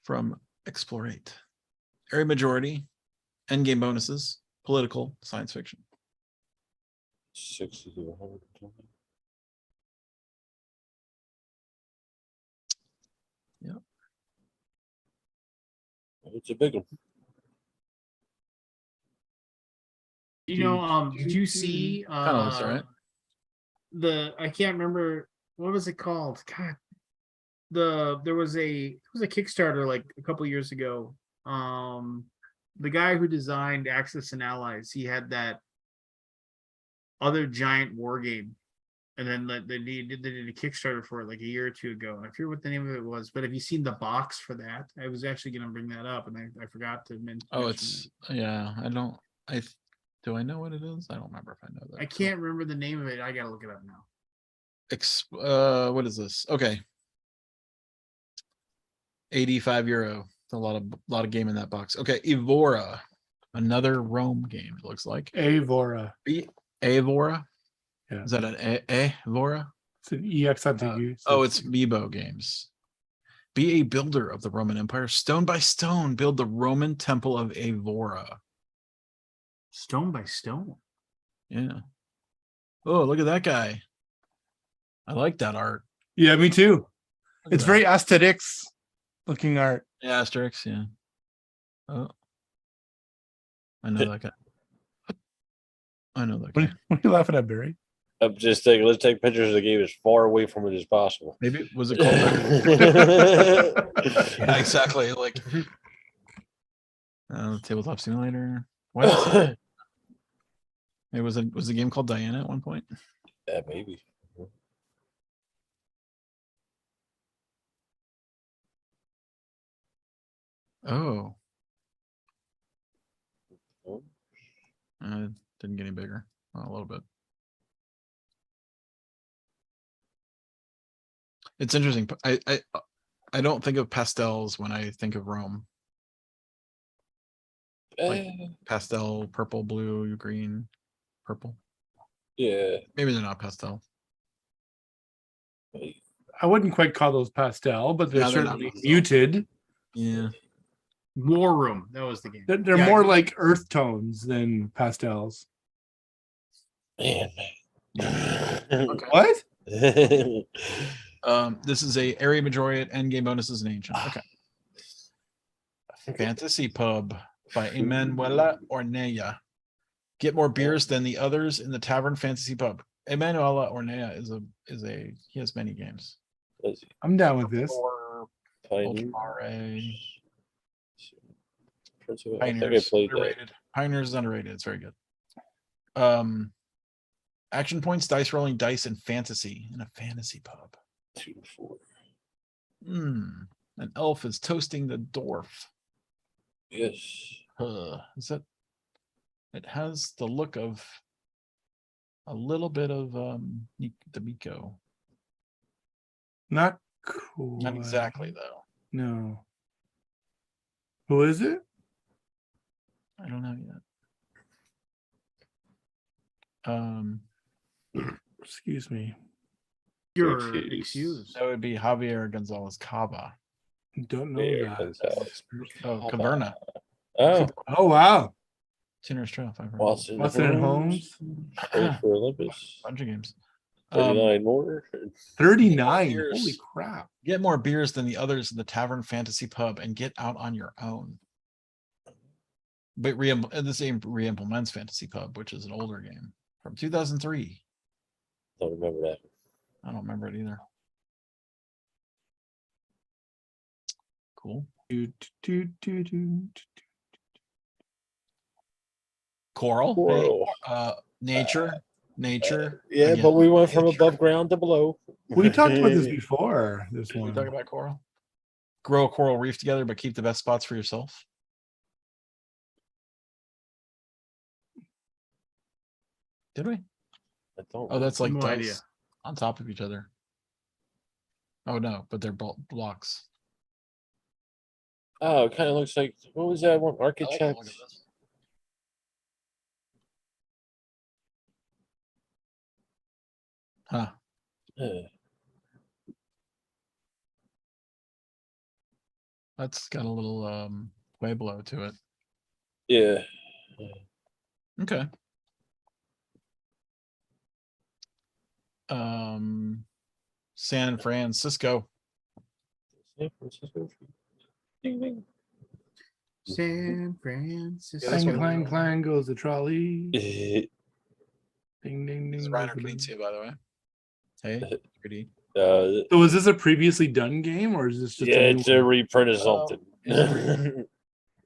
From Explorate. Area majority, endgame bonuses, political, science fiction. 60 to 120. Yeah. It's a big one. You know, did you see Kind of looks all right. I can't remember what was it called? God, there was a Kickstarter like a couple years ago. The guy who designed Axis and Allies, he had that other giant war game, and then they did a Kickstarter for it like a year or two ago. I forget what the name of it was, but have you seen the box for that? I was actually going to bring that up, and I forgot to mention. Oh, it's yeah. Do I know what it is? I don't remember if I know that. I can't remember the name of it. I gotta look it up now. What is this? Okay. €85. A lot of game in that box. Okay, Evora, another Rome game. It looks like Avora. Evora. Yeah. Is that an Evora? It's an EX on Oh, it's Meebo Games. Be a builder of the Roman Empire, stone by stone. Build the Roman Temple of Evora. Stone by Stone. Yeah. Oh, look at that guy. I like that art. Yeah, me too. Look at It's that. very Asterix looking art. Yeah, Asterix. Yeah. Oh, I know that guy. I know that guy. What are you laughing at, Barry? I'm just thinking, let's take pictures of the game as far away from it as possible. Maybe was it called? Yeah, exactly. Like tabletop simulator. Why? It was the game called Diana at one point. Yeah, maybe. Oh, Oh, didn't get any bigger. A little bit. It's interesting. I don't think of pastels when I think of Rome. Like- eh, Pastel, purple, blue, green, purple. yeah. Maybe they're not pastel. I wouldn't quite call those pastel, but they're No, they're not certainly pastel. muted. Yeah. War Room. That was the game. They're Yeah, more like earth tones than pastels. Man. Okay. What? This is a area majority at endgame bonuses and ancient. Okay. Fantasy Pub by Emanuela Ornella. Get more beers than the others in the Tavern Fantasy Pub. Emanuela Ornella is a he has many games. I'm down with this. Ultramare. I think I Pioneers played that. underrated. Pioneers is underrated. It's very good. Action points, dice rolling, dice, and fantasy in a fantasy pub. 2 to 4. An elf is toasting the dwarf. Yes. Is that? It has the look of a little bit of D'Amico. Not cool. Not exactly though. No. Who is it? I don't know yet. Excuse me. you're Excuse. excused. That would be Javier Gonzalez Cava. Don't know There that. comes out. Oh, Caverna. Oh, Oh wow. Tinner's Trail. 500. Watson, Watson and Holmes. Played for Olympus. Bunch of games. 39 more. 39. Years. Holy crap. Get more beers than the others in the Tavern Fantasy Pub and get out on your own. But the same re-implements Fantasy Pub, which is an older game from 2003. Don't remember that. I don't remember it either. Cool. Do, do, do, do, do. Coral. Coral. Nature. Yeah, Again, but we went from nature. above ground to below. We talked about this before. This Did we one. talk about coral? Grow a coral reef together, but keep the best spots for yourself. Did we? I don't. Oh, that's like No dice idea. on top of each other. Oh no, but they're blocks. Oh, it kind of looks like, what was that one? I like the Architect. look of this. Huh. Yeah. That's got a little Pueblo to it. Yeah. Okay. San Francisco. San Francisco. Ding, ding. San Francisco. this Clang, one- clang, clang goes the trolley. Eh, Ding, ding, This is ding. Reiner goes the bell. Knizia, by the way. Hey, pretty. So is this a previously done game or is this just yeah, a new it's a one? reprint of Oh, something.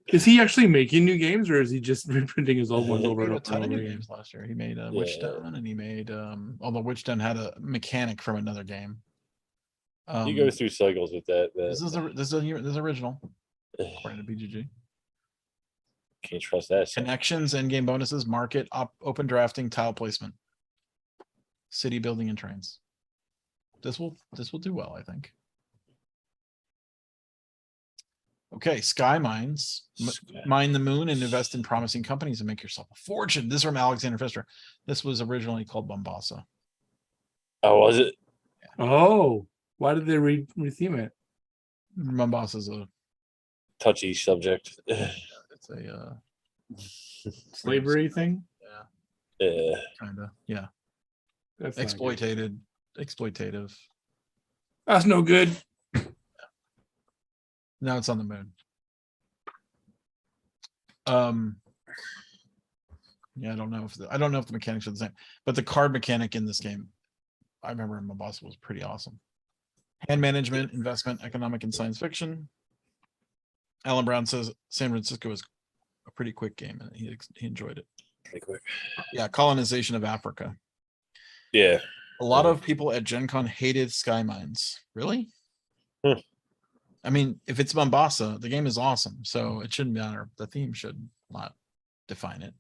Is he actually making new games or is he just reprinting his old ones He over made and a over ton and of over new again? games last year. He made Yeah. Witchstone and he made although Witchstone had a mechanic from another game. You go through cycles with that. This is original according to BGG. Can't trust that. stuff. Connections, endgame bonuses, market, open drafting, tile placement, city building, and trains. This will do well, I think. Okay, Sky Mines. Mine the moon and invest in promising companies and make yourself a fortune. This is from Alexander Pfister. This was originally called Bombasa. Oh, was it? Oh, why did they retheme it? Mombasa is a Touchy subject. it's a Slavery thing? Yeah. kind of yeah That's not good. exploitative. That's no good. Now it's on the moon. Yeah, I don't know if the mechanics are the same, but the card mechanic in this game, I remember in Mombasa, was pretty awesome. Hand management, investment, economic, and science fiction. Alan Brown says San Francisco is a pretty quick game, and he enjoyed it. Pretty quick. Yeah, colonization of Africa. Yeah. A lot of people at Gen Con hated Sky Mines. Really? Hmm. I mean, if it's Mombasa, the game is awesome, so it shouldn't matter. The theme should not define it.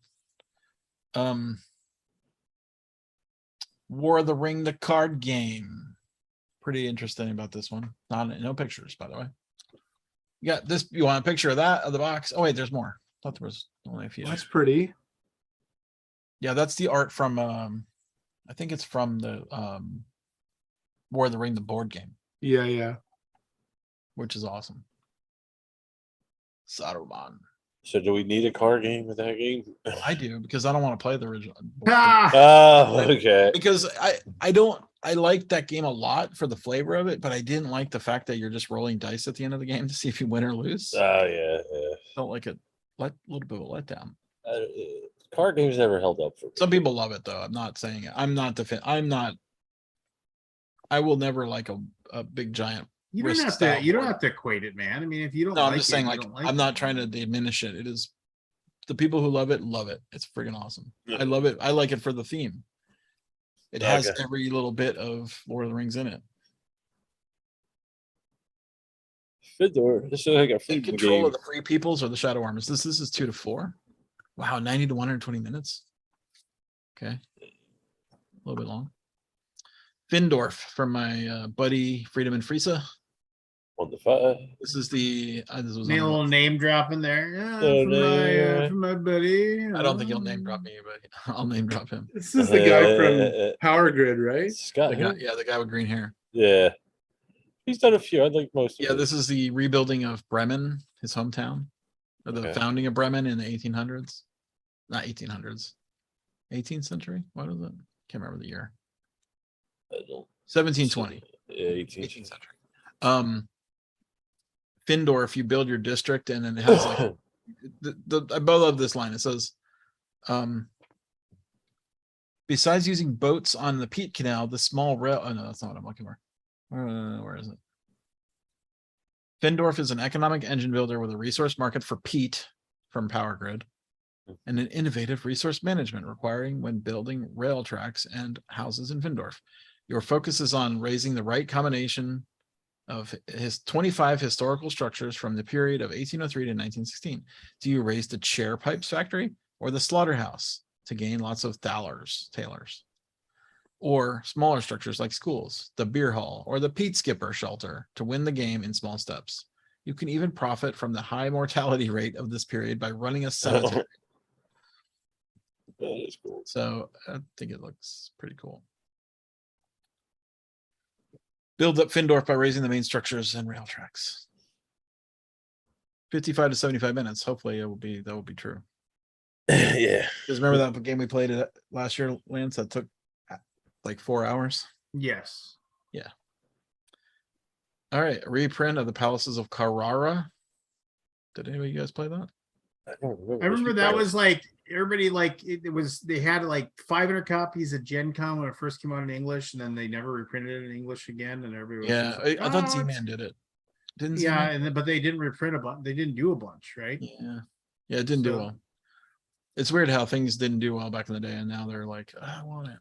War of the Ring, the card game. Pretty interesting about this one. No pictures, by the way. You got this. You want a picture of that of the box? Oh wait, there's more. Thought there was only a few. That's pretty. Yeah, that's the art from. I think it's from the War of the Ring, the board game, Yeah. which is awesome. Saruman. So do we need a card game with that game? I do because I don't want to play the original. Ah! Oh, okay. Because I like that game a lot for the flavor of it, but I didn't like the fact that you're just rolling dice at the end of the game to see if you win or lose. Oh, yeah. Felt like a little bit of a letdown. Card games never held up for me. Some people love it though. I'm not saying it. I will never like a big giant. You don't risk have style to. You don't board. have to equate it, man. I mean, if you don't. No, I'm like just it, saying you like don't I'm it. not trying to diminish it. It is the people who love it love it. It's freaking awesome. Yeah. I love it. I like it for the theme. It has Okay. every little bit of Lord of the Rings in it. Fedor. This is like a In free control game. of the Free Peoples or the Shadow Armors. This is 2 to 4. Wow, 90 to 120 minutes. Okay, a little bit long. Findorf from my buddy Freedom and Friesa. 1 to 5. This is the this was Need a on- little name drop in there. Yeah, Yeah. from my buddy. I don't think he'll name drop me, but I'll name drop him. This is the guy from Power Grid, right? Scott. The guy, yeah, the guy with green hair. Yeah. He's done a few. I like most of Yeah, it. this is the rebuilding of Bremen, his hometown, or the Okay. founding of Bremen in the 1800s. Not 1800s, 18th century. What is it? Can't remember the year. I don't 1720. Yeah, 18. 18th century. Findorf, you build your district, and then it has like I love this line. It says, besides using boats on the Peat Canal, the small rail. Oh no, that's not what I'm looking for. Where is it? Findorf is an economic engine builder with a resource market for peat from Power Grid, and an innovative resource management requiring when building rail tracks and houses in Findorf. Your focus is on raising the right combination of his 25 historical structures from the period of 1803 to 1916. Do you raise the chair pipes factory or the slaughterhouse to gain lots of tailors? Or smaller structures like schools, the beer hall, or the peat skipper shelter to win the game in small steps. You can even profit from the high mortality rate of this period by running a cemetery. That is cool. So I think it looks pretty cool. Build up Findorf by raising the main structures and rail tracks. 55 to 75 minutes. Hopefully that will be true. Yeah. Because remember that game we played last year, Lance, that took like 4 hours? Yes. All right. A reprint of the Palaces of Carrara. Did anybody of you guys play that? I don't remember. I remember that Right. was like everybody like it was. They had like 500 copies at Gen Con when it first came out in English, and then they never reprinted it in English again. And everybody was Yeah, just like, I thought "Oh, it's-" Z-Man did it. Didn't Yeah, Z-Man? and then, but they didn't reprint a bunch. They didn't do a bunch, right? Yeah. Yeah, it didn't do So- well. It's weird how things didn't do well back in the day, and now they're like, I want it.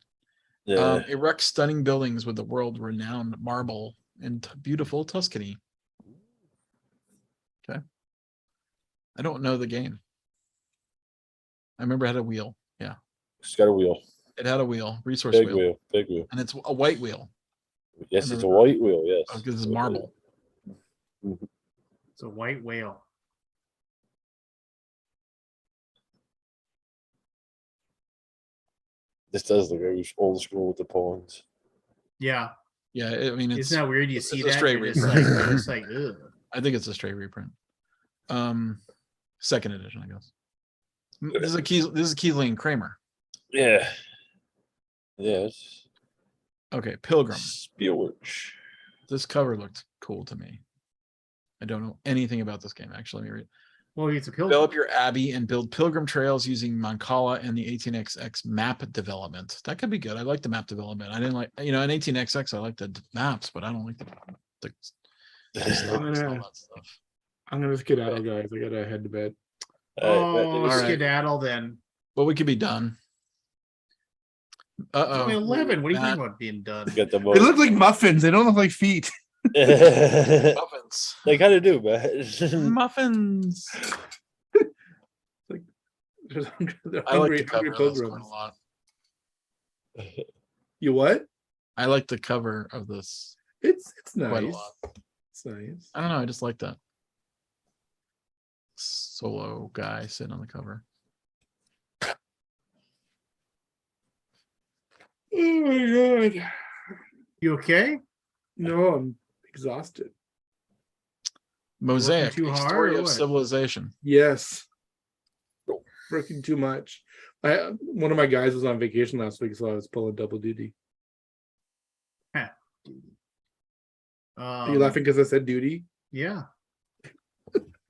Yeah. Erect stunning buildings with the world-renowned marble in beautiful Tuscany. Okay. I don't know the game. I remember it had a wheel. Yeah, It's got a wheel. it had a wheel, resource Big wheel, wheel. Big wheel. and it's a white wheel Yes, I it's a remember white wheel. Yes. because it's marble. It's a white whale. This does look very old school with the pawns. Yeah, Yeah, I mean, it's. isn't that weird? You it's see a that? straight You're just like, reprint. you're just like, ugh. I think it's a straight reprint. Second edition, I guess. This is Keeling Kramer. Yeah. Yes. Okay, Pilgrim. Spielberg. This cover looked cool to me. I don't know anything about this game. Actually, let me read. Well, it's a pilgrim. Develop your abbey and build pilgrim trails using Mancala and the 18xx map development. That could be good. I like the map development. I didn't like, in 18xx, I like the maps, but I don't like the I'm gonna- all that stuff. I'm gonna skedaddle, guys. I gotta head to bed. Oh, All right. skedaddle then. But we could be done. It's only 11. What are you Matt. talking about being done? Get the They vote. look like muffins. They don't look like feet. They Muffins. kind of do, man. Muffins. They're I like hungry, the cover hungry of this quite a pilgrims. lot. You what? I like the cover of this It's quite a nice. lot. It's nice. I don't know. I just like that solo guy sitting on the cover. Oh my god. You okay? No, I'm exhausted. Mosaic, too a hard story or of what? civilization. Yes. Working too much. One of my guys was on vacation last week, so I was pulling double duty. Are you laughing because I said duty? Yeah.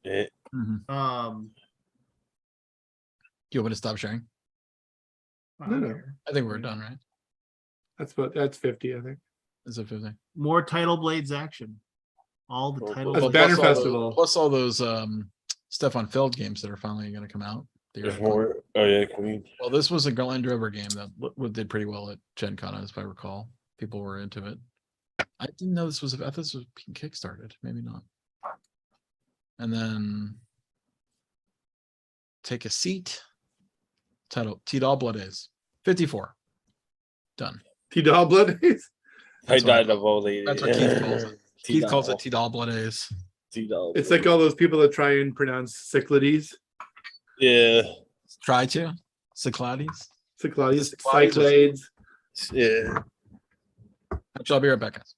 Yeah. Do you want me to stop sharing? No. I think we're done, right? That's 50, I think. Is it 50? More Title Blades action. All the Well, title That's Well, blades. Banner Festival. Plus all those Stefan Feld games that are finally going to come out. There's more. Oh yeah, Queen. Well, this was a Land Rover game that did pretty well at Gen Con, if I recall. People were into it. I didn't know this was. I thought this was being kickstarted. Maybe not. And then take a seat. Title T-Doll Blood A's 54. Done. T-Doll Blood Days? I That's what died of old age. That's what Keith calls it. Keith calls it T-Doll Blood A's. T-Doll. It's like all those people that try and pronounce Cyclades. Yeah. Try to. Cyclades. Cyclades. Cyclades. Cyclades. Yeah. Actually, I'll be right back, guys.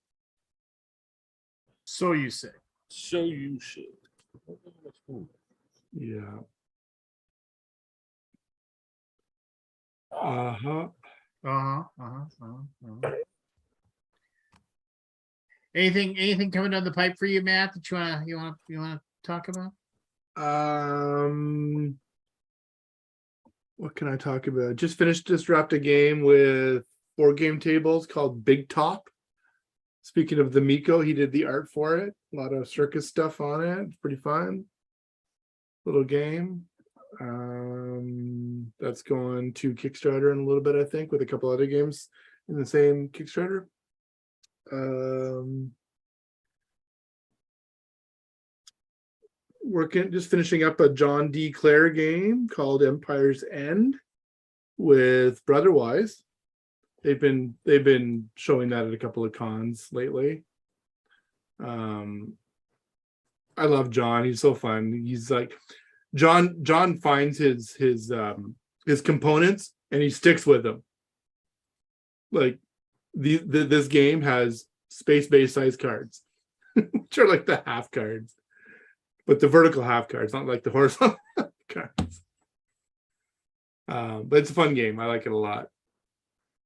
So you say. So you should. Yeah. Uh-huh. Anything coming down the pipe for you, Matt, that you wanna talk about? What can I talk about? Just dropped a game with 4 game tables called Big Top. Speaking of the Miko, he did the art for it. A lot of circus stuff on it. It's pretty fun. Little game. That's going to Kickstarter in a little bit, I think, with a couple other games in the same Kickstarter. Just finishing up a John D. Clare game called Empire's End with Brotherwise. They've been showing that at a couple of cons lately. I love John. He's so fun. He's like John finds his components and he sticks with them. Like this game has space-based size cards, which are like the half cards, but the vertical half cards, not like the horizontal cards. But it's a fun game. I like it a lot.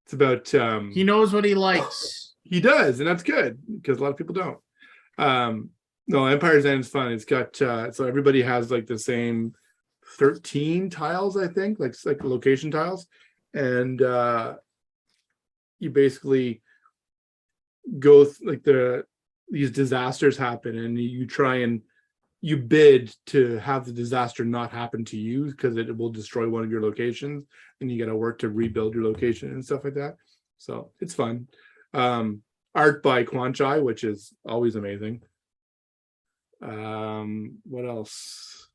It's about He knows what he likes. he does, and that's good because a lot of people don't. No, Empire's End is fun. It's got so everybody has like the same 13 tiles, I think, like location tiles, and you basically go these disasters happen, and you try and you bid to have the disaster not happen to you because it will destroy one of your locations, and you got to work to rebuild your location and stuff like that. So it's fun. Art by Quanchai, which is always amazing. What else?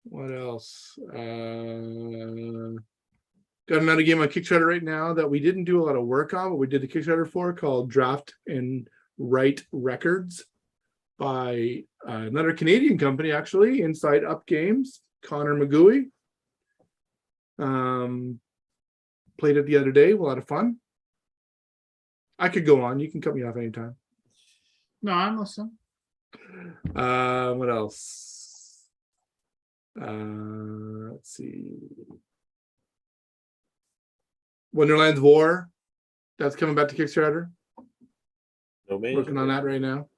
Got another game on Kickstarter right now that we didn't do a lot of work on, but we did the Kickstarter for, called Draft and Write Records by another Canadian company, actually, Inside Up Games, Connor McGooey. Played it the other day, a lot of fun. I could go on. You can cut me off anytime. No, I'm listening. What else? Let's see. Wonderland's War. That's coming back to Kickstarter. No man. Working on that right now.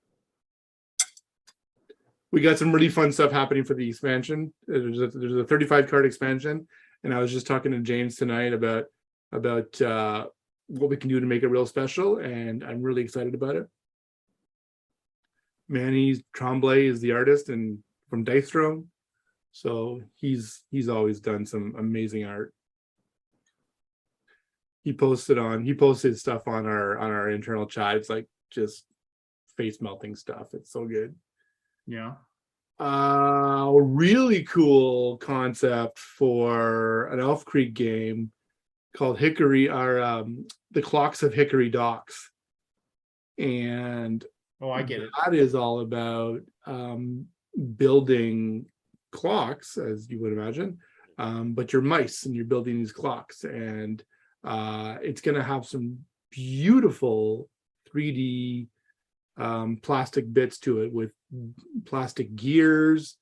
We got some really fun stuff happening for the expansion. There's a 35 card expansion, and I was just talking to James tonight about what we can do to make it real special, and I'm really excited about it. Manny Tremblay is the artist and from Dice Throne, so he's always done some amazing art. he posted stuff on our internal chat. It's like just face melting stuff. It's so good. Yeah. Really cool concept for an Elf Creek game called Hickory, or the Clocks of Hickory Docks. And Oh, I get it. that is all about building clocks, as you would imagine, but you're mice and you're building these clocks, and it's going to have some beautiful 3D plastic bits to it with plastic gears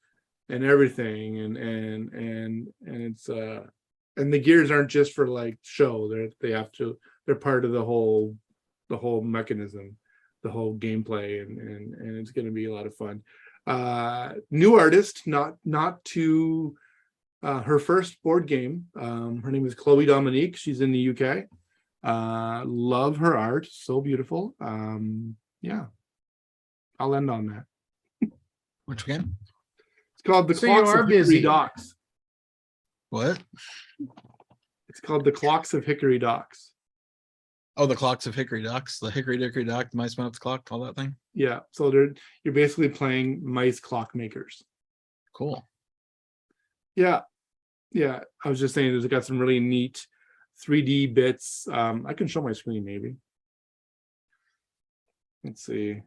and everything, and it's and the gears aren't just for like show. They're part of the whole mechanism, the whole gameplay, and it's going to be a lot of fun. New artist, not to her first board game. Her name is Chloe Dominique. She's in the UK. Love her art, so beautiful. Yeah, I'll end on that. Which game? It's called the So you Clocks are of Hickory busy. Docks. What? It's called the Clocks of Hickory Docks. Oh, the Clocks of Hickory Docks, the Hickory Dickory Dock, the Mice Mouse Clock, all that thing. Yeah, so you're basically playing mice clockmakers. Cool. Yeah. I was just saying, it's got some really neat 3D bits. I can show my screen maybe. Let's see.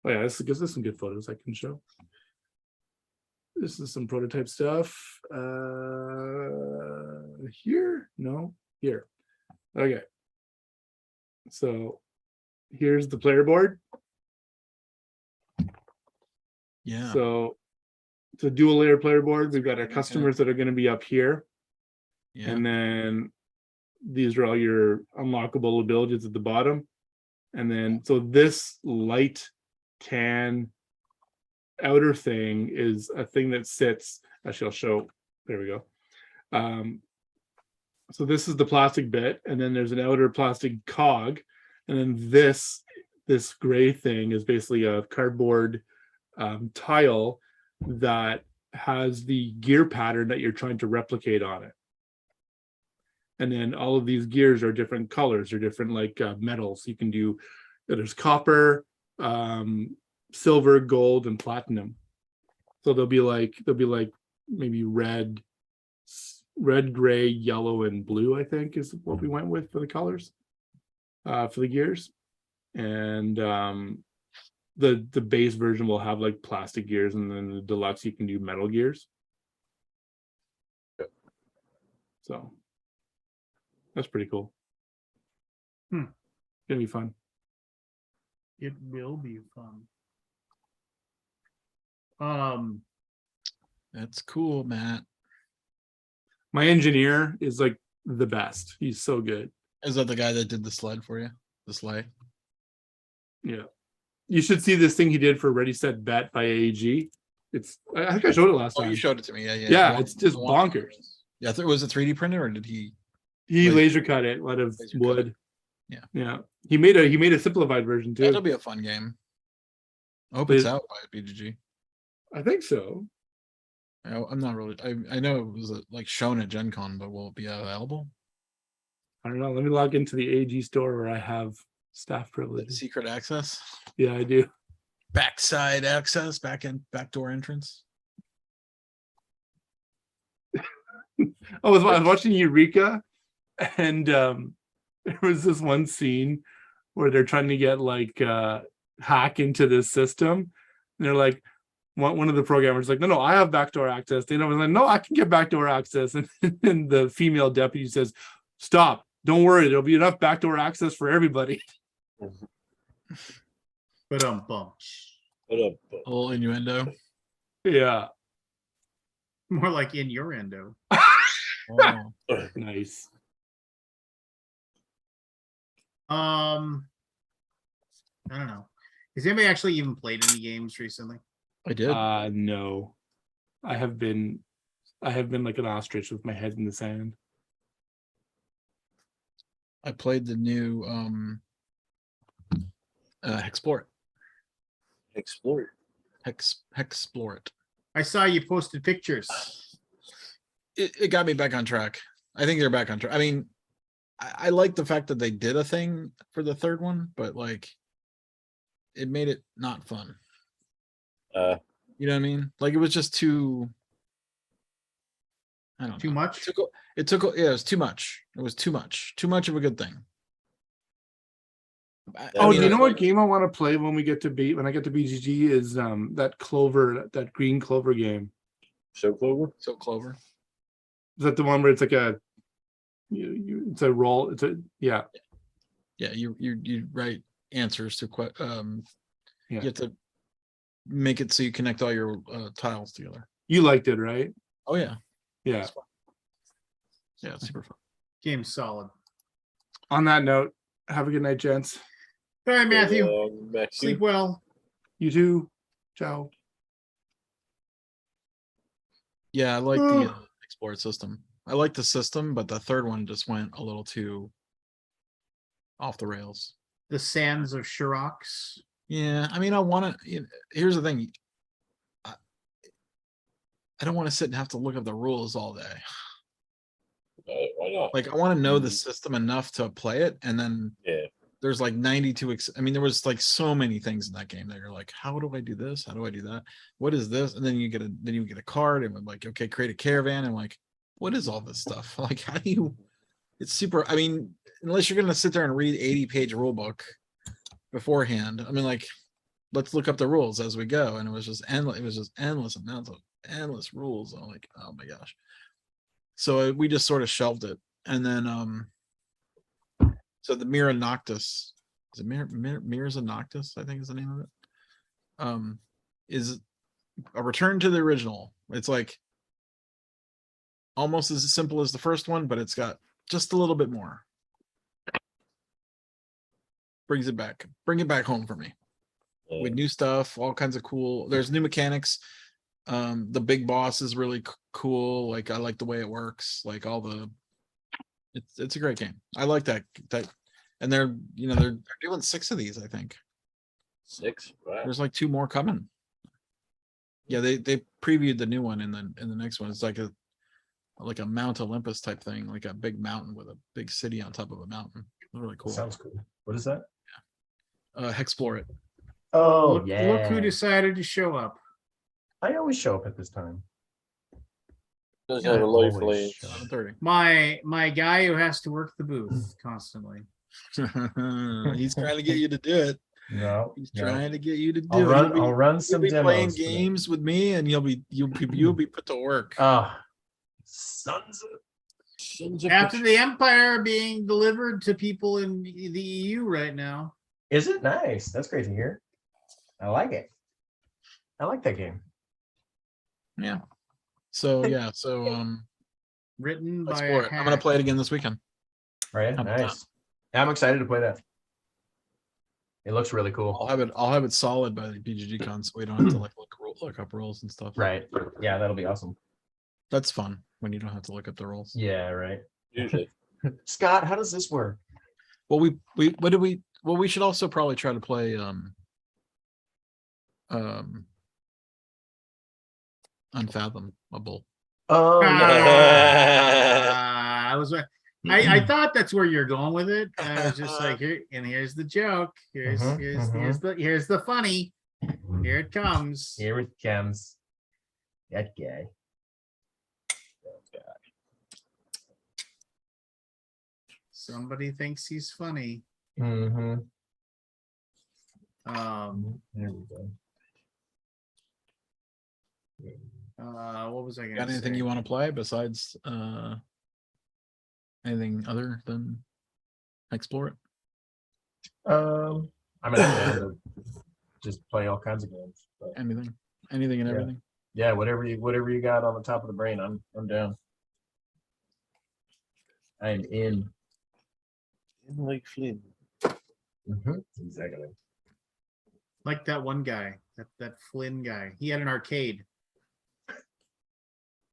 Oh yeah, this is some good photos I can show. This is some prototype stuff. Here? No, here. Okay. So here's the player board. Yeah. So it's a dual layer player board. We've got our customers that are going to be up here. Yeah. And then these are all your unlockable abilities at the bottom. And then, so this light tan outer thing is a thing that sits, actually I'll show, there we go. So this is the plastic bit, and then there's an outer plastic cog. And then this gray thing is basically a cardboard tile that has the gear pattern that you're trying to replicate on it. And then all of these gears are different colors, or different like metals. You can do, there's copper, silver, gold, and platinum. So they'll be like maybe red, gray, yellow, and blue, I think is what we went with for the colors, for the gears. And the base version will have like plastic gears, and then the deluxe you can do metal gears. So that's pretty cool. Gonna be fun. It will be fun. That's cool, Matt. My engineer is like the best. He's so good. Is that the guy that did the sled for you? The sleigh? Yeah. You should see this thing he did for Ready Set Bet by AEG. I think I showed it last Oh, time. you showed it to me. Yeah. Yeah, it's just bonkers. Yeah, was it 3D printed, or did he? He laser cut it out of wood. Yeah. He made a simplified version too. That'll be a fun game. I hope it's out by BGG. I think so. I'm not really. I know it was like shown at Gen Con, but will it be available? I don't know. Let me log into the AEG store where I have staff privilege. Secret access? Yeah, I do. Backside access, backdoor entrance. I was watching Eureka, and there was this one scene where they're trying to get like hack into this system, and they're like, one of the programmers like, no, I have backdoor access. They know, like, no, I can get backdoor access, and the female deputy says, stop, don't worry, there'll be enough backdoor access for everybody. But A little innuendo. Yeah. more like in your endo. Oh. Nice. I don't know. Has anybody actually even played any games recently? I did. No. I have been like an ostrich with my head in the sand. I played the new Hexplore Explore. Hexplore it. I saw you posted pictures. it got me back on track. I think they're back on track. I mean, I like the fact that they did a thing for the third one, but like, it made it not fun. You know what I mean? Like it was just too. I don't know. Too much? It took. Yeah, it was too much. It was too much. Too much of a good thing. Oh, mean, you know like- what game I want to play when I get to BGG is that Clover, that green Clover game. So Clover. So Clover. Is that the one where it's like a it's a roll? It's a yeah. Yeah, you write answers to Yeah. You have to make it so you connect all your tiles together. You liked it, right? Oh yeah, Yeah. yeah, it's super fun. Game's solid. On that note, have a good night, gents. All right, Matthew. Matthew. Sleep well. You too. Ciao. Yeah, I like the Explore system. I like the system, but the third one just went a little too off the rails. The Sands of Shirox. Yeah, I mean, I want to. Here's the thing. I don't want to sit and have to look up the rules all day. Why not? Like, I want to know the system enough to play it, and then Yeah. there's like 92. I mean, there was like so many things in that game that you're like, how do I do this? How do I do that? What is this? And then you get a card, and I'm like, okay, create a caravan. And like, what is all this stuff? Like, how do you? It's super. I mean, unless you're gonna sit there and read 80-page rule book beforehand. I mean, like, let's look up the rules as we go. And it was just endless. It was just endless amounts of endless rules. I'm like, oh my gosh. So we just sort of shelved it. And then so the Mira Noctis, is it Mirrors of Noctis, I think is the name of it. Is a return to the original. It's like almost as simple as the first one, but it's got just a little bit more. Bring it back home for me. With new stuff, all kinds of cool. There's new mechanics. The big boss is really cool. Like, I like the way it works. Like, all the it's a great game. I like that and they're doing 6 of these, I think. 6. Wow. There's like 2 more coming. Yeah, they previewed the new one in the next one. It's like a Mount Olympus type thing, like a big mountain with a big city on top of a mountain. Really cool. Sounds cool. What is that? Explore it. Oh, Look yeah. who decided to show up. I always show up at this time. Does Yeah, have a life always lane. show up. 7:30. My guy who has to work the booth constantly. He's trying to get you to do it. No, He's no. trying to get you to do I'll it. run. You'll I'll run you'll some be playing demos. today. games with me, and you'll be put to work. Sons of. Sons of After bitch. the Empire being delivered to people in the EU right now. Is it nice? That's great to hear. I like it. I like that game. Yeah. So yeah. So Written by explore it. I'm gonna play it again this weekend. Right? How about that? Nice. Yeah, I'm excited to play that. It looks really cool. I'll have it solid by the BGG con, so we don't have to like look up rules and stuff. Right. Yeah, that'll be awesome. That's fun when you don't have to look up the rules. Yeah, right. Usually. Scott, how does this work? Well, we should also probably try to play Unfathomable. Oh, yeah. I thought that's where you're going with it. I was just like, here's the joke. Here's the funny. Here it comes. Here it comes. That guy. Somebody thinks he's funny. Mm-hmm. There we go. What was I gonna Got anything say? you want to play besides anything other than explore it? I'm down to just play all kinds of games. But Anything and Yeah. everything. yeah, whatever you got on the top of the brain, I'm down. I'm in. Like Flynn. Exactly. Like that one guy, that Flynn guy. He had an arcade.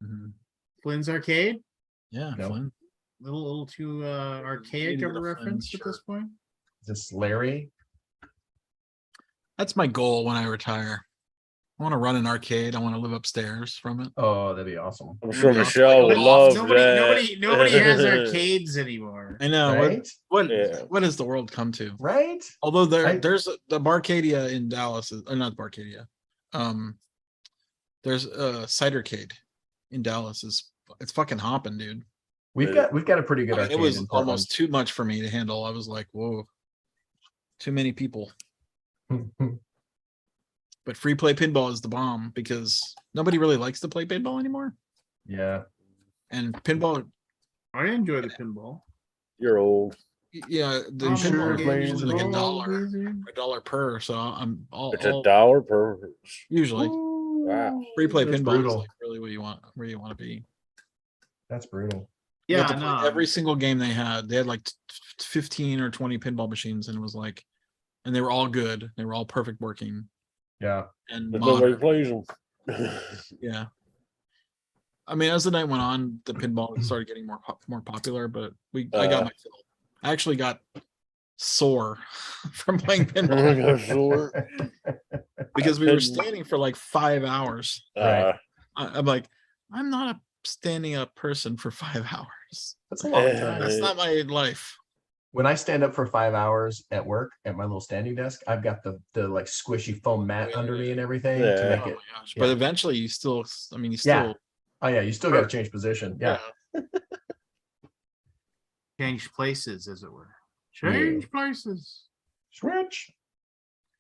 Mhm. Flynn's arcade. Yeah, Nope. Flynn. Little too archaic Maybe of a the reference Flynn, at this point. Is this Larry? That's my goal when I retire. I want to run an arcade. I want to live upstairs from it. Oh, that'd be awesome. I'm sure Yeah. Michelle would Like, love nobody, that. nobody has arcades anymore. I know. Right? Yeah. What has the world come to? Right? Although I- there's the Barcadia in Dallas, or not Barcadia. There's a Cidercade in Dallas. It's fucking hopping, dude. We've got a pretty good I mean, arcade it was in Portland. almost too much for me to handle. I was like, whoa, too many people. But free play pinball is the bomb because nobody really likes to play pinball anymore. Yeah. And pinball, I enjoy the pinball. You're old. yeah, the I'm pinball sure games plays are like it all. a dollar per. So I'm all, It's $1 per. usually Wow. free play That's pinball brutal. is like really what you want, where you want to be. That's brutal. You Yeah, have to play no. every single game they had like 15 or 20 pinball machines, and it was like, and they were all good. They were all perfect working Yeah. and But nobody modern. plays them. Yeah. I mean, as the night went on, the pinball started getting more popular, but I got my fill. I actually got sore from playing pinball because we were standing for like 5 hours. Uh, I'm like, I'm not a standing up person for 5 hours. That's a long time. That's not my life. When I stand up for 5 hours at work at my little standing desk, I've got the like squishy foam mat under me and everything to Yeah. make Oh it. my gosh. But yeah. eventually you still, I mean, you Yeah. still, Oh yeah, you still got to change position. Yeah. Change places, as it were. Change places. Switch.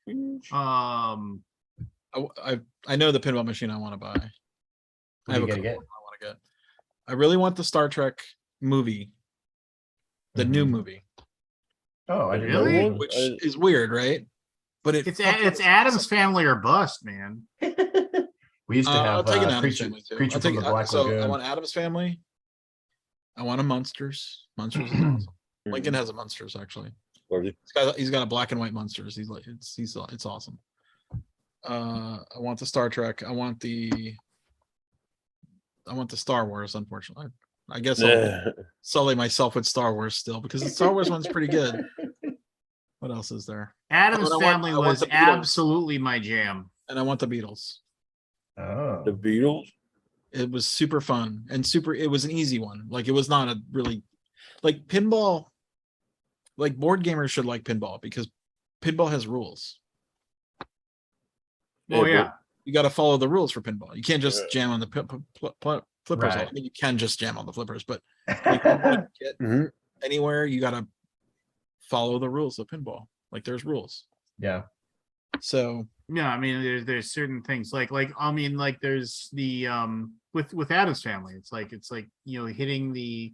I know the pinball machine I want to buy. I have a couple get? I want to get. I really want the Star Trek movie, the new Mhm. movie, Oh, I didn't Really? know. which is weird, right? But It's Adam's Family or bust, man. We used to I'll have take an Adams creature, Family too. creature I'll from take the Black so I Lagoon. want Adams Family. I want a Munsters. Munsters is awesome. Lincoln has a Munsters actually. He's got a black and white Munsters. He's like it's awesome. I want the Star Trek. I want the Star Wars. Unfortunately, I guess I'll sully myself with Star Wars still because the Star Wars one's pretty good. What else is there? Adam's I want- Family I want was the Beatles. absolutely my jam. And I want the Beatles. Oh. The Beatles. It was super fun and it was an easy one. Like it was not a really like pinball. Like board gamers should like pinball because pinball has rules. Oh yeah. You got to follow the rules for pinball. You can't just jam on the flippers. Right. I mean, you can just jam on the flippers, but like, you wanna get Mhm. anywhere, you got to follow the rules of pinball. Like there's rules. Yeah. So Yeah, I mean, there's certain things like I mean, like there's the with Adam's Family. It's like hitting the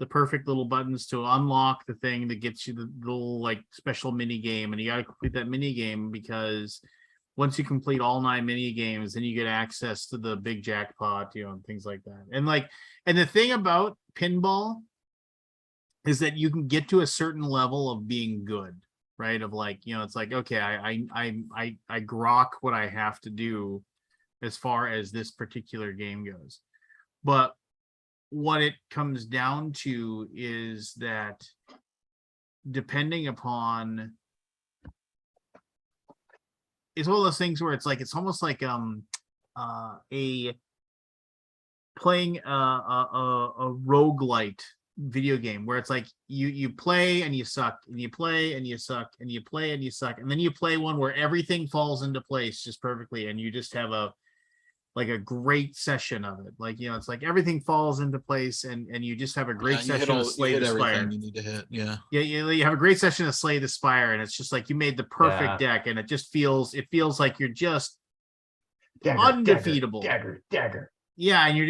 perfect little buttons to unlock the thing that gets you the little like special mini game, and you got to complete that mini game because once you complete all 9 mini games, then you get access to the big jackpot, and things like that. And the thing about pinball is that you can get to a certain level of being good, right? Of like, it's like, okay, I grok what I have to do as far as this particular game goes. But what it comes down to is that depending upon, it's one of those things where it's like, it's almost like a playing a roguelite video game where it's like you play and you suck and you play and you suck and you play and you suck, and then you play one where everything falls into place just perfectly and you just have a great session of it. Like, it's like everything falls into place and you just have a great session of Slay the Spire. You need to hit. Yeah. Yeah, you have a great session of Slay the Spire, and it's just like you made the perfect deck, and it feels like you're just undefeatable. Dagger. Yeah, and you're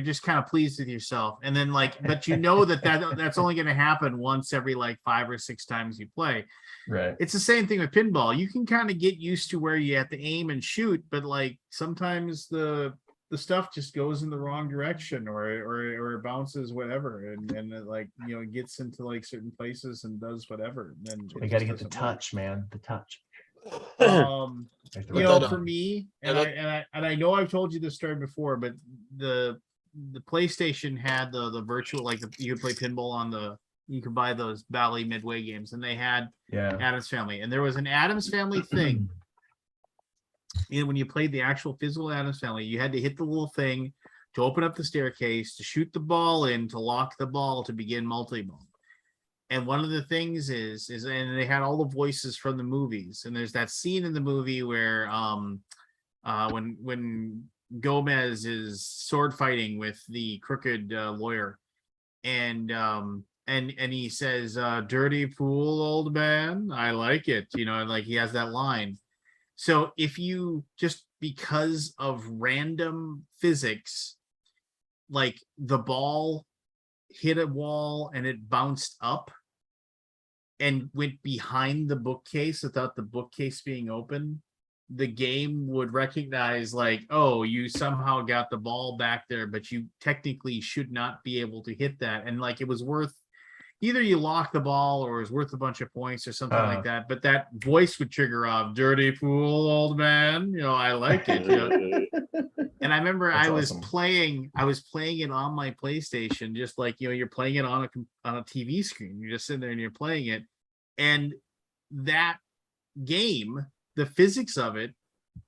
just kind of pleased with yourself, and then but that's only going to happen once every like 5 or 6 times you play. Right. It's the same thing with pinball. You can kind of get used to where you have to aim and shoot, but like sometimes the stuff just goes in the wrong direction or it bounces whatever, and it gets into like certain places and does whatever. And We got to get the touch, man. The touch. For me, and I know I've told you this story before, but the PlayStation had the virtual, like you could play pinball on you could buy those Bally Midway games, and they had Adam's Family, and there was an Adam's Family thing when you played the actual physical Addams Family, you had to hit the little thing to open up the staircase, to shoot the ball in, to lock the ball, to begin multi-ball. And one of the things is and they had all the voices from the movies. And there's that scene in the movie where when Gomez is sword fighting with the crooked lawyer, and he says, "Dirty pool, old man, I like it," and like he has that line. So if you just, because of random physics, like the ball hit a wall and it bounced up and went behind the bookcase without the bookcase being open, the game would recognize like, oh, you somehow got the ball back there, but you technically should not be able to hit that. And like, it was worth, either you lock the ball or it was worth a bunch of points or something like that. But that voice would trigger off, "Dirty pool, old man. I like it." And I remember That's I was awesome. playing it on my PlayStation, just like, you're playing it on a TV screen. You're just sitting there and you're playing it. And that game, the physics of it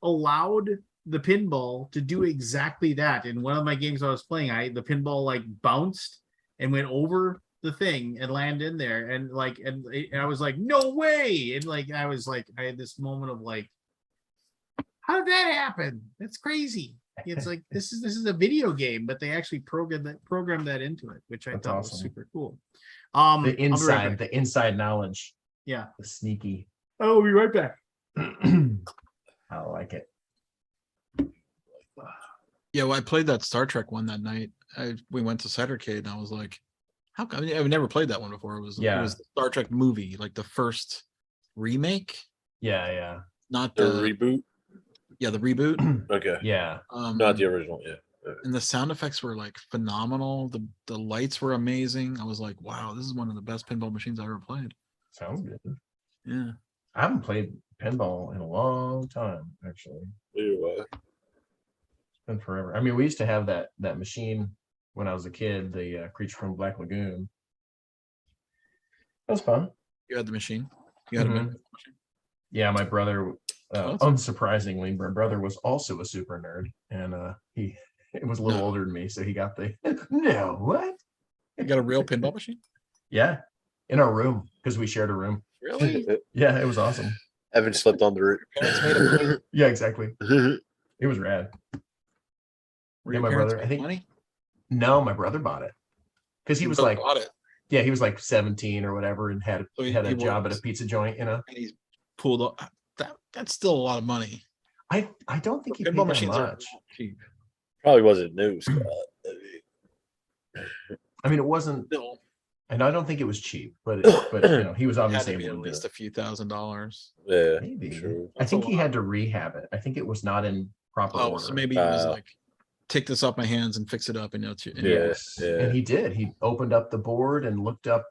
allowed the pinball to do exactly that. In one of my games I was playing, the pinball like bounced and went over the thing and landed in there. And I was like, no way. And like, I had this moment of like, how did that happen? That's crazy. It's like, this is a video game, but they actually programmed that into it, which I That's thought awesome. was super cool. The I'll be right inside, back. the inside knowledge, Yeah. the sneaky. I'll be right back. I like it. Yeah, well, I played that Star Trek one that night. We went to Cidercade and I was like, how come? I've never played that one before. It was the Star Trek movie, like the first remake, Yeah. not The the reboot. Yeah, the reboot. Okay. Yeah. Not the original. Yeah. And the sound effects were like phenomenal. The lights were amazing. I was like, wow, this is one of the best pinball machines I've ever played. Sounds good. Yeah. I haven't played pinball in a long time, actually. Either It's been forever. I mean, we used to have that machine when I was a kid, the Creature from Black Lagoon. That was fun. You had the machine. You had a Mhm. machine. Yeah, my brother, Awesome. unsurprisingly, my brother was also a super nerd, and he was a little No. older than me, so he got the no what? You got a real pinball machine? Yeah, in our room because we shared a room. Really? Yeah, it was awesome. Evan slept on the roof. Parents made it money? Yeah, exactly. It was rad. Were Yeah, your my parents brother, I making think money? no, my brother bought it because he Your was brother like, bought it. yeah, he was like 17 or whatever, and had So he a job at a works. pizza joint. And he's pulled up. That's still a lot of money. I don't think he paid Pinball that machines are much. cheap. Probably wasn't new, Scott. I mean, it wasn't, Still, and I don't think it was cheap, but he was it had obviously to be able at to do least it. a few $1,000s. Yeah. Maybe. True. I That's think a he lot. had to rehab it. I think it was not in proper Oh, order. so maybe he was Uh, like, take this off my hands and fix it up. And it's Yeah. Yes. yeah. And he did. He opened up the board and looked up,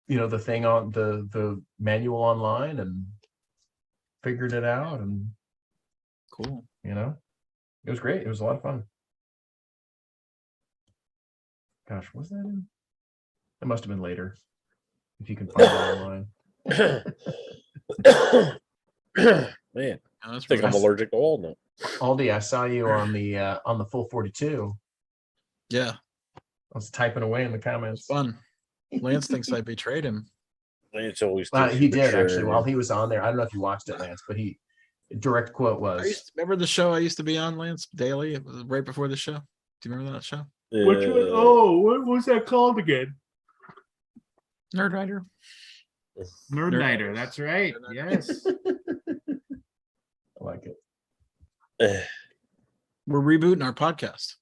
the thing on the manual online and figured it out. And, cool. it was great. It was a lot of fun. Gosh, was that in? It must have been later. If you can find it online. Man, Yeah, that's I think really I'm allergic to walnut. Aldi, I saw you on the full 42. Yeah, I was typing away in the it's comments. fun. Lance thinks I betrayed him. It's always He did mature. actually while he was on there. I don't know if you watched it, Lance, but direct quote was, Remember the show I used to be on, Lance, daily? It was right before the show. Do you remember that show? Which one? Oh, what was that called again? Nerd Rider. Nerd Nerd Nighter. Nighters. That's right. Nerd Nighters. Yes. I like it. We're rebooting our podcast.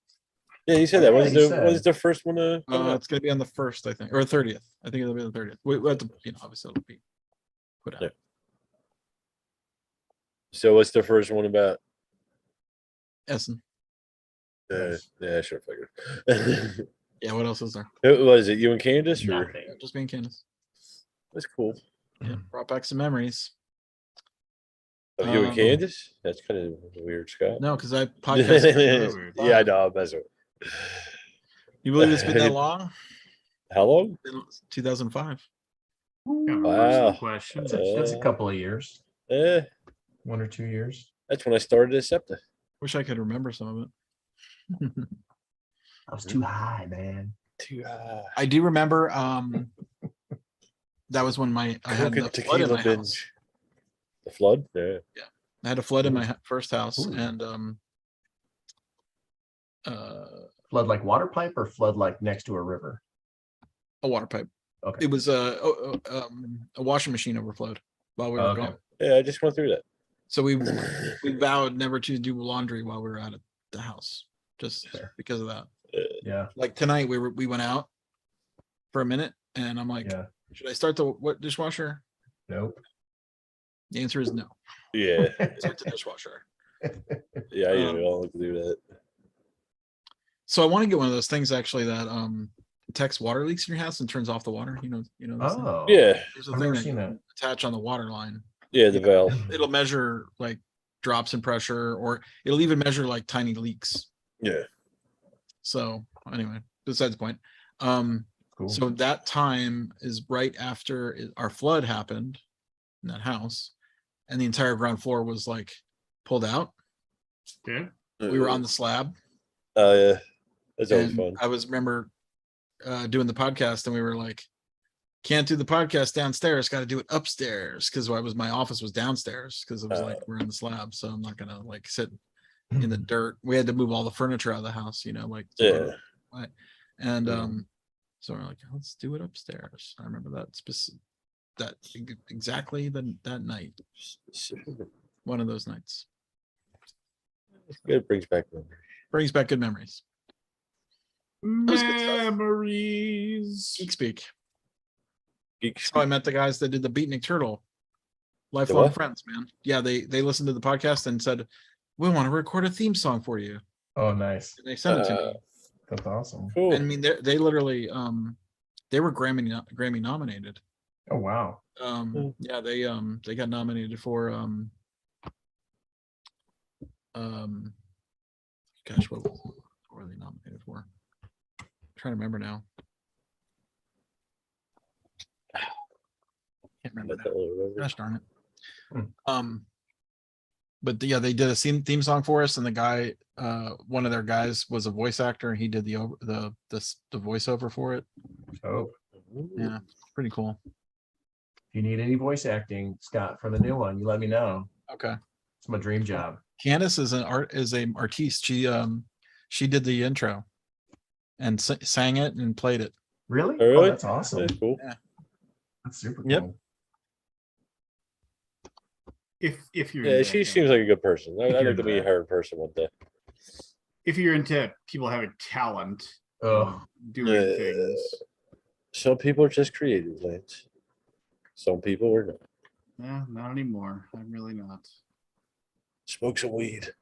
Yeah, you said that. Yeah, What you was the first one? It's going to be on the 1st, I think, or 30th. I think it'll be on the 30th. We have to, obviously it'll be put out. Yeah. So what's the first one about? Essen. Yeah, I should have figured. Yeah, what else is there? Who was it? You and Candace? Or? Nothing. Yeah, just me and Candace. That's cool. Yeah, brought back some memories. Of you and Um, Candace? That's kind of weird, Scott. No, because I podcasted. Yeah, I know. That's what. You believe it's been that long? How long? 2005. Wow. Questions. That's a couple of years, Eh, 1 or 2 years. That's when I started at SEPTA. Wish I could remember some of it. I was too high, man. I do remember that was when I had Cooking the flood in tequila my binge. house. The flood? Yeah. I had a flood in my first house, Ooh. and Flood like water pipe or flood like next to a river? a water pipe. Okay. It was a washing machine overflowed while we were Okay. gone. Yeah, I just went through that. So we vowed never to do laundry while we were out at the house, just Fair. because of that. Yeah. Like tonight, we went out for a minute, and I'm like, Yeah. should I start the dishwasher? Nope. The answer is no. Yeah. Start the dishwasher. Yeah, I usually don't like to do that. So I want to get one of those things actually that detects water leaks in your house and turns off the water. You know. Those things? Oh. Yeah. There's a I've thing never that seen you that. can attach on the water line. Yeah, the valve. It'll measure like drops in pressure, or it'll even measure like tiny leaks. Yeah. So anyway, besides the point. Cool. So that time is right after our flood happened in that house, and the entire ground floor was like pulled out. Okay. We were on the slab. Yeah. That's always And fun. I remember doing the podcast, and we were like, can't do the podcast downstairs, got to do it upstairs, because my office was downstairs, because it was like we're on the slab, so I'm not gonna like sit in the dirt. We had to move all the furniture out of the house, like Yeah. and so we're like, let's do it upstairs. I remember that exactly that night, one of those nights. It brings back memories. Brings back good memories. was good stuff. Memories. Geek speak. Geek So I met the guys that did the Beatnik Turtle. The Lifelong what? friends, man. Yeah, they listened to the podcast and said, we want to record a theme song for you. Oh, nice. And they sent it to me. That's awesome. Cool. And I mean, they literally they were Grammy nominated. Oh, wow. Yeah, they got nominated for gosh, what were they nominated for? I'm trying to remember now. Can't remember now. Gosh darn it. But yeah, they did a theme song for us, and the guy, one of their guys was a voice actor, and he did the voiceover for it. Oh, Yeah, pretty cool. if you need any voice acting, Scott, for the new one, you let me know. Okay. It's my dream job. Candace is an artiste. She did the intro and sang it and played it. Really? Oh, really? Oh, that's awesome. That's cool. That's super cool. Yep. If you're Yeah, into she that, seems like a good person. I'd you're like to meet into her in person one day. if you're into people having talent, Oh, doing Yeah. things. Some people are just creative, Lance. Some people are not. Yeah, not anymore. I'm really not. Smoke some weed.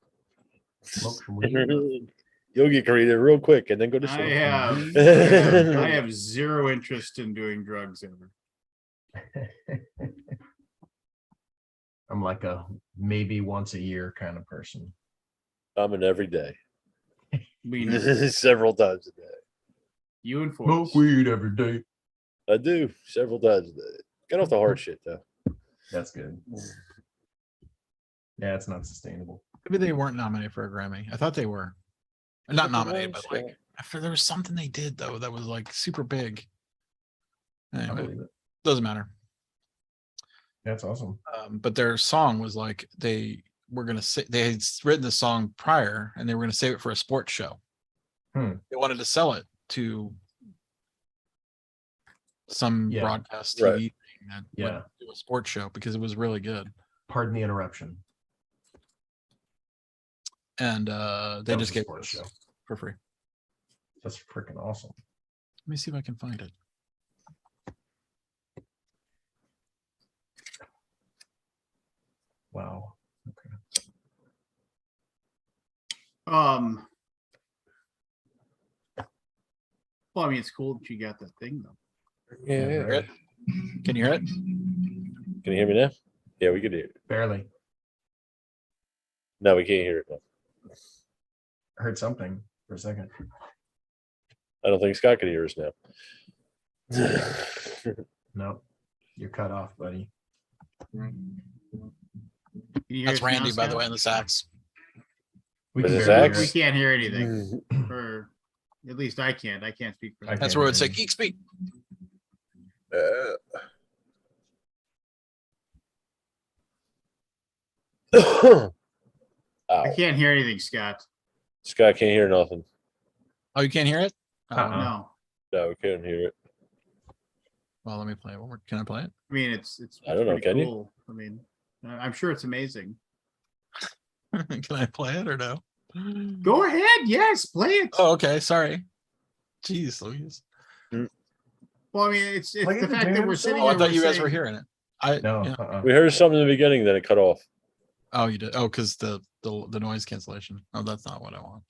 smoke some weed. You'll get creative real quick and then go to I sleep. have zero interest in doing drugs ever. I'm like a maybe once a year kind of person. I'm an every day. We know. Several times a day. You and Smoke Forrest. weed every day. I do several times a day. Get off the hard shit though. That's good. Yeah, it's not sustainable. Maybe they weren't nominated for a Grammy. I thought they were. Not Nothing nominated, but else, like yeah. there was something they did though that was like super big. I Anyway, believe it. doesn't matter. That's awesome. But their song was like they had written the song prior, and they were gonna save it for a sports show. Hmm. They wanted to sell it to some Yeah. broadcast TV Right. thing that Yeah. would do a sports show because it was really good. Pardon the interruption. And they That was just a gave it sports show. for free. That's freaking awesome. Let me see if I can find it. Wow. Okay. Well, I mean, it's cool that you got that thing though. Yeah. Hear it? Can you hear it? Can you hear me now? Yeah, we can hear it. Barely. No, we can't hear it now. I heard something for a second. I don't think Scott can hear us now. Nope. You're cut off, buddy. Can you hear That's us now, Randy, by the Scott? way, in the sax. We Is can it barely Zach's? hear We it. can't hear anything. Or at least I can't. I can't speak for I them. That's can't where it would hear say you. geek speak. Ow. I can't hear anything, Scott. Scott can't hear nothing. Oh, you can't hear it? Oh, No. No, we couldn't hear it. well, let me play it one more. Can I play it? I mean, it's I don't know, pretty can you? cool. I mean, I'm sure it's amazing. Can I play it or no? Go ahead. Yes, play it. Oh, okay. Sorry. Jeez, Louise. Well, I mean, it's Play the the fact that damn we're song. sitting Oh, I here. thought we're you guys were saying- hearing it. I No. yeah. We heard something in the beginning, then it cut off. Oh, you did. Oh, because the noise cancellation. Oh, that's not what I want.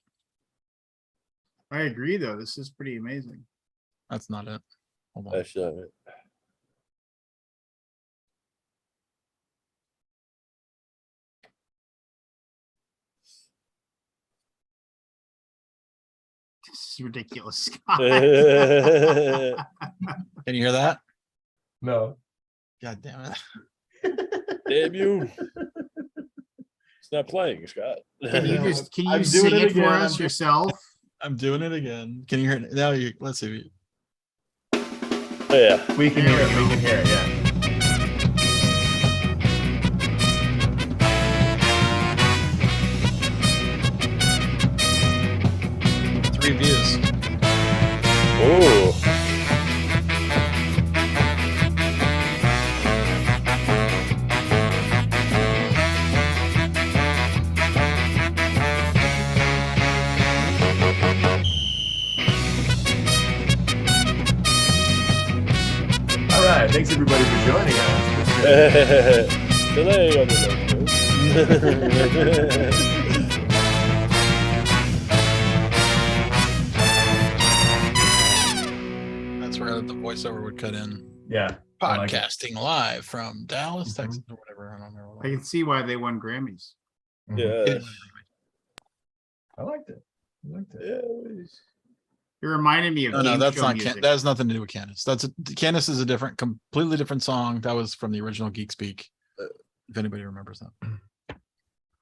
I agree, though. This is pretty amazing. That's not it. Hold on. That's not it. This is ridiculous, Scott. Can you hear that? No. God damn it. Damn you. It's not playing, Scott. Can you I'm sing doing it it for again. us yourself? I'm doing it again. Can you hear it? Now you let's see. Yeah. We can There hear we it. go. We can hear it. Yeah. 3 views. Ooh. All right. Thanks everybody for joining us. Delay on the That's where the voiceover would cut in. Yeah. I like it. Podcasting live from Dallas, Mhm. Texas, or whatever. I don't know. I can see why they won Grammys. Mhm. Yeah. I liked it. I liked it. Yeah. It reminded me of No, game that's show not. music. That has nothing to do with Candace. Candace is a different, completely different song. That was from the original Geek Speak. If anybody remembers that,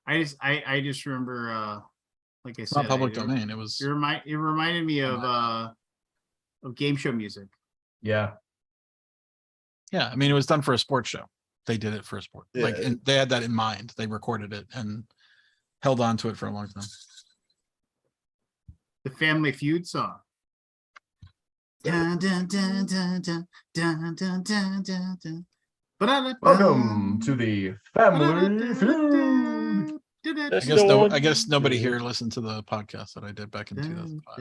I just remember, like I it's said, not public it, domain. It was. It reminded me of game show music. Yeah. Yeah, I mean, it was done for a sports show. They did it for a sport. Like, Yeah. and they had that in mind. They recorded it and held on to it for a long time. The Family Feud song. Dun, dun, dun, dun, dun, dun, dun, dun, dun, dun. Welcome to the Family Feud. That's the one. I guess nobody here listened to the podcast that I did back in 2005.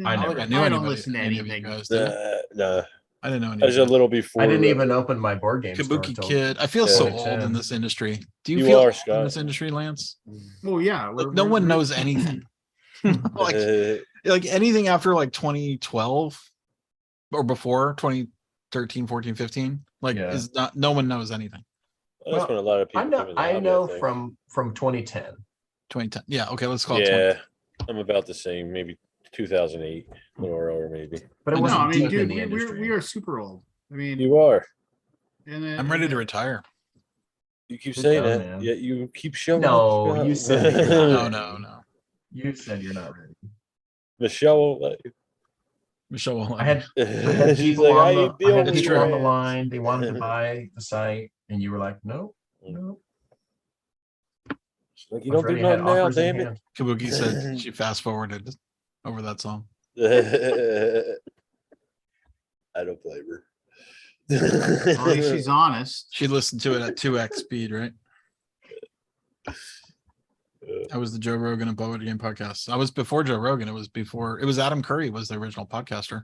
I don't never- think I knew I don't anybody. listen to Any of you anything. guys did. No. I didn't know any. I was a little before. I didn't even open my board game store Kabuki until Kid. I feel so Yeah. old in this industry. Do you You feel are, old in Scott. this industry, Lance? Well, yeah. Like, no one knows anything. like anything after like 2012 or before 2013, 14, 15, like Yeah. is not. No one knows anything. That's when a lot of people. I came know in the I hobby, know think. from 2010. 2010. Yeah. Okay. Let's call it. Yeah, 2010. I'm about the same. Maybe 2008, a little earlier, maybe. But it No, No, wasn't I mean, deep dude, in the we industry. are super old. I mean, You are. and I'm ready to retire. You keep Good saying job, that, man. yet you keep showing No, up. you said that you're not. No. You said you're not ready. Michelle won't let you. Michelle will. I had She's people like, on I the ain't I had dealing people with on the your line. They wanted to buy the site, and you were like, no, no. ass. Like, you I was don't do ready, I had nothing now, offers in damn it. hand. Kabuki said she fast forwarded over that song. I don't blame her. At least she's honest. She listened to it at 2x speed, right? That was the Joe Rogan and Boa Game podcast. I was before Joe Rogan. It was Adam Curry was the original podcaster.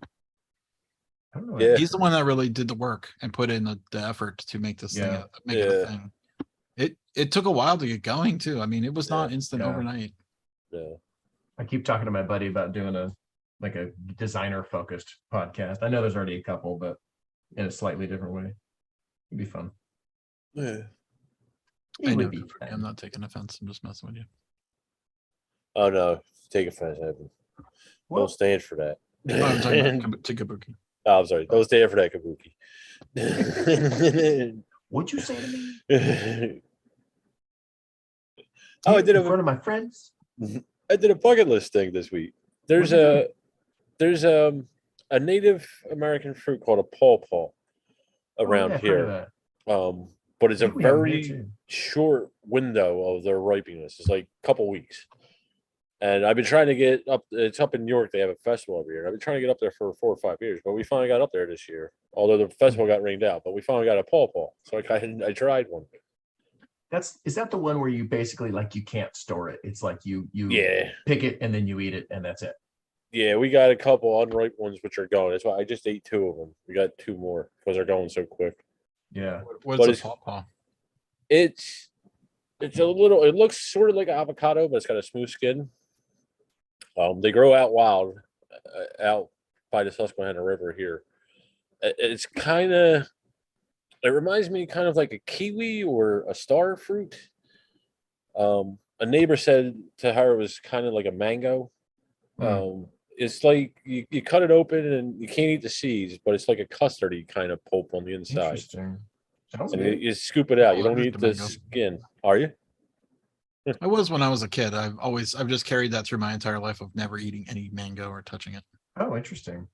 I don't know. Yeah. He's the one that really did the work and put in the effort to make this Yeah. thing, make it a Yeah. thing. It took a while to get going too. I mean, it was not instant Yeah. overnight. Yeah. I keep talking to my buddy about doing a designer focused podcast. I know there's already a couple, but in a slightly different way. It'd be fun. Yeah. I It know. would be I'm fun. not taking offense. I'm just messing with you. Oh no, take offense, Evan. Don't stand for that. Oh, I'm talking about to Kabuki. Oh, I'm sorry. Don't stand for that, Kabuki. What'd you say to me? Oh, I did in a front of my friends. I did a bucket list thing this week. There's What'd a Native American fruit called a pawpaw Oh, around yeah, I've heard of here. that. But it's I a think we have 'em here, very too. short window of their ripeness. It's like a couple weeks. And I've been trying to get up. It's up in New York. They have a festival every year. I've been trying to get up there for 4 or 5 years, but we finally got up there this year. Although the festival got rained out, but we finally got a pawpaw. So I tried one. Is that the one where you basically like you can't store it? It's like you Yeah, pick it and then you eat it and that's it. yeah. We got a couple unripe ones which are going. That's why I just ate 2 of them. We got 2 more because they're going so quick. Yeah. What's But a it's- pawpaw? It's a little. It looks sort of like an avocado, but it's got a smooth skin. They grow out wild, out by the Susquehanna River here. It's kind of. It reminds me kind of like a kiwi or a star fruit. A neighbor said to her it was kind of like a mango. It's like you cut it open and you can't eat the seeds, but it's like a custardy kind of pulp on the inside. Interesting. Sounds And good. you scoop it out. You don't Allergic eat to the mango. skin. Are you? I was when I was a kid. I've just carried that through my entire life of never eating any mango or touching it. Oh, interesting.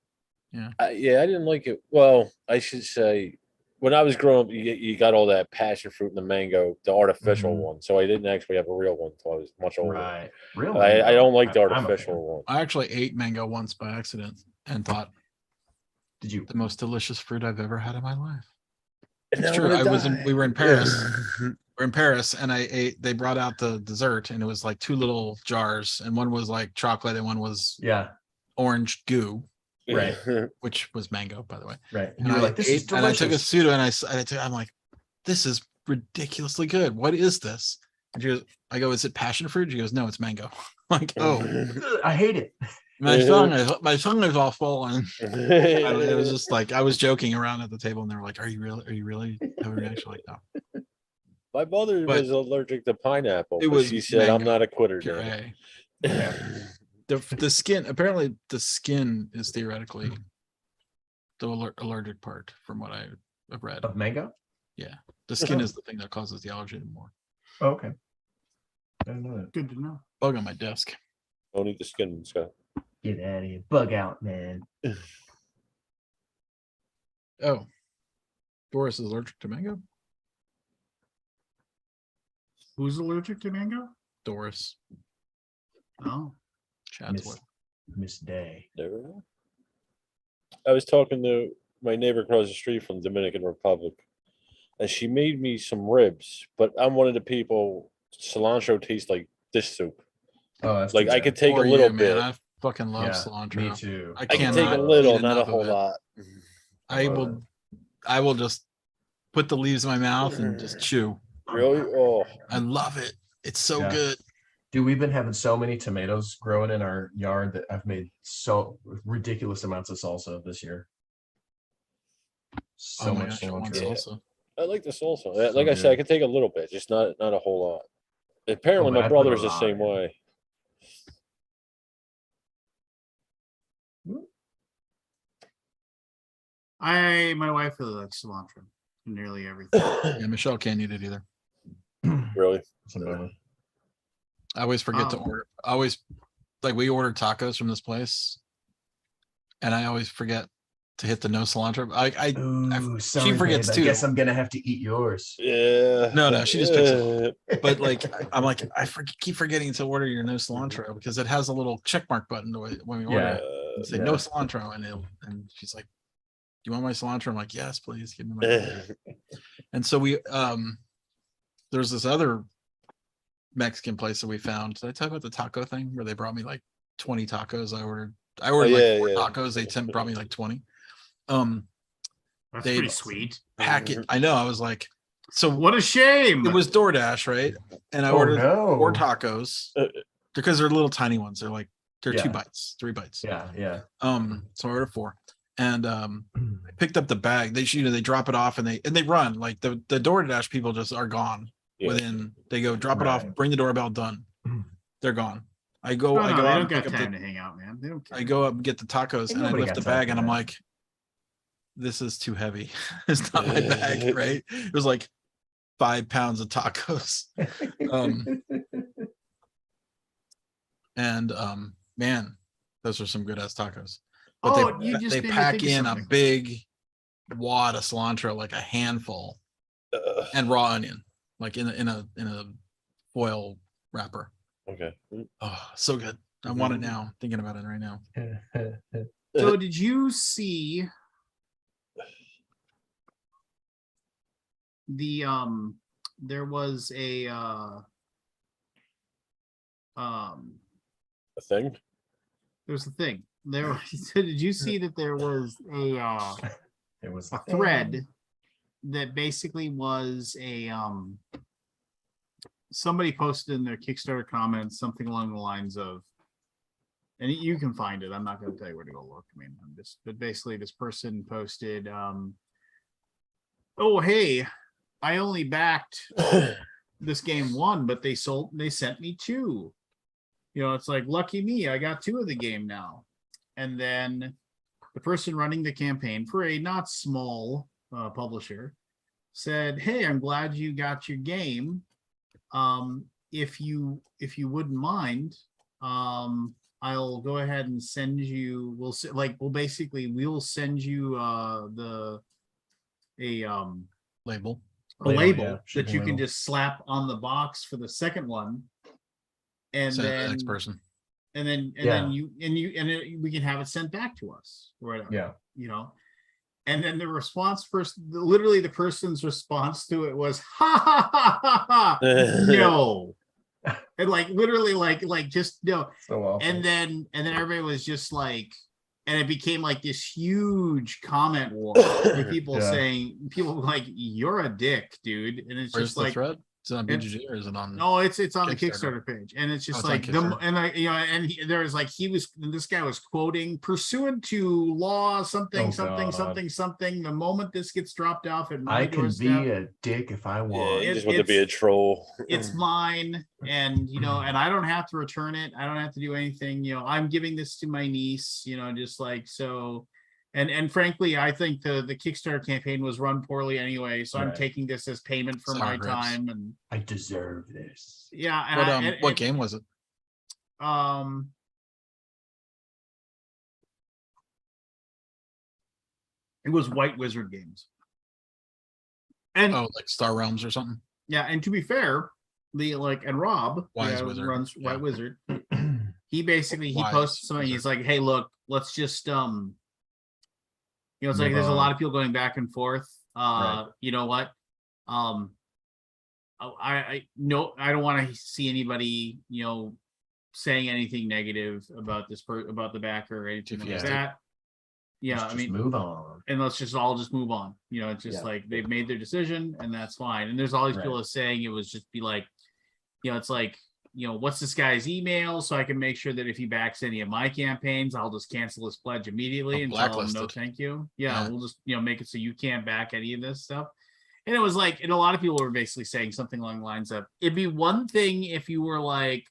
Yeah, I didn't like it. Well, I should say, when I was growing up, you got all that passion fruit and the mango, the artificial Mhm. one. So I didn't actually have a real one until I was much older. Right. Real. I mango. don't like the I'm a fan. artificial one. I actually ate mango once by accident and thought Did you? the most delicious fruit I've ever had in my life. And It's now true. I'm gonna I was in, die. we were in Paris. We're in Paris and I ate, they brought out the dessert and it was like 2 little jars and one was like chocolate and one was Yeah. orange goo, Right. which was mango, by the way. Right. And And you were I like, this is ate- and I took a delicious. pseudo and I'm like, this is ridiculously good. What is this? And she goes, I go, is it passion fruit? She goes, no, it's mango. I'm like, oh, Ugh, I hate it. my tongue is all full. And it was just like, I was joking around at the table and they were like, are you really having a reaction? Like, no. My mother But was allergic to pineapple. it But was she said, "I'm mango not a quitter." during it." puree. The skin, apparently the skin is theoretically the allergic part from what I've read. Of mango? The skin is the thing that causes the allergy more. Oh, okay. I don't know that. Good to know. Bug on my desk. Don't eat the skin, Scott. Get out of here. Bug out, man. Oh, Doris is allergic to mango. Who's allergic to mango? Doris Oh, Chadsworth. Miss Day. Never know. I was talking to my neighbor across the street from Dominican Republic, and she made me some ribs. But I'm one of the people. Cilantro tastes like dish soup. Oh, that's Like too I bad. could take For a little you, bit. man. I fucking love Yeah, cilantro. Me too. I I can cannot take a eat little, not a enough of whole it. lot. I love will. I will just put the leaves in my mouth and just chew. Really? Oh, I love it. It's so Yeah. good. Dude, we've been having so many tomatoes growing in our yard that I've made so ridiculous amounts of salsa this year. So Oh my much gosh, I want cilantro. salsa. I like the salsa. So Like I said, I good. can take a little bit, just not a whole lot. Apparently, Oh, but my I put a brother's the lot same in. way. my wife really likes cilantro. Nearly everything. Yeah, Michelle can't eat it either. Really? It's a bummer. I always forget to Oh. order. I always like we order tacos from this place, and I always forget to hit the no cilantro. Ooh, sorry, forgets babe. too. I guess I'm gonna have to eat yours. Yeah. No, she just picks it. it. But like I'm like keep forgetting to order your no cilantro because it has a little check mark button when we order Yeah. it. And say yeah. no cilantro, and she's like, "Do you want my cilantro?" I'm like, "Yes, please give me my." And so we there's this other Mexican place that we found. Did I tell you about the taco thing where they brought me like 20 tacos? I ordered yeah, like 4 yeah. tacos. They brought me like 20. That's They- pretty sweet. Pack it. I know. I was like, so What a shame. it was DoorDash, right? And I Oh, ordered no. 4 tacos because they're little tiny ones. They're like they're 2 Yeah. bites, 3 bites. Yeah. So I ordered 4. And I picked up the bag. They they drop it off and they run. Like the DoorDash people just are gone Yeah. within. They go drop it off, Right. bring the doorbell, done. They're gone. I go Oh, I no, go they out don't and got pick up time the, to hang out, man. They don't care. I go up and get the tacos Ain't and I nobody lift got the time bag for and I'm that. like, this is too heavy. It's not my bag, right? It was like 5 pounds of tacos. and man, those are some good ass tacos. Oh, But you just they made me pack think of in a something. big wad of cilantro, like a handful, and raw onion, like in a foil wrapper. Okay. Oh, so good. I want it now. I'm thinking about it right now. So did you see the there was a A thing. there's a thing. There did you see that there was It was a thread that basically was a somebody posted in their Kickstarter comments something along the lines of, and you can find it. I'm not going to tell you where to go look. I mean, but basically this person posted, oh, hey, I only backed this game one, but they sent me two. You know, it's like, lucky me, I got two of the game now. And then the person running the campaign for a not small publisher said, hey, I'm glad you got your game. If you wouldn't mind, I'll go ahead and send you, we'll send you Label. a label yeah, that shipping you can label. just slap on the box for the second one, and Send it to the then next person. then we can have it sent back to us or whatever. Yeah. You know, and then the response literally the person's response to it was ha ha ha ha ha no, and like literally like just no. So awful. And then everybody was just like, and it became like this huge comment war with people Yeah. saying, people were like, you're a dick, dude. And it's Where's just the like, thread? Is it on BGG or is it on? no, it's on the Kickstarter. Kickstarter page, and it's just it's on like Kickstarter. and I, you know, and there was like this guy was quoting pursuant to law something Oh, something God. something something. The moment this gets dropped off at my I can doorstep, be a dick if I want. You just want to be a troll. it's mine, and you know, and I don't have to return it. I don't have to do anything. You know, I'm giving this to my niece. You know, just like so. And frankly, I think the Kickstarter campaign was run poorly anyway. So I'm Right. taking this as payment for Sour my grapes. time. And I deserve this. yeah, and What game was it? It was White Wizard Games. And Oh, like Star Realms or something. yeah, and to be fair, and Rob, Wise who Wizard, runs yeah. White Wizard, he basically Wise posted something. Wizard. He's like, hey, look, let's just you know, it's like Move there's a on. lot of people going back and forth. Right. You know what? I don't want to see anybody, you know, saying anything negative about about the backer or anything like Defeated. that. Yeah, Let's I just mean, move on. and let's just all move on. You know, it's just Yeah. like they've made their decision and that's fine. And there's all these Right. people saying it was just be like, you know, it's like, you know, what's this guy's email so I can make sure that if he backs any of my campaigns, I'll just cancel his pledge immediately and tell him no, blacklisted. thank you. Yeah, Yeah. we'll just, you know, make it so you can't back any of this stuff. And it was like, and a lot of people were basically saying something along the lines of, it'd be one thing if you were like,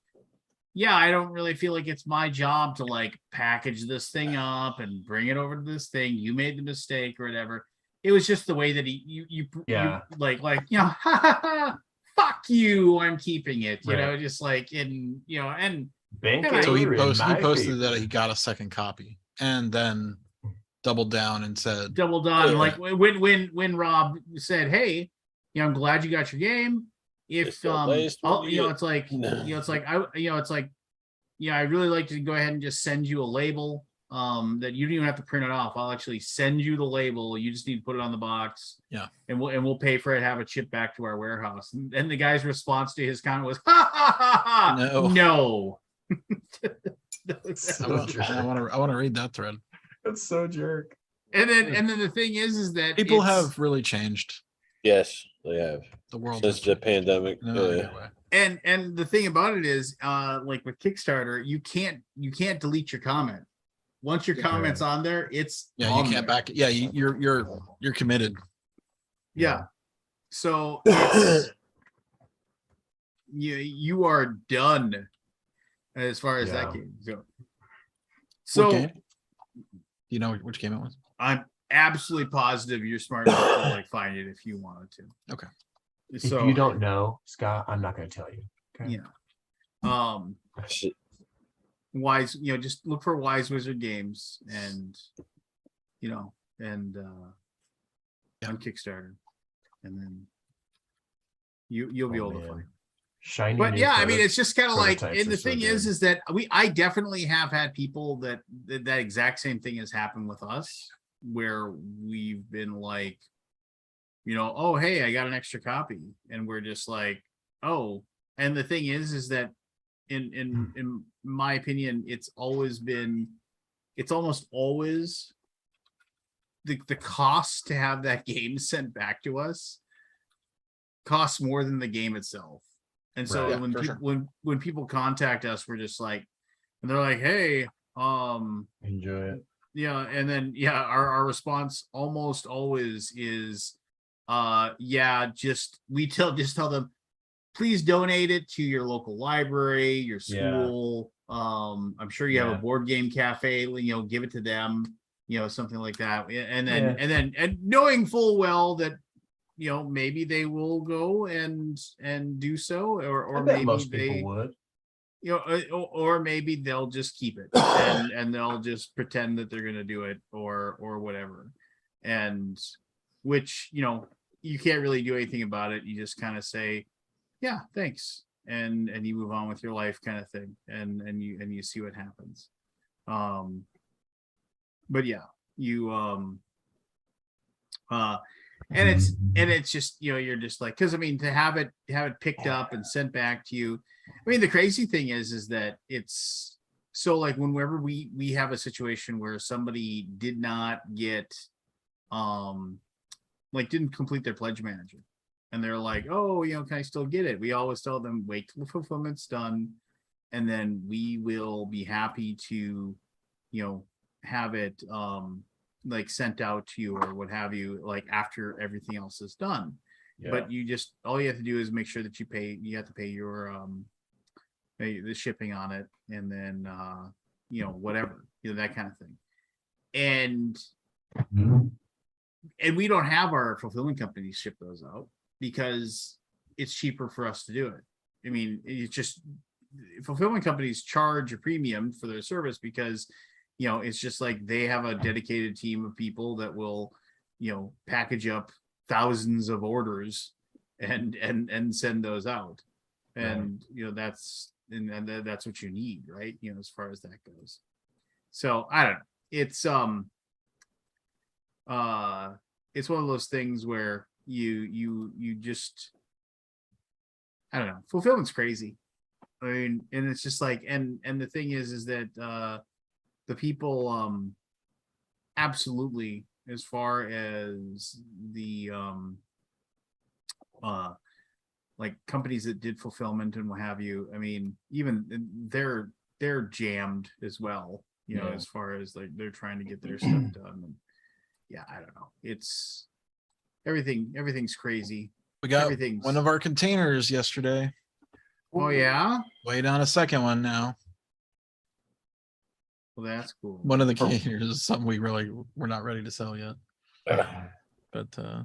yeah, I don't really feel like it's my job to like package this thing up and bring it over to this thing. You made the mistake or whatever. It was just the way that you like, you know, ha ha ha, fuck you, I'm keeping it, you know, just like in, you know, and Bank Yeah, So he error in my posted that favor. he got a second copy and then doubled down and said, double done. Yeah. Like when Rob said, hey, you know, I'm glad you got your game. If It's the last one you know, you it's like, you know, it's like it's like, yeah, I really like to go ahead and just send you a label that you don't even have to print it off. I'll actually send you the label. You just need to put it on the box. Yeah. And we'll pay for it, have it shipped back to our warehouse. And the guy's response to his comment was, ha ha ha ha, no. So I want to read that thread. That's so jerk. And then the thing is that People it's- have really changed Yes, they have. the world Since has the changed pandemic. in another Yeah. good way. and the thing about it is like with Kickstarter, you can't delete your comment. Once your comment's on there, it's Yeah, on you can't there. back it. Yeah, you're committed. Yeah. So it's, you are done as far as that Yeah. game goes. What So game? Do you know which game it was? I'm absolutely positive you're smart enough to like find it if you wanted to. Okay. So If you don't know, Scott, I'm not going to tell you. Okay. yeah. Shit. Wise, just look for Wise Wizard Games and on Kickstarter, and then you'll be able to find. Shiny. But new yeah, I mean, proto- it's just kind of like, prototypes and are the so thing good. is that I definitely have had people that exact same thing has happened with us, where we've been like, oh, hey, I got an extra copy, and we're just like, oh. And the thing is that in my opinion, it's almost always the cost to have that game sent back to us costs more than the game itself. And so Right. when for people sure. when people contact us, we're just like, and they're like, hey, Enjoy it. yeah, and then our response almost always is just tell them, please donate it to your local library, your school. I'm sure you have a Yeah. board game cafe, give it to them, something like that. And then knowing full well that maybe they will go and do so, or I bet maybe most they people would. or maybe they'll just keep it and they'll just pretend that they're gonna do it or whatever. And which you can't really do anything about it. You just kind of say, yeah, thanks, and you move on with your life, kind of thing, and you see what happens. But yeah, you and it's just you're just like, because I mean, to have it picked up and sent back to you. I mean, the crazy thing is that it's so like whenever we have a situation where somebody did not get didn't complete their pledge manager, and they're like, oh, can I still get it? We always tell them, wait till the fulfillment's done, and then we will be happy to have it sent out to you or what have you, like after everything else is done. Yeah. But all you have to do is make sure that you have to pay your the shipping on it, and then whatever, that kind of thing. And we don't have our fulfillment companies ship those out because it's cheaper for us to do it. I mean, it's just fulfillment companies charge a premium for their service because it's just like they have a dedicated team of people that will package up thousands of orders and send those out. And that's what you need, right? As far as that goes. So I don't know. It's one of those things where you just, I don't know, fulfillment's crazy. I mean, and it's just like, and the thing is that the people absolutely, as far as the like companies that did fulfillment and what have you, I mean, even they're jammed as well, as far as like they're trying to get their stuff done. And yeah, I don't know. It's everything's crazy. We got Everything's- one of our containers yesterday. Oh yeah? Wait on a second one now. Well, that's cool. One of the containers is something we're not ready to sell yet. But the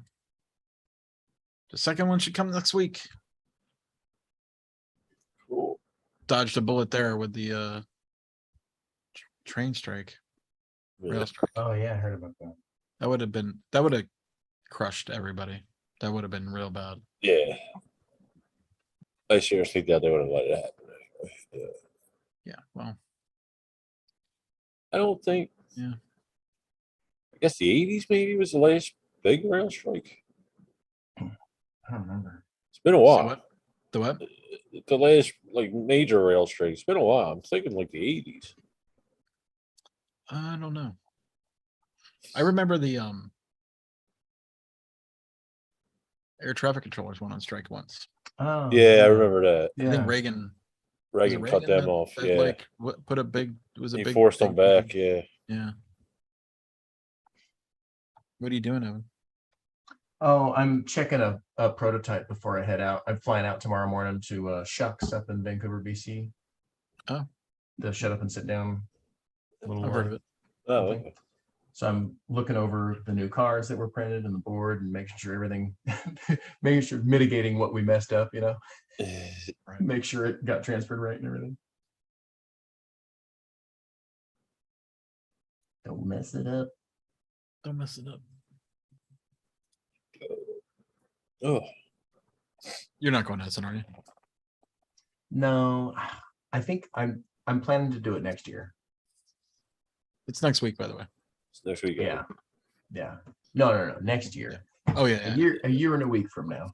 second one should come next week. Cool. Dodged a bullet there with the train strike. Rail strike. Oh yeah, I heard about that. That would have crushed everybody. That would have been real bad. Yeah. I seriously doubt they would have let it happen. Anyway. Yeah, well, I don't think. Yeah. I guess the 80s maybe was the last big rail strike. I don't remember. It's been a while. what? The what? The last like major rail strike. It's been a while. I'm thinking like the 80s. I don't know. I remember the air traffic controllers went on strike once. Oh Yeah, I remember that. I think Reagan Reagan cut them that- off. that, Yeah. like put a big He big forced them big- back. Yeah. Yeah. What are you doing, Evan? Oh, I'm checking a prototype before I head out. I'm flying out tomorrow morning to Shucks up in Vancouver, BC. Oh. The shut up and sit down. Little I've heard of it. Oh, Okay. So I'm looking over the new cards that were printed and the board and making sure everything, mitigating what we messed up, okay. make sure it got transferred right and everything. Don't mess it up. Don't mess it up. Oh, You're not going to Essen, are you? No, I think I'm planning to do it next year. It's next week, by the way. it's next week. Yeah. Yeah. No. Next year. Oh yeah. A year and a week from now.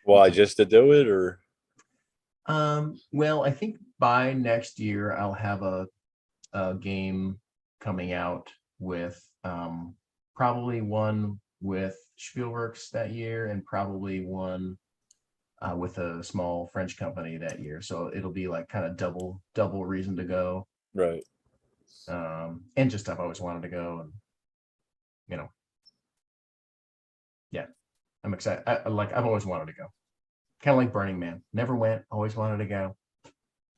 Why, just to do it, or Well, I think by next year I'll have a game coming out with probably one with Spielworks that year and probably one with a small French company that year. So it'll be like kind of double reason to go. right? And just I've always wanted to go, and yeah, I'm excited. I've always wanted to go. Kind of like Burning Man. Never went, always wanted to go.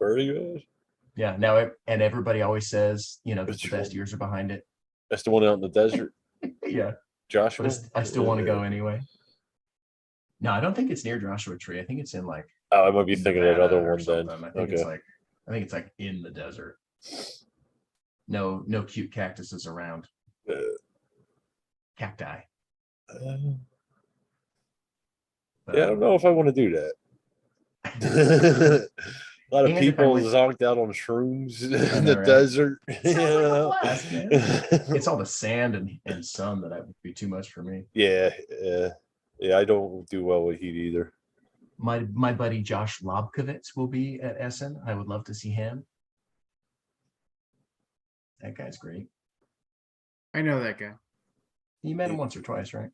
Burning Man. Yeah, now and everybody always says, that That's the best true. years are behind it. That's the one out in the desert, Yeah, Joshua. but I still want to go anyway. No, I don't think it's near Joshua Tree. I think it's in like Oh, I might be thinking of that other Nevada or one then. something. I think it's like in the desert. No cute cactuses around. Cacti. Yeah, I don't know if I want to do that. A lot of And if I people went- zonked out on shrooms I in know, the right? desert. Sounds like a blast, man. It's all the sand and sun that would be too much for me. Yeah, I don't do well with heat either. My buddy Josh Lobkovitz will be at Essen. I would love to see him. That guy's great. I know that guy You met him once or twice, right?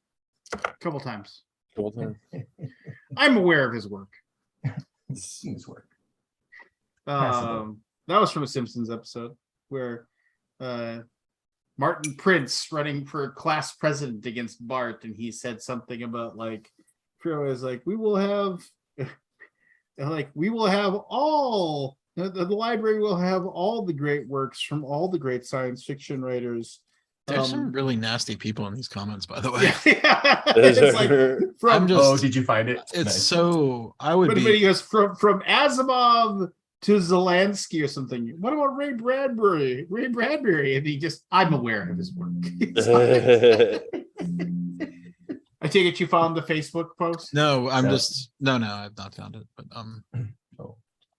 a couple times. Couple times. I'm aware of his work. Seen his work. Passable. That was from a Simpsons episode where Martin Prince running for class president against Bart, and he said something about like Frio is like, we will have all the library will have all the great works from all the great science fiction writers. There's some really nasty people in these comments, by the way. Yeah. Is It's like there- from Oh, did you find it? It's Nice. so I would but be he goes from Asimov to Zelensky or something. What about Ray Bradbury? And I'm aware of his work. I take it you found the Facebook post? no, I'm So- just no, I've not found it. But Oh,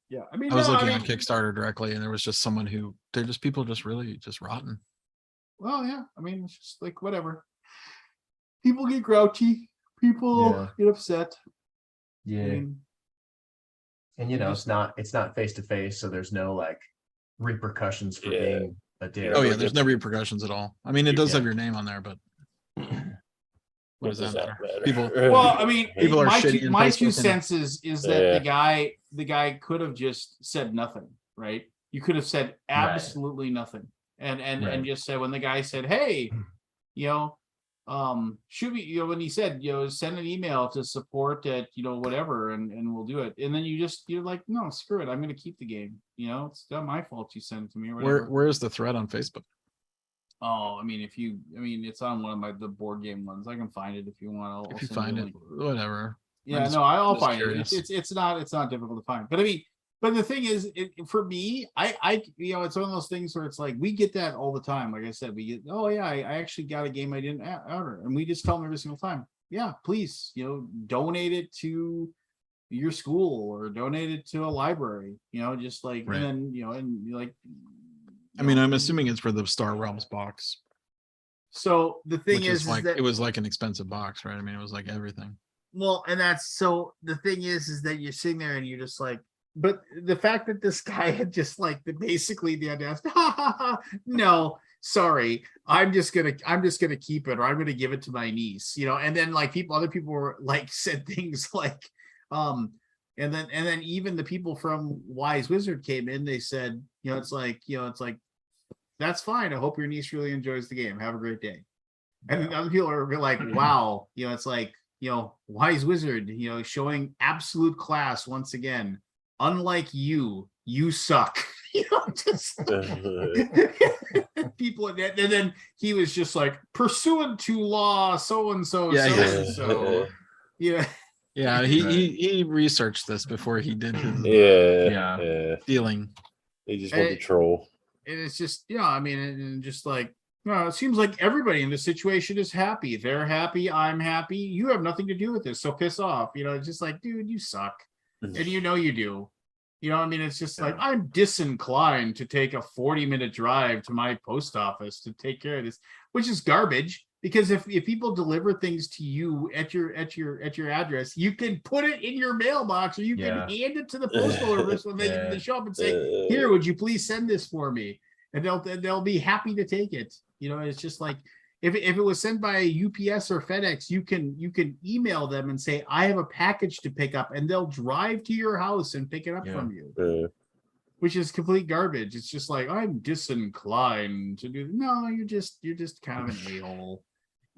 Yeah. I mean, I was no, looking I on mean, Kickstarter directly, and there was just someone who they're just people just really just rotten. well, yeah. I mean, it's just like whatever. People get grouchy. People Yeah. get upset. I yeah. mean, And it's not face to face, so there's no like repercussions for Yeah. being a dick. Oh yeah, but there's no repercussions at all. I mean, it does Yeah. have your name on there, but what does that matter? People, well, I mean, People are my shitty two, in my Facebook two and- cents is that Yeah. the guy could have just said nothing, right? You could have said absolutely nothing, and Right. just said when the guy said, "Hey, shoot me," when he said, send an email to support at whatever, and we'll do it, and then you're like, no, screw it, I'm going to keep the game. It's not my fault you sent it to me or whatever. where's the thread on Facebook? Oh, I mean, it's on one of the board game ones. I can find it if you want. I'll If you send find a it, link. whatever. Yeah, just- no, I'll just find curious. it. It's not difficult to find. But I mean, but the thing is, for me, I it's one of those things where it's like we get that all the time. Like I said, we get, oh yeah, I actually got a game I didn't order, and we just tell them every single time, yeah, please, donate it to your school or donate it to a library. Just like Right. and then and like. I mean, I'm assuming it's for the Star Realms box, So the thing which is, is like that, it was like an expensive box, right? I mean, it was like everything. well, and that's so the thing is that you're sitting there and you're just like, but the fact that this guy had just like basically the audacity, no, sorry, I'm just gonna keep it, or I'm gonna give it to my niece, and then like other people were like said things like, and then even the people from Wise Wizard came in, they said, it's like, that's fine. I hope your niece really enjoys the game. Have a great day. And then other people are like, wow, it's like, Wise Wizard, showing absolute class once again. Unlike you suck. Just people, and then he was just like, pursuant to law, so and so, Yeah, so yeah. and so. Yeah. Yeah, he researched this before he did his Yeah. Yeah. dealing. They just want to troll. it's just, I mean, and just like, no, it seems like everybody in this situation is happy. They're happy. I'm happy. You have nothing to do with this. So piss off. It's just like, dude, you suck. And you do. I mean, it's just like, I'm disinclined to take a 40-minute drive to my post office to take care of this, which is garbage. Because if people deliver things to you at your address, you can put it in your mailbox, or you can hand it to the postal service when they show up and say, "Here, would you please send this for me?" And they'll be happy to take it. It's just like, if it was sent by UPS or FedEx, you can email them and say, "I have a package to pick up," and they'll drive to your house and pick it up from you. Which is complete garbage. It's just like, I'm disinclined to do. No, you're just kind of an a-hole.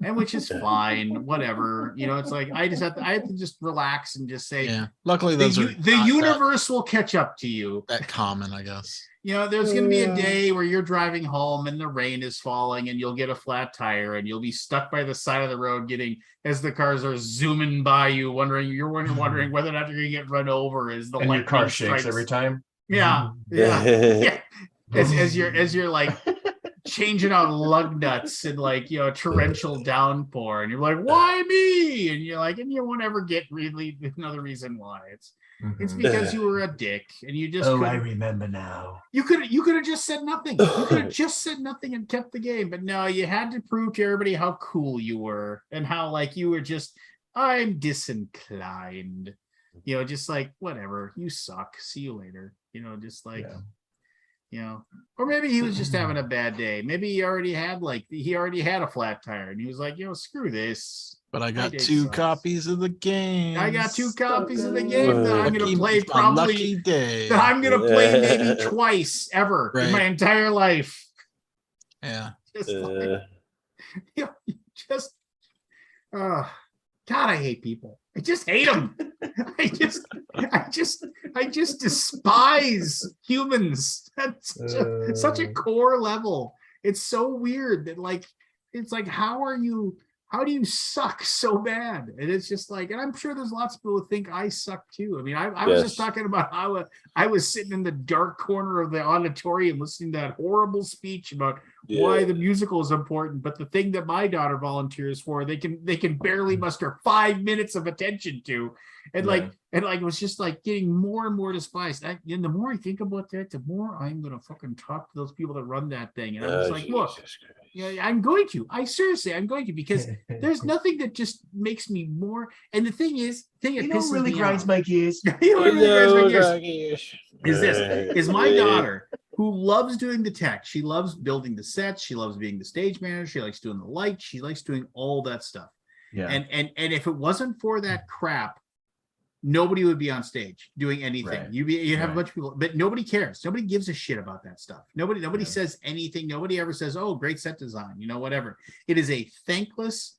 And which is fine, whatever. It's like, I have to just relax and just say, luckily the universe will catch up to you. That common, I guess. There's going to be a day where you're driving home and the rain is falling and you'll get a flat tire and you'll be stuck by the side of the road as the cars are zooming by you, wondering whether or not you're going to get run over as the your car shakes every time. Yeah. As you're like changing out lug nuts and like torrential downpour, and you're like, why me? And you're like, and you won't ever get really another reason why. It's because you were a dick and you just I remember now. You could have just said nothing. You could have just said nothing and kept the game, but no, you had to prove to everybody how cool you were and how like you were just, I'm disinclined. Just like, whatever, you suck, see you later. Just like or maybe he was just having a bad day. Maybe he already had a flat tire and he was like, screw this. But I got two copies of the game. I got 2 copies of the game that I'm going to play lucky day. That I'm going to play maybe twice ever in my entire life. Yeah. Just God, I hate people. I just hate them. I just despise humans. That's such a core level. It's so weird that it's like, how do you suck so bad? And it's just like, and I'm sure there's lots of people who think I suck too. I mean, I was just talking about how I was sitting in the dark corner of the auditorium listening to that horrible speech about why the musical is important. But the thing that my daughter volunteers for, they can barely muster 5 minutes of attention to. And it was just like getting more and more despised. And the more I think about that, the more I'm going to fucking talk to those people that run that thing. And I was like, look, I'm going to. I'm going to, because there's nothing that just makes me more. And the thing is, really grinds my gears. Is my daughter, who loves doing the tech. She loves building the sets. She loves being the stage manager. She likes doing the lights. She likes doing all that stuff. Yeah. And if it wasn't for that crap, nobody would be on stage doing anything. Right. You have a bunch of people, but nobody cares. Nobody gives a shit about that stuff. Nobody says anything. Nobody ever says, "Oh, great set design," whatever. It is a thankless,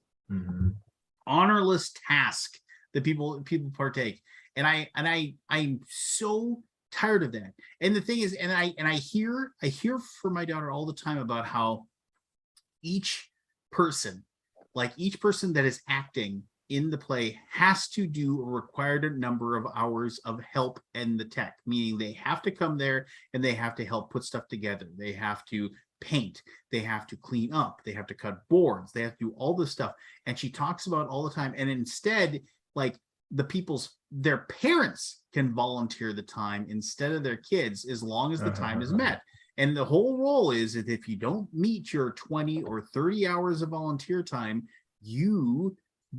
honorless task that people partake. And I'm so tired of that. And the thing is, and I hear from my daughter all the time about how each person that is acting in the play has to do a required number of hours of help in the tech, meaning they have to come there and they have to help put stuff together. They have to paint, they have to clean up, they have to cut boards, they have to do all this stuff. And she talks about all the time. And instead, like their parents can volunteer the time instead of their kids, as long as the time is met. And the whole role is that if you don't meet your 20 or 30 hours of volunteer time, you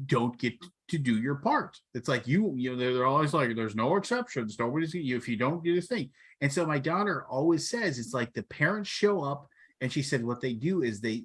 don't get to do your part. It's like they're always like, there's no exceptions. Nobody's you if you don't do this thing. And so my daughter always says, it's like the parents show up, and she said what they do is they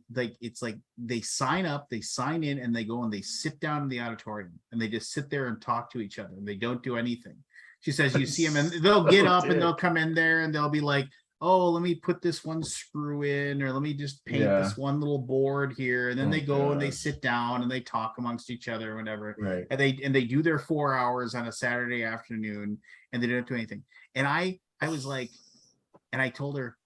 sign up, they sign in, and they go and they sit down in the auditorium and they just sit there and talk to each other and they don't do anything. She says you see them and they'll get up and they'll come in there and they'll be like, oh, let me put this one screw in, or let me just paint this one little board here. And then they go and they sit down and they talk amongst each other or whatever. Right. And they do their 4 hours on a Saturday afternoon and they don't do anything. And I was like, and I told her,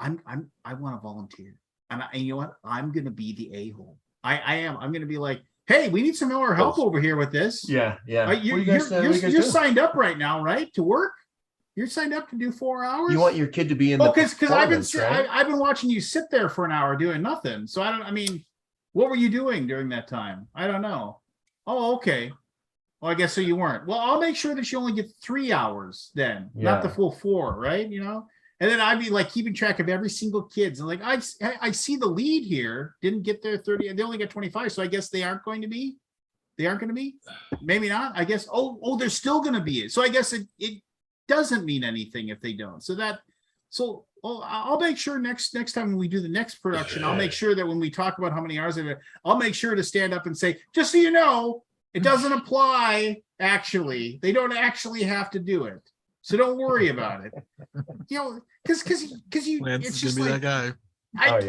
I want to volunteer. And you know what? I'm going to be the a-hole. I am. I'm going to be like, hey, we need some more help over here with this. Yeah. You're signed up right now, right? To work? You're signed up to do 4 hours. You want your kid to be in Oh, the because performance, right? I've been watching you sit there for an hour doing nothing. So I mean, what were you doing during that time? I don't know. Oh, okay. Well, I guess so you weren't. Well, I'll make sure that you only get 3 hours then, not the Yeah. full 4, right? You know, and then I'd be like keeping track of every single kid. So like, I see the lead here didn't get their 30. They only got 25. So I guess they aren't going to be. They aren't going to be. Maybe not. I guess. Oh, they're still going to be. So I guess it doesn't mean anything if they don't. So I'll make sure next time when we do the next production, I'll make sure that when we talk about how many hours I'll make sure to stand up and say, just so you know, it doesn't apply. Actually, they don't actually have to do it. So don't worry about it. You know, because you, Lance it's is just gonna be like, that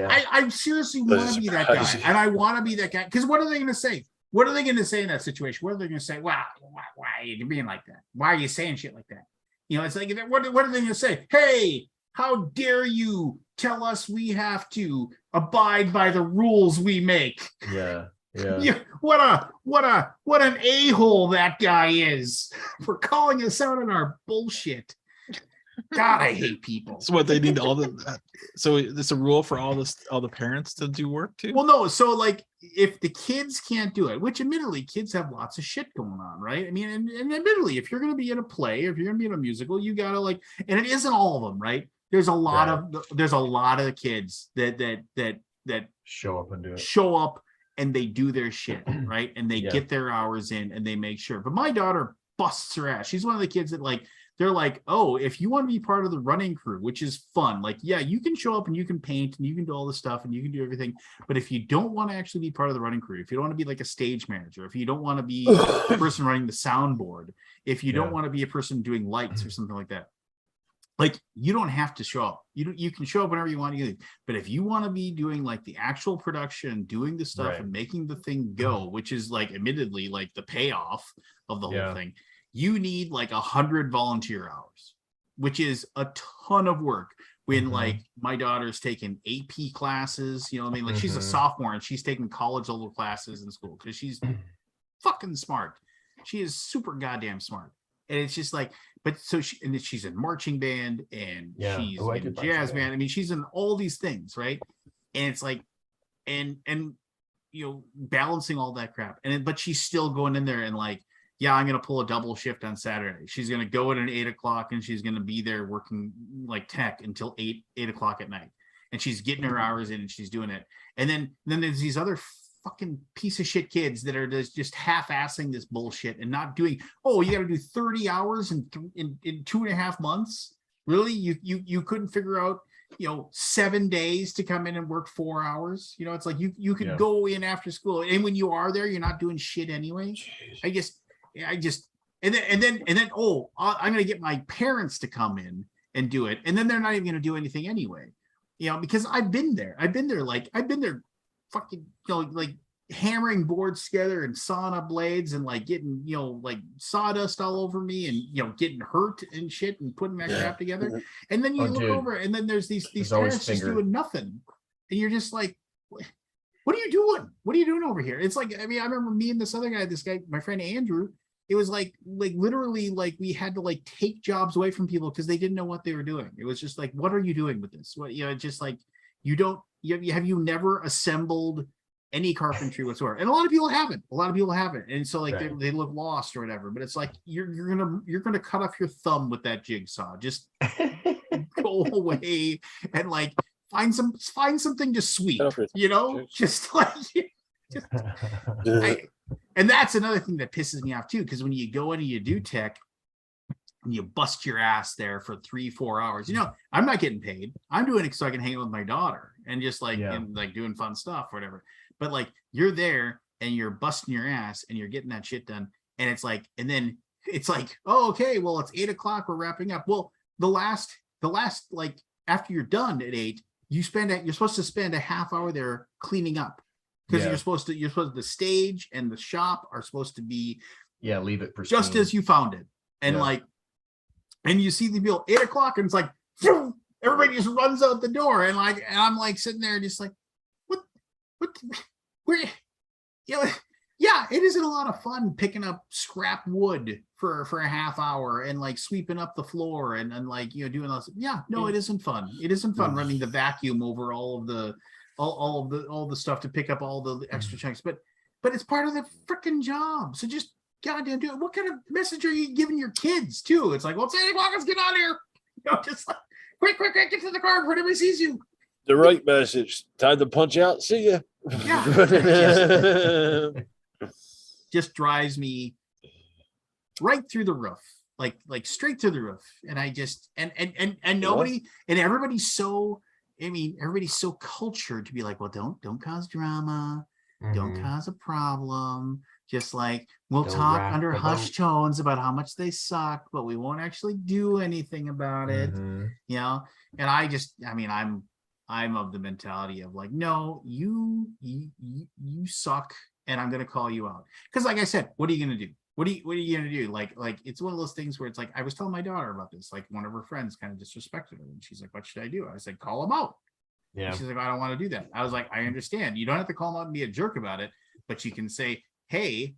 guy. I seriously want to be that guy, and I want to be that guy. Because what are they going to say? What are they going to say in that situation? What are they going to say? Wow, why are you being like that? Why are you saying shit like that? You know, it's like, what are they going to say? Hey, how dare you tell us we have to abide by the rules we make? Yeah. Yeah, what an a-hole that guy is for calling us out on our bullshit. God, I hate people. That's what they need all the. So it's a rule for all the parents to do work too. Well, no, so like if the kids can't do it, which admittedly kids have lots of shit going on, right? I mean, and admittedly, if you're going to be in a play, if you're going to be in a musical, you gotta like, and it isn't all of them, right? There's a lot of kids that Show up and do it. show up and they do their shit, right? And they Yeah. get their hours in and they make sure. But my daughter busts her ass. She's one of the kids that like, they're like, oh, if you want to be part of the running crew, which is fun, like, yeah, you can show up and you can paint and you can do all this stuff and you can do everything. But if you don't want to actually be part of the running crew, if you don't want to be like a stage manager, if you don't want to be the person running the soundboard, if you don't Yeah. want to be a person doing lights or something like that, like you don't have to show up. You can show up whenever you want to. But if you want to be doing like the actual production, doing the stuff Right. and making the thing go, which is like admittedly like the payoff of the Yeah. whole thing, you need like 100 volunteer hours, which is a ton of work. When Mhm. like my daughter's taking AP classes, you know what I mean? Like she's a Mhm. sophomore and she's taking college level classes in school because she's fucking smart. She is super goddamn smart. And it's just like, but so she's in marching band and Yeah. she's Oh, I in did marching jazz band. band. I mean, she's in all these things, right? And it's like, and you know, balancing all that crap. But she's still going in there and like, yeah, I'm gonna pull a double shift on Saturday. She's gonna go in at 8 o'clock and she's gonna be there working like tech until 8 o'clock at night. And she's getting her hours in and she's doing it. And then there's these other fucking piece of shit kids that are just half-assing this bullshit and not doing, oh, you got to do 30 hours in 2.5 months. Really? You couldn't figure out, you know, 7 days to come in and work 4 hours. You know, it's like you could Yeah. go in after school, and when you are there, you're not doing shit anyway. I just and then oh, I'm gonna get my parents to come in and do it, and then they're not even gonna do anything anyway. You know, because I've been there fucking, you know, like hammering boards together and sauna blades and like getting, you know, like sawdust all over me and, you know, getting hurt and shit and putting that crap together. And then you Oh, look dude. over and then there's these There's always parents just finger. doing nothing. And you're just like, what are you doing? What are you doing over here? It's like, I mean, I remember me and this guy, my friend Andrew, it was like literally like we had to like take jobs away from people because they didn't know what they were doing. It was just like, what are you doing with this? What, you know, just like, have you never assembled any carpentry whatsoever? And a lot of people haven't. And so like Right. they look lost or whatever. But it's like you're gonna cut off your thumb with that jigsaw. Just go away and like find something to sweep. You know, just like and that's another thing that pisses me off too. Because when you go in and you do tech, and you bust your ass there for 3-4 hours. You know, I'm not getting paid. I'm doing it so I can hang out with my daughter and just like and like doing fun stuff, or whatever. But like you're there and you're busting your ass and you're getting that shit done. And it's like, and then it's like, oh, okay, well, it's 8 o'clock. We're wrapping up. Well, the last like after you're done at 8, you're supposed to spend a half hour there cleaning up. Because you're supposed to the stage and the shop are supposed to be leave it pristine. just as you found it. And like, and you see the people 8 o'clock and it's like, everybody just runs out the door. And like, and I'm like sitting there just like, what, where, you know, yeah, it is an a lot of fun picking up scrap wood for a half hour and like sweeping up the floor and like, you know, doing all this. Yeah, no, it isn't fun. It isn't fun running the vacuum over all of the stuff to pick up all the extra chunks, but it's part of the freaking job. So just goddamn do it. What kind of message are you giving your kids too? It's like, well, it's 8 o'clock, let's get out of here. You know, just like quick, get to the car before anybody sees you. The right message. Time to punch out. See ya. Yeah. Just drives me right through the roof, like straight through the roof. And I just and nobody and everybody's so, I mean, everybody's so cultured to be like, well, don't cause drama, don't cause a problem. Just like we'll Don't talk rock under the hush boat. tones about how much they suck, but we won't actually do anything about it. Mhm. You know, and I mean, I'm of the mentality of like, no, you suck, and I'm gonna call you out. Because like I said, what are you gonna do? What are you gonna do? Like it's one of those things where it's like, I was telling my daughter about this, like one of her friends kind of disrespected her, and she's like, what should I do? I said, call him out. Yeah. And she's like, I don't want to do that. I was like, I understand. You don't have to call him out and be a jerk about it, but you can say, hey,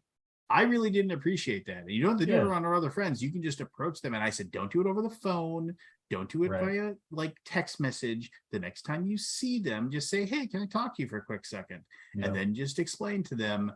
I really didn't appreciate that. And you don't have to do it around our other friends. You can just approach them. And I said, don't do it over the phone. Don't do it via like text message. The next time you see them, just say, hey, can I talk to you for a quick second? And then just explain to them,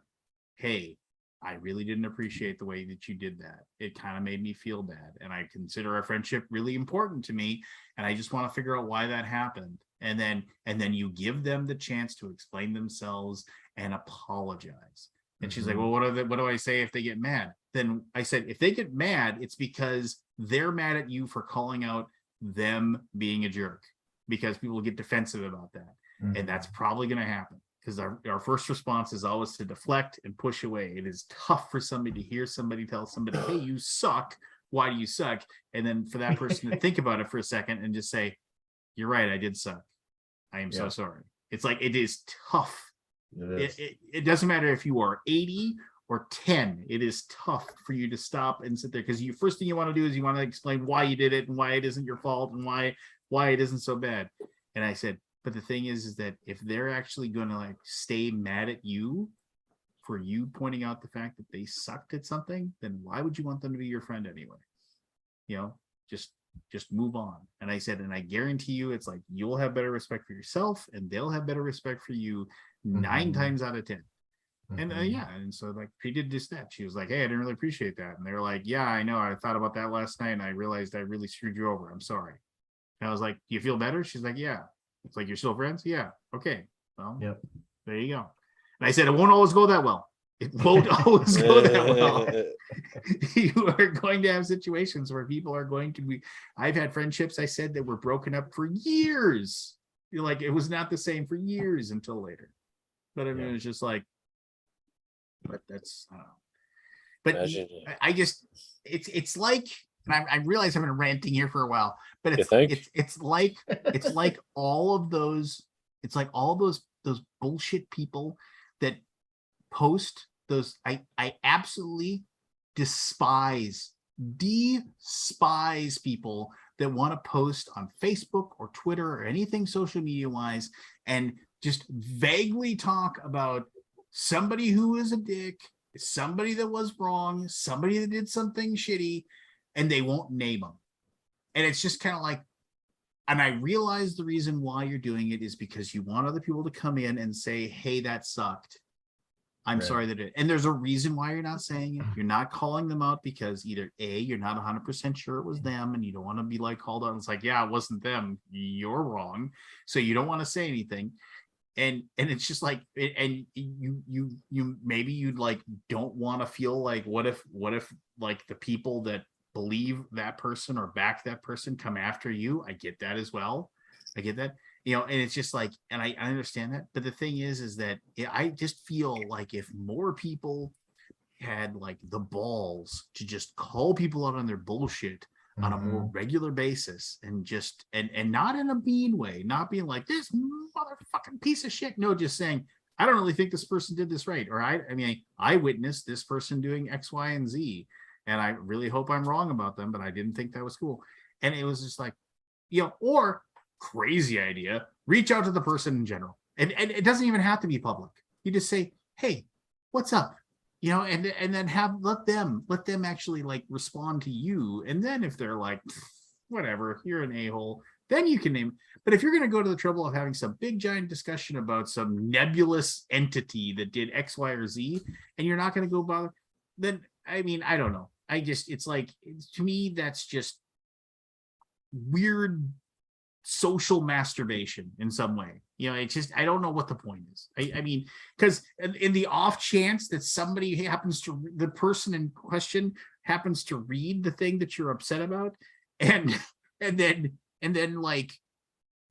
hey, I really didn't appreciate the way that you did that. It kind of made me feel bad. And I consider our friendship really important to me. And I just want to figure out why that happened. And then you give them the chance to explain themselves and apologize. And she's like, well, what do I say if they get mad? Then I said, if they get mad, it's because they're mad at you for calling out them being a jerk, because people get defensive about that. And that's probably going to happen, because our first response is always to deflect and push away. It is tough for somebody to hear somebody tell somebody, hey, you suck. Why do you suck? And then for that person to think about it for a second and just say, you're right, I did suck. I am so sorry. It's like, it is tough. It doesn't matter if you are 80 or 10. It is tough for you to stop and sit there, because you first thing you want to do is you want to explain why you did it and why it isn't your fault and why it isn't so bad. And I said, but the thing is that if they're actually going to like stay mad at you for you pointing out the fact that they sucked at something, then why would you want them to be your friend anyway? You know, just move on. And I said, and I guarantee you, it's like, you'll have better respect for yourself and they'll have better respect for you 9 times out of 10. And and so like she did just that. She was like, hey, I didn't really appreciate that. And they were like, yeah, I know, I thought about that last night and I realized I really screwed you over. I'm sorry. And I was like, do you feel better? She's like, yeah. It's like, you're still friends? Yeah. Okay. Well, there you go. And I said, it won't always go that well. It won't always go that well. You are going to have situations where people are going to be, I've had friendships, I said, that were broken up for years. Like, it was not the same for years until later. But I mean, it was just like, but that's, I don't know. But I just, it's like, and I realize I've been ranting here for a while, but it's like all of those, it's like all those bullshit people that post those. I absolutely despise people that want to post on Facebook or Twitter or anything social media wise and just vaguely talk about somebody who is a dick, somebody that was wrong, somebody that did something shitty, and they won't name them. And it's just kind of like, and I realize the reason why you're doing it is because you want other people to come in and say, hey, that sucked. I'm sorry that it, and there's a reason why you're not saying it. You're not calling them out because either A, you're not 100% sure it was them and you don't want to be like called out. And it's like, yeah, it wasn't them. You're wrong. So you don't want to say anything. And it's just like, and you maybe you'd like, don't want to feel like, what if like the people that believe that person or back that person come after you? I get that as well. I get that. You know, and it's just like, and I understand that, but the thing is that I just feel like if more people had like the balls to just call people out on their bullshit on a more regular basis and just, and not in a mean way, not being like this motherfucking piece of shit. No, just saying, I don't really think this person did this right. Or I mean, I witnessed this person doing X, Y, and Z, and I really hope I'm wrong about them, but I didn't think that was cool. And it was just like, you know, or crazy idea, reach out to the person in general. And it doesn't even have to be public. You just say, hey, what's up? you know, and then let them actually like respond to you. And then if they're like, whatever, you're an a-hole, then you can name. But if you're going to go to the trouble of having some big giant discussion about some nebulous entity that did X, Y, or Z, and you're not going to go bother, then I mean, I don't know. It's like, to me, that's just weird social masturbation in some way. You know, it's just, I don't know what the point is. I mean, because in the off chance that somebody happens to, the person in question happens to read the thing that you're upset about, and then like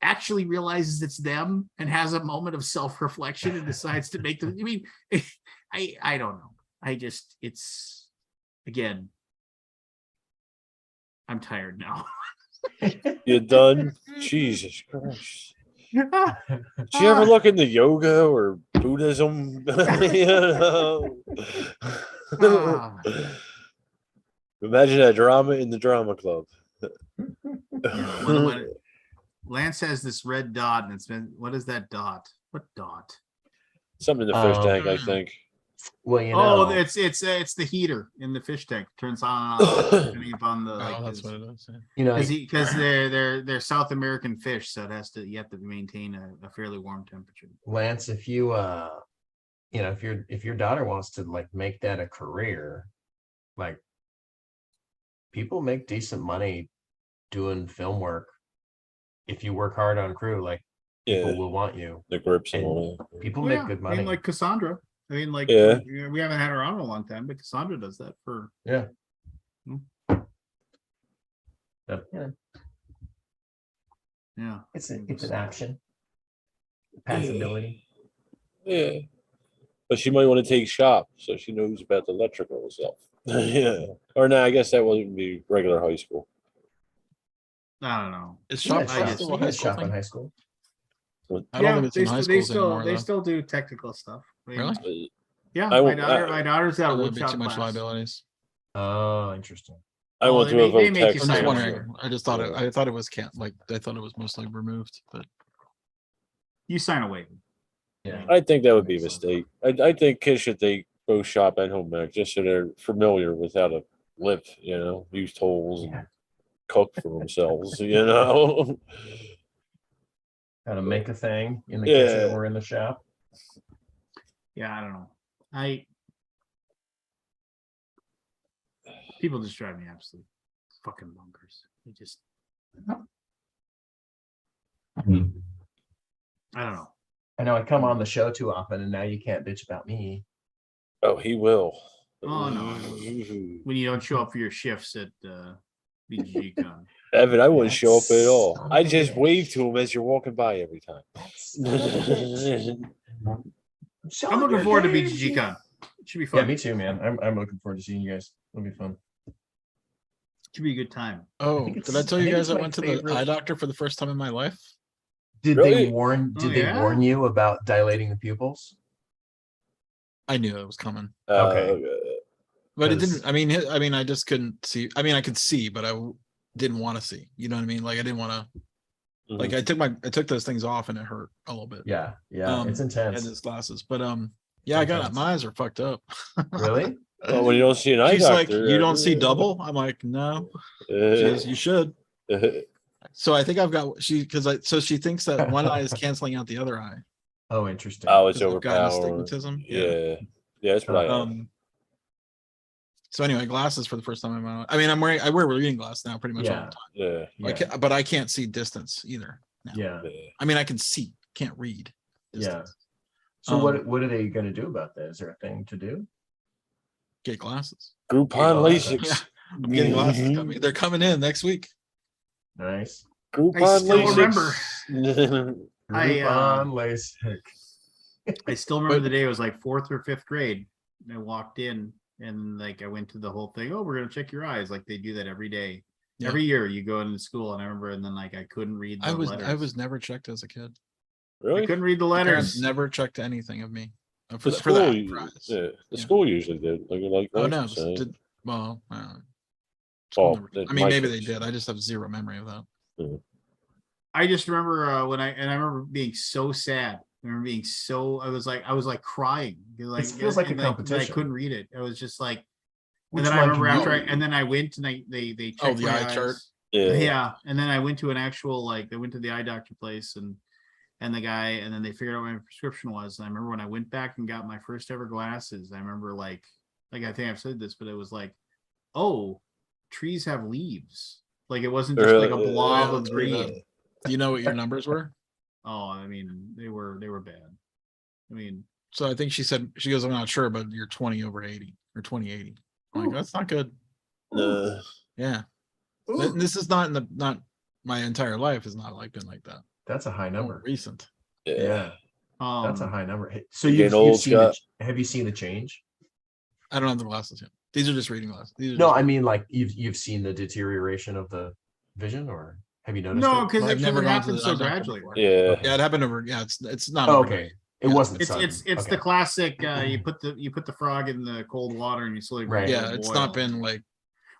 actually realizes it's them and has a moment of self-reflection and decides to make the, I mean, I don't know. It's, again, I'm tired now. You done? Jesus Christ. Did you ever look into yoga or Buddhism? You know? Ah. Imagine a drama in the drama club. When Lance has this red dot, and it's been, what is that dot? What dot? Something in the fish tank, I think. Well, you know, It's the heater in the fish tank. Turns on and off depending upon the Oh, that's what it is. Yeah. you know, because they're South American fish, so you have to maintain a fairly warm temperature. Lance, if you you know, if your daughter wants to like make that a career, like people make decent money doing film work. If you work hard on crew, like people will want you. The grips and And all that. people make good money. I mean, like Cassandra. I mean, like Yeah. we haven't had her on in a long time, but Cassandra does that for. Yeah. Hmm. But, yeah, Yeah. it's an option. Possibility. Yeah. But she might want to take shop so she knows about the electrical stuff. Yeah. Or no, I guess that wouldn't be regular high school. I don't know. Is You shop had I shop, guess- still a you high had school shop in thing? high school. I don't think it's in high schools anymore. They though. still do technical stuff. I mean, Really? Yeah, I my won't- daughter's got a That'd wood be shop too much class. liabilities. Oh, interesting. I Well, went they to a make- they make Votex. you I'm sign just a wondering. waiver. I just thought Yeah. I thought it was can't like I thought it was mostly removed, but You sign a waiver. Yeah. I think that would be a Makes sense. mistake. I think kids should take both shop and home ec just so they're familiar with how to lift, you know, use tools Yeah. and cook for themselves, you know. How to make a thing in the kitchen Yeah. or in the shop. Yeah, I don't know. People just drive me absolutely fucking bonkers. They just, I don't know. I know I come on the show too often, and now you can't bitch about me. Oh, he will. Oh, no. When you don't show up for your shifts at BGCon. Evan, I wouldn't show up at all. Son of I a just bitch. wave to him as you're walking by every time. I'm looking forward to BGCon. It should be fun. Yeah, me too, man. I'm looking forward to seeing you guys. It'll be fun. Should be a good time. oh, think did it's- I tell I you think guys it's I my went to the favorite. eye doctor for the first time in my life? Did Really? they warn? Oh, Did they yeah? warn you about dilating the pupils? I knew it was coming, Okay. but it 'Cause- didn't. I mean, I just couldn't see. I mean, I could see, but didn't want to see. You know what I mean? Like I didn't want to. Like I took those things off and it hurt a little bit. Yeah, yeah, it's I had intense. those glasses, but yeah, I got it. Intense. My eyes are fucked up. Really? Well, when you don't see an eye She's like, doctor, you don't see double. I'm like, no. She goes, you should. So I think I've got so she thinks that one eye is canceling out the other eye. Oh, interesting. oh, it's 'Cause I've gotten overpowered. astigmatism. Yeah, that's what I have. So anyway, glasses for the first time in my life. I mean, I wear reading glasses now pretty much all the time. Yeah, Yeah, But I can't see distance either. Now. yeah, yeah. I mean, I can see, can't read. yeah. Distance. So what are they going to do about that? Is there a thing to do? Get glasses. Groupon Oh, LASIK. Yeah, I'm getting glasses coming. They're coming in next week. Nice. Groupon still LASIK. Groupon LASIK. I still remember the day. It was like 4th or 5th grade. And I walked in and like I went to the whole thing. Oh, we're gonna check your eyes. Like they do that every day. Yeah. Every year you go into school, and I remember, and then like I couldn't read the letters. I was never checked as a kid. I Really? couldn't read the My parents letters. never checked anything of me. The For that. school, For eyes. yeah, the Yeah. school usually did. Like Oh Lance no. was saying. Well, Oh, never- that I mean, maybe might they be- did. I just have zero memory of that. I just remember I remember being so sad I remember being so, I was like crying. Like, feels like a and, I competition. couldn't read it. I was just like, Which and then I one remember can you after read? and then I went and they Oh, checked the my eye chart. eyes. Yeah. Yeah. And then I went to an actual, like, they went to the eye doctor place and the guy, and then they figured out what my prescription was. And I remember when I went back and got my first ever glasses, I remember like I think I've said this, but it was like, oh, trees have leaves. Like it wasn't just like a blob yeah, of that's pretty bad. green. Do you know what your numbers were? Oh, I mean, they were bad. I mean, So I think she said, she goes, I'm not sure, but you're 20 over 80 or 20/80. I'm like, that's not good. Yeah. Ooh, This is not not my entire life has not like been like that. that's a high More number. recent. Yeah, that's a high number. So You're you've getting old, seen the, Scott. have you seen the change? I don't have the glasses yet. These are just reading glasses. These are No, just I reading- mean like you've seen the deterioration of the vision, or have you noticed? no, it? because I've never it gone to happened the so eye doctor gradually. before. Yeah. Yeah, it happened over. Yeah, it's not. Oh, overnight. okay. It Yeah. wasn't. It's sudden. it's Okay. the classic. You put the frog in the cold water and you slowly Right. let Yeah, it it's boil. not been like.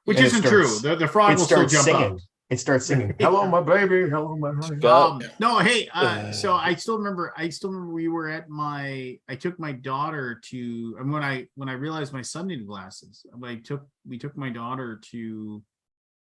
Which And it isn't true. starts- The frog It will still starts jump singing. up. It starts singing. Hello, my baby. Hello, my honey. Scott. No, hey, so I still remember we were at I took my daughter to, and when I realized my son needed glasses, we took my daughter to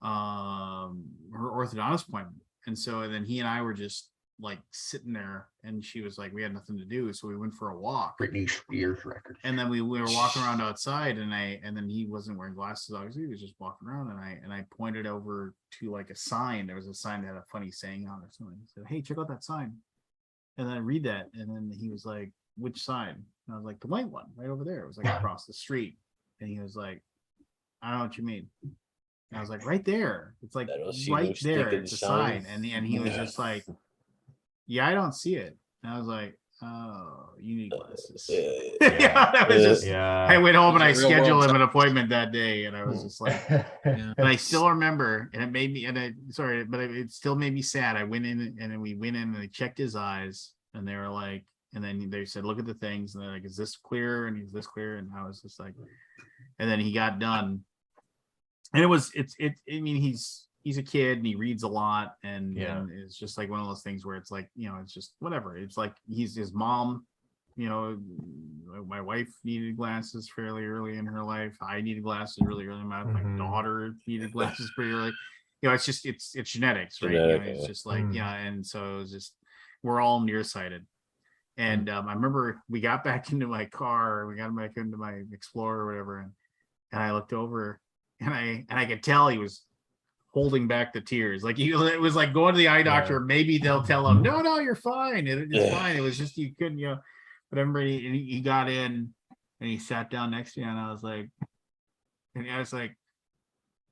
her orthodontist appointment. And then he and I were just like sitting there, and she was like, we had nothing to do, so we went for a walk. Britney Spears record. And then we were walking around outside, and then he wasn't wearing glasses, obviously. He was just walking around, and I pointed over to like a sign. There was a sign that had a funny saying on it or something. He said, hey, check out that sign. And then I read that, and then he was like, which sign? And I was like, the white one right over there. It was like across the street. And he was like, I don't know what you mean. And I was like, right there. It's like I don't see right no there. stinking It's a sign. sign. And he was just like, yeah, I don't see it. And I was like, oh, you need glasses. Yeah, that was just. I Yeah. went home and I It's a real scheduled world him an appointment that day, and I was just like, Yeah. and I still remember, and it made me, it still made me sad. I went in, and then we went in, and they checked his eyes, and they were like, and then they said, look at the things, and they're like, is this clear? And is this clear? And I was just like, and then he got done, and I mean, he's a kid and he reads a lot, and it's just like one of those things where it's like, it's just whatever. It's like his mom, my wife needed glasses fairly early in her life. I needed glasses really early in my life. My daughter needed glasses pretty early. It's just it's genetics, right? It's just like and so it was just, we're all nearsighted. And I remember we got back into my car, we got back into my Explorer or whatever, and I looked over, and I could tell he was holding back the tears. Like it was like going to the eye doctor. Maybe they'll tell him, no, you're fine. It's fine. It was just, you couldn't, but everybody, he got in and he sat down next to me, and I was like,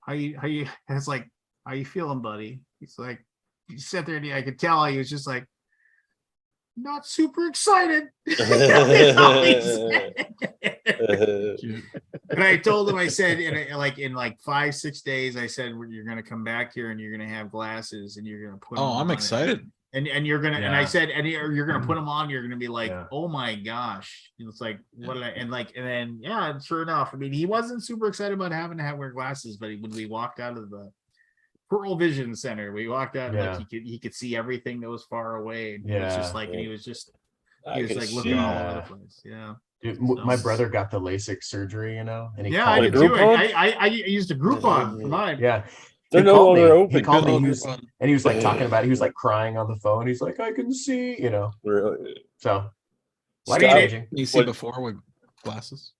how you, and it's like, how you feeling, buddy? He's like, he sat there, and I could tell he was just like, not super excited. That's all he said. And I told him, I said, in like 5-6 days, I said, you're gonna come back here and you're gonna have glasses and you're gonna put. Oh, I'm excited. And you're gonna, and I said, and you're gonna put them on. You're gonna be like, Yeah. oh my gosh! It's like, what did I? And then and sure enough, I mean, he wasn't super excited about having to wear glasses, but when we walked out of the Pearl Vision Center, we walked out, and like he could see everything that was far away. And he was just like, and he was just like looking all over the place. Yeah. Dude, my brotor got the LASIK surgery, and he Yeah, called I me. did too. Groupon? I used a Groupon for mine. Yeah. They're He no called longer me. open. He called me, Good he was, Groupon. and he was like talking about it. He was like crying on the phone. He's like, I can see, So life Scott, changing. You see What- before with glasses?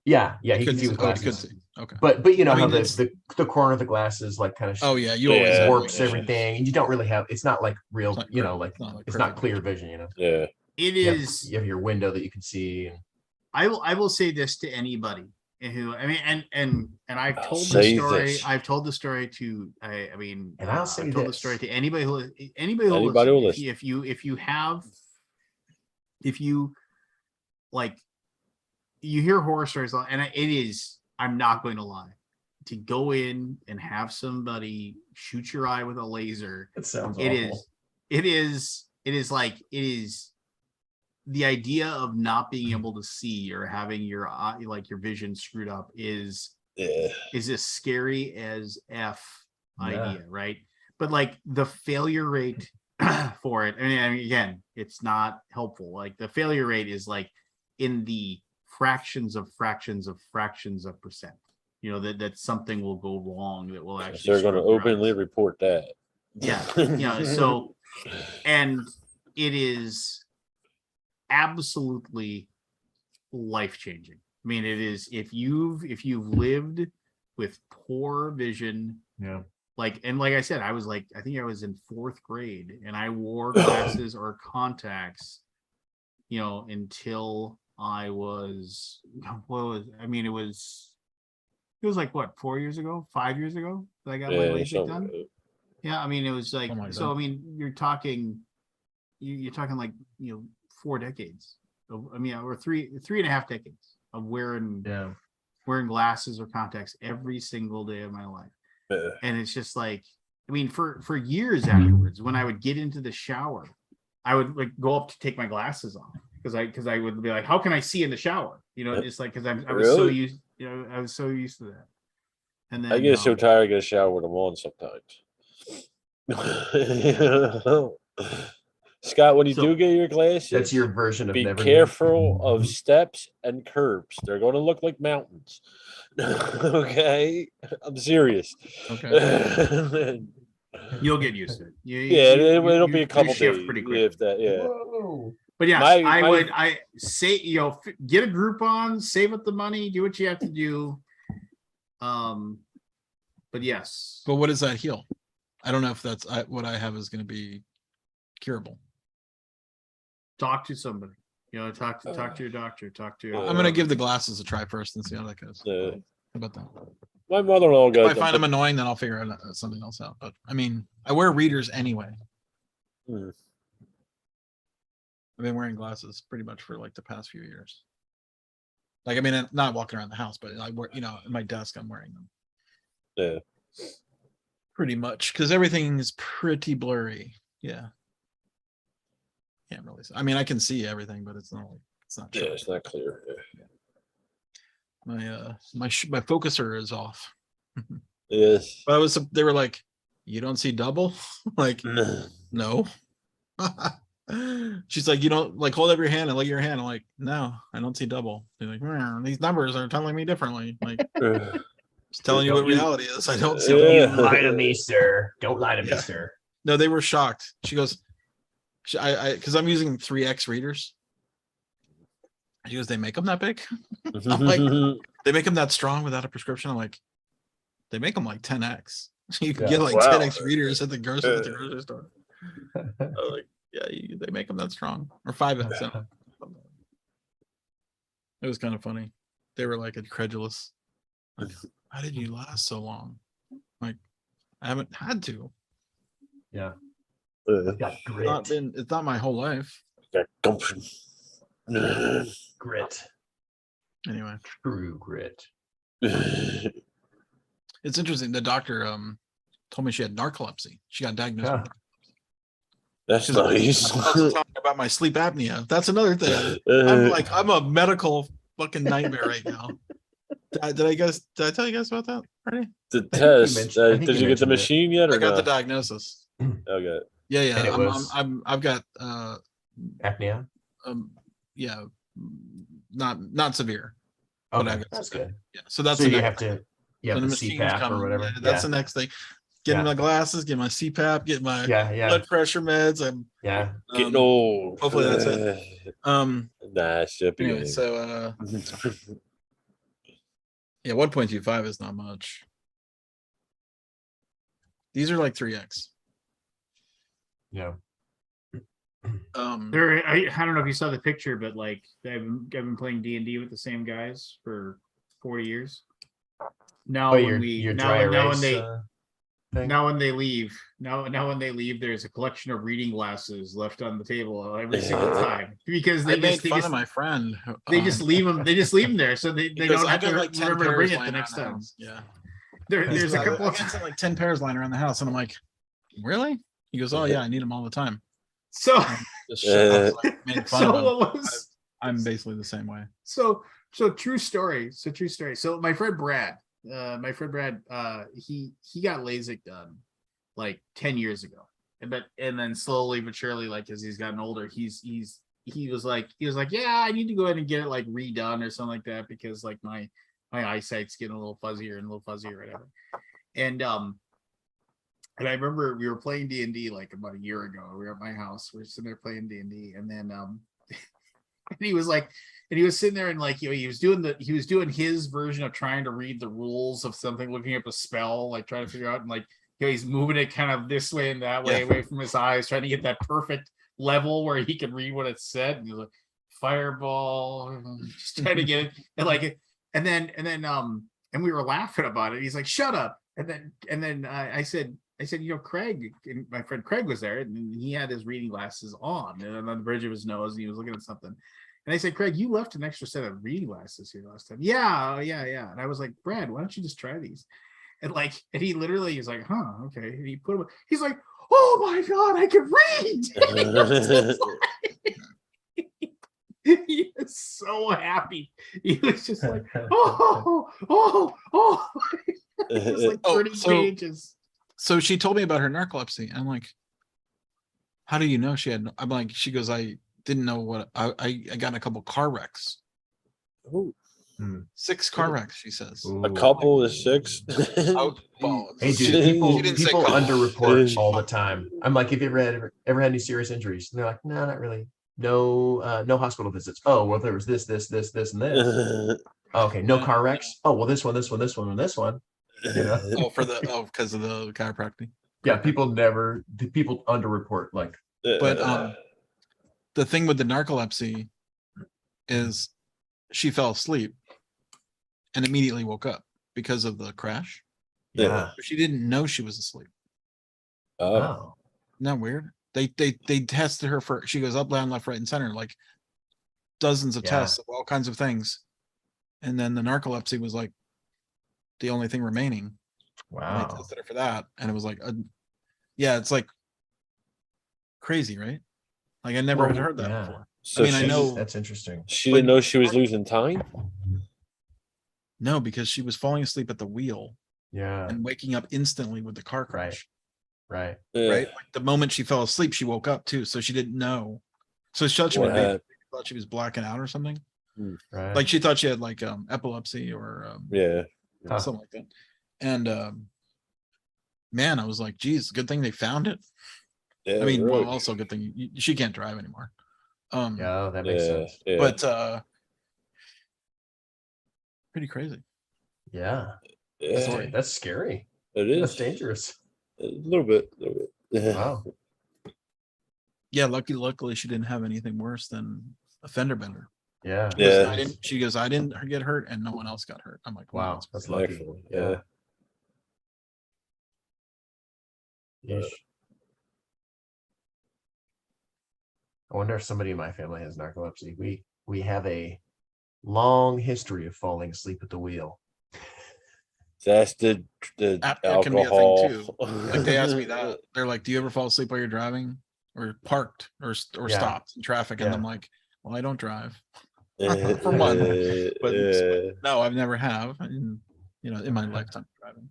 Yeah, he Couldn't can see see- with oh, you could glasses. see. Okay. But you know I mean, how it's- the corner of the glasses like kind of Oh yeah, you always Yeah. have warps issues. everything, and you don't really have. It's not like real, It's not like like it's not perfect clear vision. vision. Yeah. It You have, is. you have your window that you can see. And, I will say this to anybody who, I mean, and I've I'll told the say story. this. I've told the story to, I mean, And I'll say I've told the this. story to anybody who Anybody will listens. listen. If you like, you hear horror stories, and it is, I'm not going to lie, to go in and have somebody shoot your eye with a laser. it sounds It awful. is the idea of not being able to see or having your eye, like your vision screwed up is as scary as F idea, right? But like the failure rate for it. I mean, again, it's not helpful. Like the failure rate is like in the fractions of percent. You know, that something will go wrong that will actually. So they're going to screw your openly eyes. report that. Yeah, so, and it is absolutely life-changing. I mean, it is, if you've lived with poor vision, Yeah. like I said, I think I was in 4th grade and I wore glasses or contacts, until I was, it was like what, 4 years ago, 5 years ago that I got my LASIK done. Yeah, I mean, it was like, so, I mean, you're talking like, 4 decades or three and a half decades of wearing glasses or contacts every single day of my life. And it's just like, I mean, for years afterwards, when I would get into the shower, I would like go up to take my glasses off because I would be like, how can I see in the shower? Just like, because I was so used, I was so used to that. And then I get so tired, I get a shower with them on sometimes. Scott, when you do get your glasses, That's your version of be never careful of steps and curbs. They're going to look like mountains. Okay, I'm serious. Okay. You'll get used to it. It'll be a couple shift days pretty quick. if that. Yeah. Whoa. But yes, I say, get a Groupon, save up the money, do what you have to do. But yes. But what does that heal? I don't know if that's what I have is going to be curable. Talk to somebody. Talk to your doctor. Talk to your. I'm going to give the glasses a try first and see how that goes. Yeah. How about that? My mother-in-law If got I find them annoying, then I'll figure something else out. But I mean, I wear readers anyway. Hmm. I've been wearing glasses pretty much for like the past few years. Like, I mean, I'm not walking around the house, but I wear, at my desk, I'm wearing them. Yeah. Pretty much, because everything is pretty blurry. Yeah. Can't really. I mean, I can see everything, but it's not. Yeah, it's not clear. Yeah. My focuser is off. Yes. But they were like, you don't see double? Like, no. She's like, you don't like hold up your hand and look at your hand. I'm like, no, I don't see double. They're like, these numbers are telling me differently. Like, just telling you what reality is. I don't see. Don't lie to me, sir. Don't lie to me, sir. No, they were shocked. She goes, because I'm using 3x readers. She goes, they make them that big? I'm like, they make them that strong without a prescription? I'm like, they make them like 10x. You can get like 10x readers at the grocery store. I was like, yeah, they make them that strong, or 5x. It was kind of funny. They were like incredulous. Like, how did you last so long? Like, I haven't had to. Yeah. Got grit. It's not my whole life. Got gumption. Grit. Anyway. True grit. It's interesting. The doctor told me she had narcolepsy. She got diagnosed with narcolepsy. That's nice. I was talking about my sleep apnea. That's another thing. I'm a medical fucking nightmare right now. Did I tell you guys about that already? The test. Did you get the machine yet? Or I got the diagnosis. Okay. Yeah. I've got apnea. Yeah, not severe. Okay, that's good. Yeah, so that's you have the machine's CPAP coming, or whatever. That's the next thing. Getting my glasses, get my CPAP, get my blood pressure meds. I'm getting old. Hopefully that's it. Anyway, so 1.25 is not much. These are like 3x. Yeah. I don't know if you saw the picture, but like I've been playing D&D with the same guys for 40 years. Now when they leave, there's a collection of reading glasses left on the table every single time because they made fun of my friend. They just leave them. They just leave them there, so they don't have to remember to bring it the next time. Yeah, there's a couple. I got like 10 pairs lying around the house, and I'm like, really? He goes, oh yeah, I need them all the time. So, I'm basically the same way. So true story. So my friend Brad, he got LASIK done like 10 years ago. and then slowly but surely, like as he's gotten older, he was like, yeah, I need to go ahead and get it like redone or something like that because like my eyesight's getting a little fuzzier and a little fuzzier or whatever. And I remember we were playing D&D like about a year ago. We were at my house. We were sitting there playing D&D, and then and he was like, and he was sitting there and like, you know, he was doing his version of trying to read the rules of something, looking up a spell, like trying to figure out, and like, you know, he's moving it kind of this way and that way, away from his eyes, trying to get that perfect level where he can read what it said. And he was like, fireball, just trying to get it, and like, and then and we were laughing about it. He's like, shut up. And then I said, you know, Craig, my friend Craig was there, and he had his reading glasses on, and on the bridge of his nose, and he was looking at something. And I said, Craig, you left an extra set of reading glasses here last time. Yeah. And I was like, Brad, why don't you just try these? And like, and he literally is like, huh, okay. And he put them. He's like, oh my god, I can read. He was so happy. He was just like, oh. It was like 30 pages. So she told me about her narcolepsy. I'm like, how do you know she had? I'm like, she goes, I didn't know what I got in a couple car wrecks. Ooh. 6 car wrecks, she says. Ooh. A couple is 6. Oh, well, Hey, She dude, didn't say people couple. underreport all the time. I'm like, have you ever had any serious injuries? And they're like, no, not really. No, no hospital visits. Oh, well, there was this, and this. Okay, no car wrecks. Oh, well, this one, and this one. You know? Because of the chiropractic. Yeah, people underreport like. But the thing with the narcolepsy is she fell asleep and immediately woke up because of the crash. Yeah. She didn't know she was asleep. Oh. Isn't that weird? They tested her for, she goes up, down, left, right, and center, like dozens of tests of all kinds of things. And then the narcolepsy was like the only thing remaining. Wow. And they tested her for that. And it was like, yeah, it's like crazy, right? Like I never had heard that before. So I mean, I know that's interesting. she didn't know she was losing time. No, because she was falling asleep at the wheel Yeah. and waking up instantly with the car crash. Right. Right. Like the moment she fell asleep, she woke up too. So she didn't know. So she thought she thought she was blacking out or something. Right. Like she thought she had like epilepsy or something like that. And man, I was like, geez, good thing they found it. Yeah, I mean, really. well, also good thing she can't drive anymore. Yeah, that makes sense. Yeah. But pretty crazy. Yeah. Yeah. That's scary. It is. That's dangerous. A little bit. Wow. Yeah, luckily she didn't have anything worse than a fender bender. Yeah. She goes, I didn't get hurt and no one else got hurt. I'm like, wow, that's lucky. Excellent. Yeah. Yeah. I wonder if somebody in my family has narcolepsy. We have a long history of falling asleep at the wheel. That's the That alcohol. can be a thing too. Like they asked me that. They're like, do you ever fall asleep while you're driving or parked or stopped in traffic? And I'm like, well, I don't drive. For one. But no, I've never have. In my lifetime driving.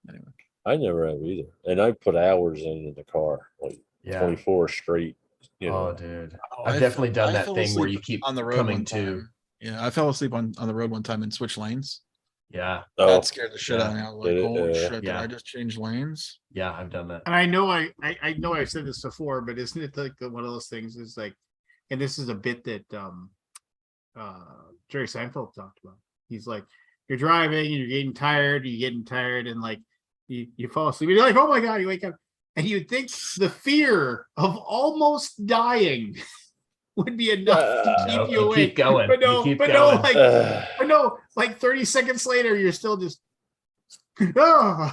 Anyway. I never have either. And I put hours in the car, like 24 straight. Oh, dude. I've definitely done that thing where you keep on the road coming to. Yeah, I fell asleep on the road one time and switched lanes. Yeah. That scared the shit out of me. I was like, Did it? holy shit, did Yeah. I just change lanes? Yeah, I've done that. And I know I've said this before, but isn't it like one of those things is like, and this is a bit that Jerry Seinfeld talked about. He's like, you're driving and you're getting tired, and like you fall asleep and you're like, oh my god, you wake up and you'd think the fear of almost dying would be enough to keep you awake. Keep going. But no, keep but going. no, like 30 seconds later, you're still just I'll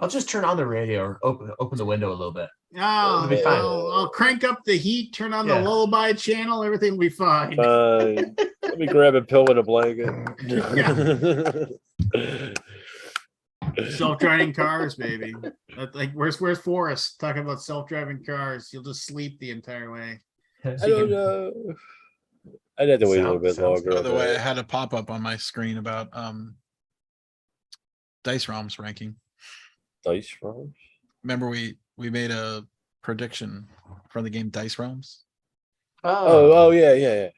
just turn on the radio or open the window a little bit. Oh, It'll be fine. I'll crank up the heat, turn on the lullaby channel, everything will be fine. Let me grab a pill and a blanket. Self-driving cars, baby. Like where's Forrest talking about self-driving cars? You'll just sleep the entire way. I don't know. I'd have to wait a little bit longer. By the way, I had a pop-up on my screen about Dice ROM's ranking. Dice ROMs? remember we made a prediction for the game Dice Realms. Oh, yeah. Yeah.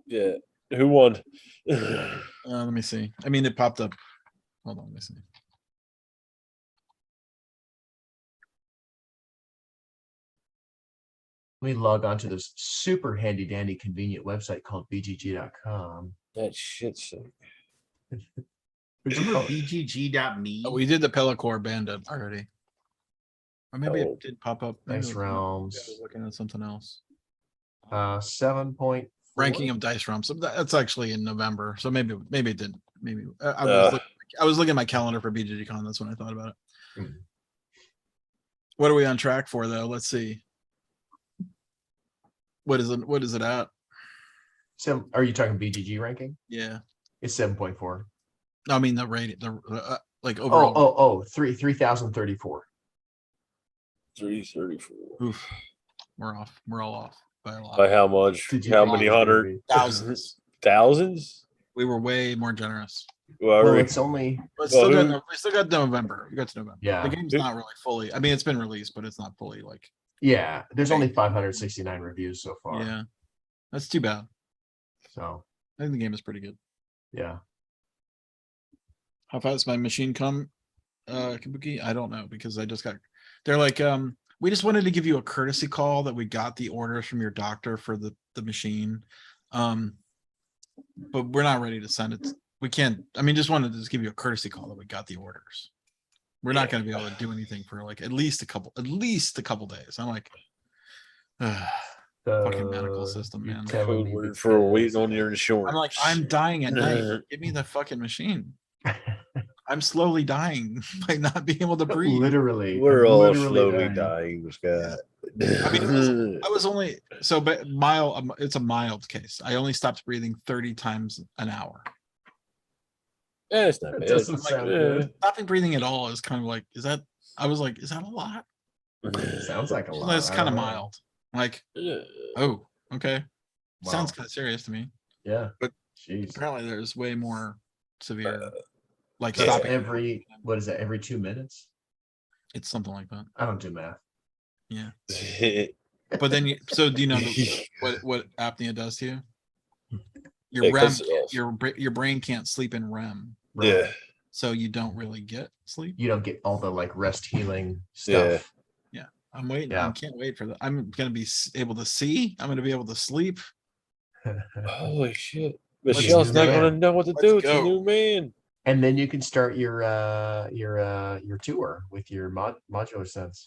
Yeah. Who won? Let me see. I mean, it popped up. Hold on, let me see. We log on to this super handy dandy convenient website called bgg.com. That shit's sick. Remember bgg.me? Oh, we did the Pellicor Bandit already. Or maybe Oh. it did pop up. Maybe Dice maybe I Realms. was looking at something else. 7.4. Ranking of Dice Realms. So that's actually in November. So maybe it did. Maybe I was looking at my calendar for BGGCon. That's when I thought about it. Hmm. What are we on track for though? Let's see. What is it at? So are you talking BGG ranking? Yeah. It's 7.4. No, I mean the rating, like overall. Oh, 3,034. 334. Oof. We're off. We're all off by a lot. By how much? Did you How think many it was gonna hundred? be? Thousands. Thousands? We were way more generous. Well, it's only But Well, we still got November. We got to November. Yeah. The game's not really fully. I mean, it's been released, but it's not fully like. yeah. There's only 569 reviews so far. Yeah, that's too bad. So I think the game is pretty good. yeah. How fast my machine come, Kabuki? I don't know because I just got. They're like, we just wanted to give you a courtesy call that we got the orders from your doctor for the machine, but we're not ready to send it. We can't. I mean, just wanted to just give you a courtesy call that we got the orders. We're not going to be able to do anything for like at least a couple days. I'm like, fucking medical system, you're man. telling Code me word for because- waiting on your insurance. I'm like, I'm dying at night. Give me the fucking machine. I'm slowly dying by not being able to breathe. Literally, We're I'm all literally slowly dying, Scott. I mean, I was only so but mild. It's a mild case. I only stopped breathing 30 times an hour. Yeah, it's not That bad. doesn't I'm sound like, good. Stopping breathing at all is kind of like, is that? I was like, is that a lot? Sounds like a lot. It's I kind of don't know. mild. Like, Yeah. oh, okay. Sounds Wow. kind of serious to me. Yeah. But Jeez. Apparently, there's way more severe. Like That's stopping. what is that? Every 2 minutes? It's something like that. I don't do math. Yeah. But then, so do you know what apnea does to you? Your It REM, cuts it off. your brain can't sleep in REM, Right. Yeah. so you don't really get sleep. You don't get all the like rest healing stuff. I'm waiting. Yeah. I can't wait for that. I'm gonna be able to see. I'm gonna be able to sleep. Holy shit. Let's Michelle's do not that. gonna know what to Let's do. It's go. a new man. And then you can start your tour with your modular sense.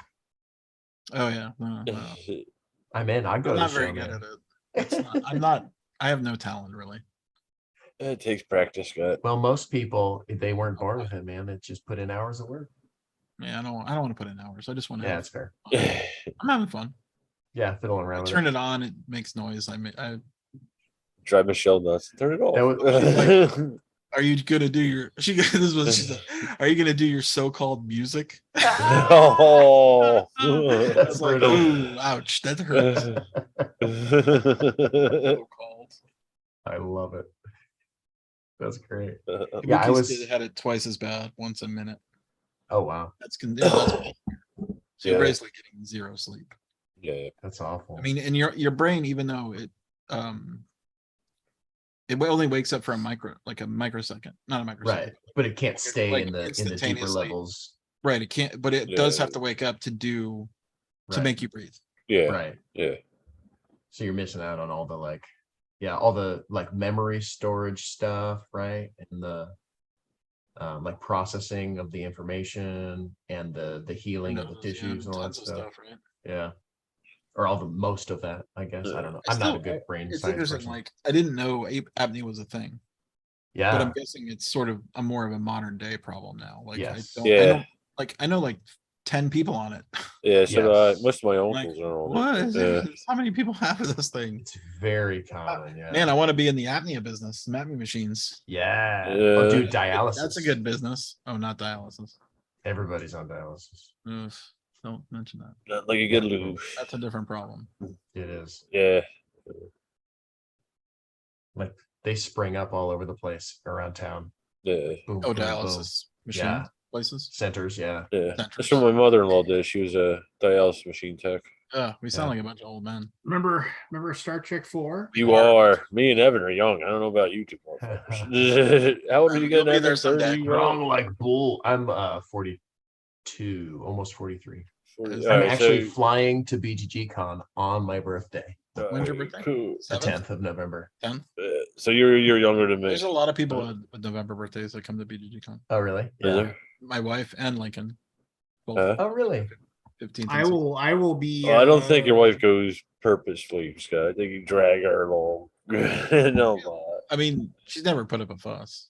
Oh yeah. No. I'm in. I'd go I'm to the not show, very good man. at it. It's not, I'm not. I have no talent really. It takes practice, Scott. Well, most people, if they weren't born with it, man, they just put in hours of work. Yeah, I don't want to put in hours. I just want to. Yeah, it's fair. I'm having fun. Yeah, fiddling I around with turn it. it on. It makes noise. I Drive Michelle nuts. Turn it off. That Are you gonna do your? This is what she said. Are you gonna do your so-called music? Oh. That's It's like, brutal. ooh, ouch, that hurts. So-called. I love it. That's great. Yeah, Yeah, I was- had it twice as bad, once a minute. Oh wow, That's so you're Yeah. basically getting zero sleep. Yeah. that's awful. I mean, and your brain, even though it only wakes up for a microsecond, not a microsecond. Right, but it can't stay like in the deeper instantaneously. levels. Right. It can't, but it does Yeah. have to wake up to Right. make you breathe. Yeah. Right. Yeah. So you're missing out on all the all the memory storage stuff, right? And the processing of the information and the healing of the tissues and all that tons of stuff. right? Yeah. Or all the most of that, I guess. I don't know. I'm not a good brain It's science interesting. person. Like, I didn't know apnea was a thing, but I'm Yeah. guessing it's sort of a more of a modern day problem now. Like, Yes. I know like 10 people on it. Yeah. So do I. Yes. Most of my Like, uncles are on what it. is Yeah. it? How many people have this thing? It's very common. Yeah. Man, I want to be in the apnea business, some apnea machines. Yeah. Yeah. Oh, dude, dialysis. That's a good business. Oh, not dialysis. Everybody's on dialysis. Ugh, don't mention that. Not like a good lube. That's a different problem. It is. Yeah. They spring up all over the place around town. Yeah. Boom, Oh, boom, boom. dialysis machine. Yeah. places. Centers, yeah. Yeah, Centers. that's what my mother-in-law did. She was a dialysis machine tech. We sound like a bunch of old men. Remember Star Trek 4? You are. Me and Evan are young. I don't know about you two motherfuckers. How old are you You'll getting? be there Evan? someday. 30? Wrong like bull. I'm 42, almost 43. 40? I'm All I'm right, actually so- flying to BGG Con on my birthday, When's your birthday? Cool. the 7th? 10th of November. 10th? So you're younger than me. There's a lot of people with November birthdays that come to BGGCon. Oh, really? Is Yeah. there? My wife and Lincoln. Both Huh? Oh, really? 15th. I will be. Well, I don't think your wife goes purposefully, Scott. I think you drag her along. No, I mean, she's never put up a fuss.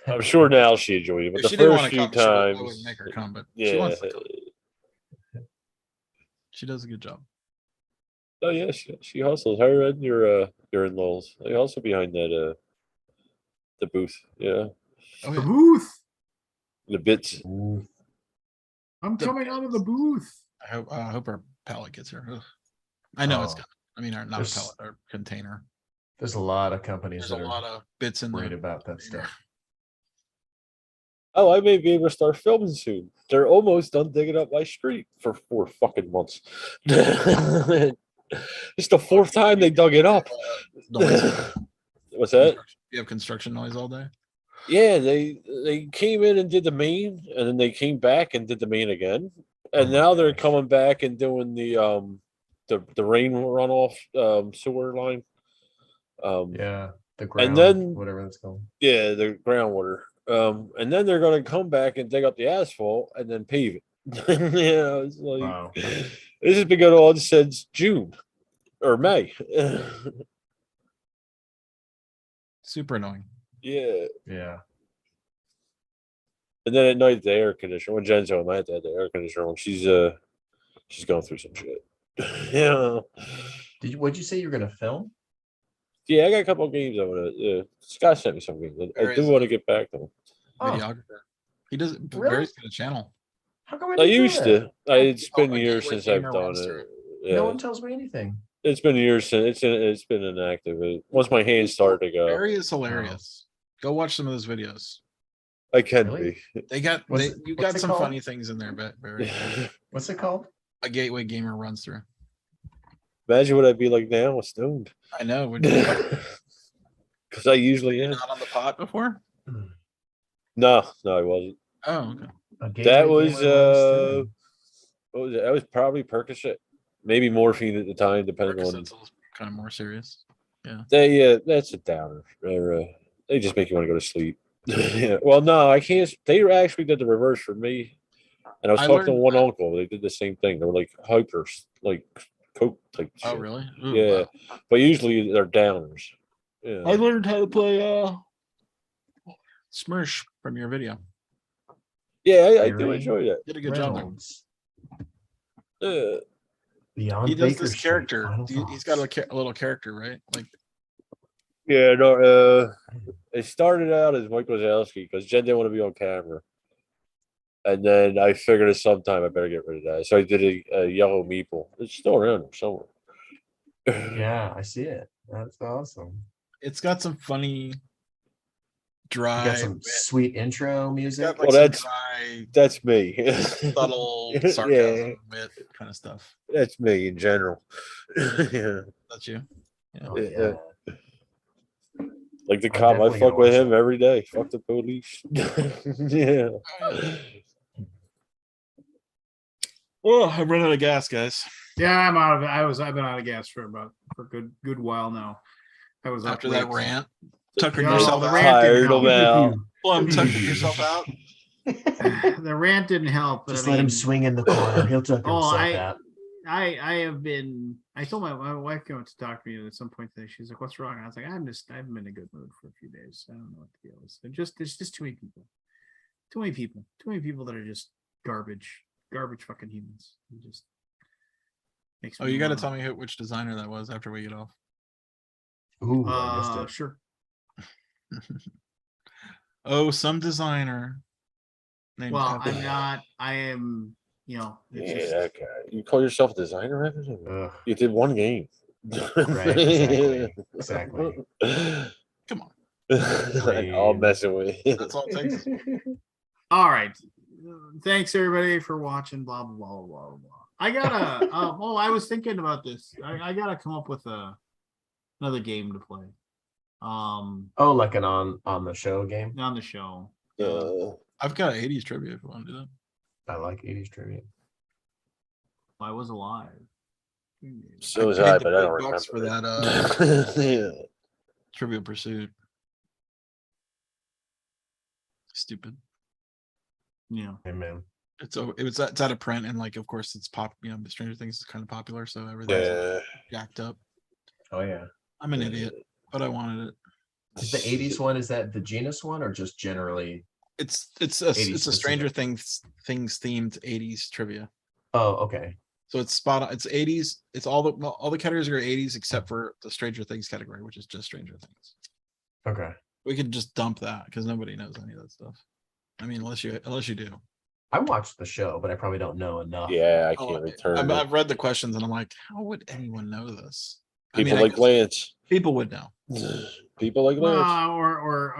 I'm sure now she enjoyed it, but If the she didn't first want to few come, I times, wouldn't make her come, but she yeah. wants to come. She does a good job. Oh yeah, she hustles. Her and your in-laws. They hustle behind that the booth. Yeah, Oh, The yeah. booth. the bits. Ooh, I'm coming out of the booth. I hope our pallet gets here. Ugh. I know it's Oh. coming. I mean, not a There's- pallet, our container. there's a lot of companies There's a that lot are of bits in worried there. about that stuff. Oh, I may be able to start filming soon. They're almost done digging up my street for 4 fucking months. It's the 4th time they dug it up. Noise. What's that? You have construction noise all day? Yeah, they came in and did the main, and then they came back and did the main again, and Oh my now they're gosh. coming back and doing the rain runoff sewer line. Yeah, the ground, then- whatever that's called. Yeah, the groundwater. And then they're going to come back and dig up the asphalt and then pave it. Yeah, it's like Wow. this has been going on since June or May. Super annoying. Yeah. Yeah. And then at night the air conditioner. When Jen's home, I had to have the air conditioner on. She's going through some shit. Yeah. What'd you say you're gonna film? Yeah, I got a couple of games I want to. Scott sent me some games. I There do is want a- to get back to them. Oh, Videographer. He does Really? very good channel. how come I didn't know used that? to. It's been Oh, a years Gateway since I've Gamer done runs through it. it. Yeah, No one tells me anything. it's been years since it's been inactive. Once my hands started to go, Barry is hilarious. Go watch some of those videos. I can Really? They got What's you what's got it some called? funny things in there, Barry. be. What's it called? A Gateway Gamer runs through. Imagine what I'd be like now, with stoned. I know. Would you Because I usually am. not on the pot before? No, I wasn't. Oh, okay. A That gateway was gamer runs through. what was it? That was probably Percocet, maybe morphine at the time, depending on. Percocet's kind of more serious. That's a downer. They just make you want to go to sleep. Yeah. Well, no, I can't. They actually did the reverse for me. And I was I talking to learned one that. uncle. They did the same thing. They were like hypers, like coke type. Oh, shit. really? Ooh, Yeah, wow. but usually they're downers. Yeah. I learned how to play Smirsh from your video. Yeah, I do Barry enjoy that. Did a good job there. Reynolds. Yeah, Beyond He does Baker this Street, character. Final He's got Thoughts. a little character, right? Like yeah. No, it started out as Mike Wazowski because Jen didn't want to be on camera, and then I figured at some time I better get rid of that. So I did a yellow meeple. It's still around there somewhere. Yeah, I see it. That's awesome. it's got some funny, You dry. got some sweet intro It's music. got like Well, some that's- dry, That's me. subtle Yeah. sarcasm, wit kind of stuff. That's me in general. Yeah. That's you. Oh, Yeah. yeah. Like the I'm cop, I definitely fuck gonna with watch him that. every day. Fuck the police. Yeah. Oh, I'm running out of gas, guys. Yeah, I'm out of it. I've been out of gas for a good while now. I was up After that late. rant, tucking No, yourself the out. rant didn't Tired help. about. Plum tucking yourself out. The rant didn't help. But Just I let him mean, swing in the corner. He'll tuck Oh, himself out. I have been. I told my wife came out to talk to me at some point today. She's like, "What's wrong?" And I was like, I haven't been in a good mood for a few days. I don't know what the deal is. There's just too many people. Too many people that are just garbage fucking humans. It just makes Oh, me you got to wanna- tell me which designer that was after we get off. Ooh, I missed it. Sure. Oh, some designer. Named Well, Evan. I'm not. I am. You know. It's Yeah, just, that guy. You call yourself a designer, Evan? Ugh, You did one game. right, exactly. Exactly. Come on. I'm all messing with you. That's all it takes. all right. thanks everybody for watching. Blah blah blah blah blah. I gotta. Oh, I was thinking about this. I gotta come up with another game to play. Oh, like an on the show game. On the show. I've got 80s trivia if you want to do that. I like 80s trivia. I was alive. So was paid I, the but I don't big remember bucks for that. Yeah. Trivial Pursuit. Stupid. Yeah. Amen. It's out of print, and like, of course, it's pop. You know, Stranger Things is kind of popular, so everything's Yeah. jacked up. Oh yeah. I'm an idiot, but I wanted it. Is the 80s one, is that the genus one or just generally? It's a 80s Stranger specific. Things themed 80s trivia. Oh, okay. So it's spot on. It's 80s. It's all the categories are 80s except for the Stranger Things category, which is just Stranger Things. Okay. We could just dump that because nobody knows any of that stuff. I mean, unless you do. I watched the show, but I probably don't know enough. Yeah, I can't return it. I've read the questions and I'm like, how would anyone know this? People I like guess Lance. people would know. People like Lance. Or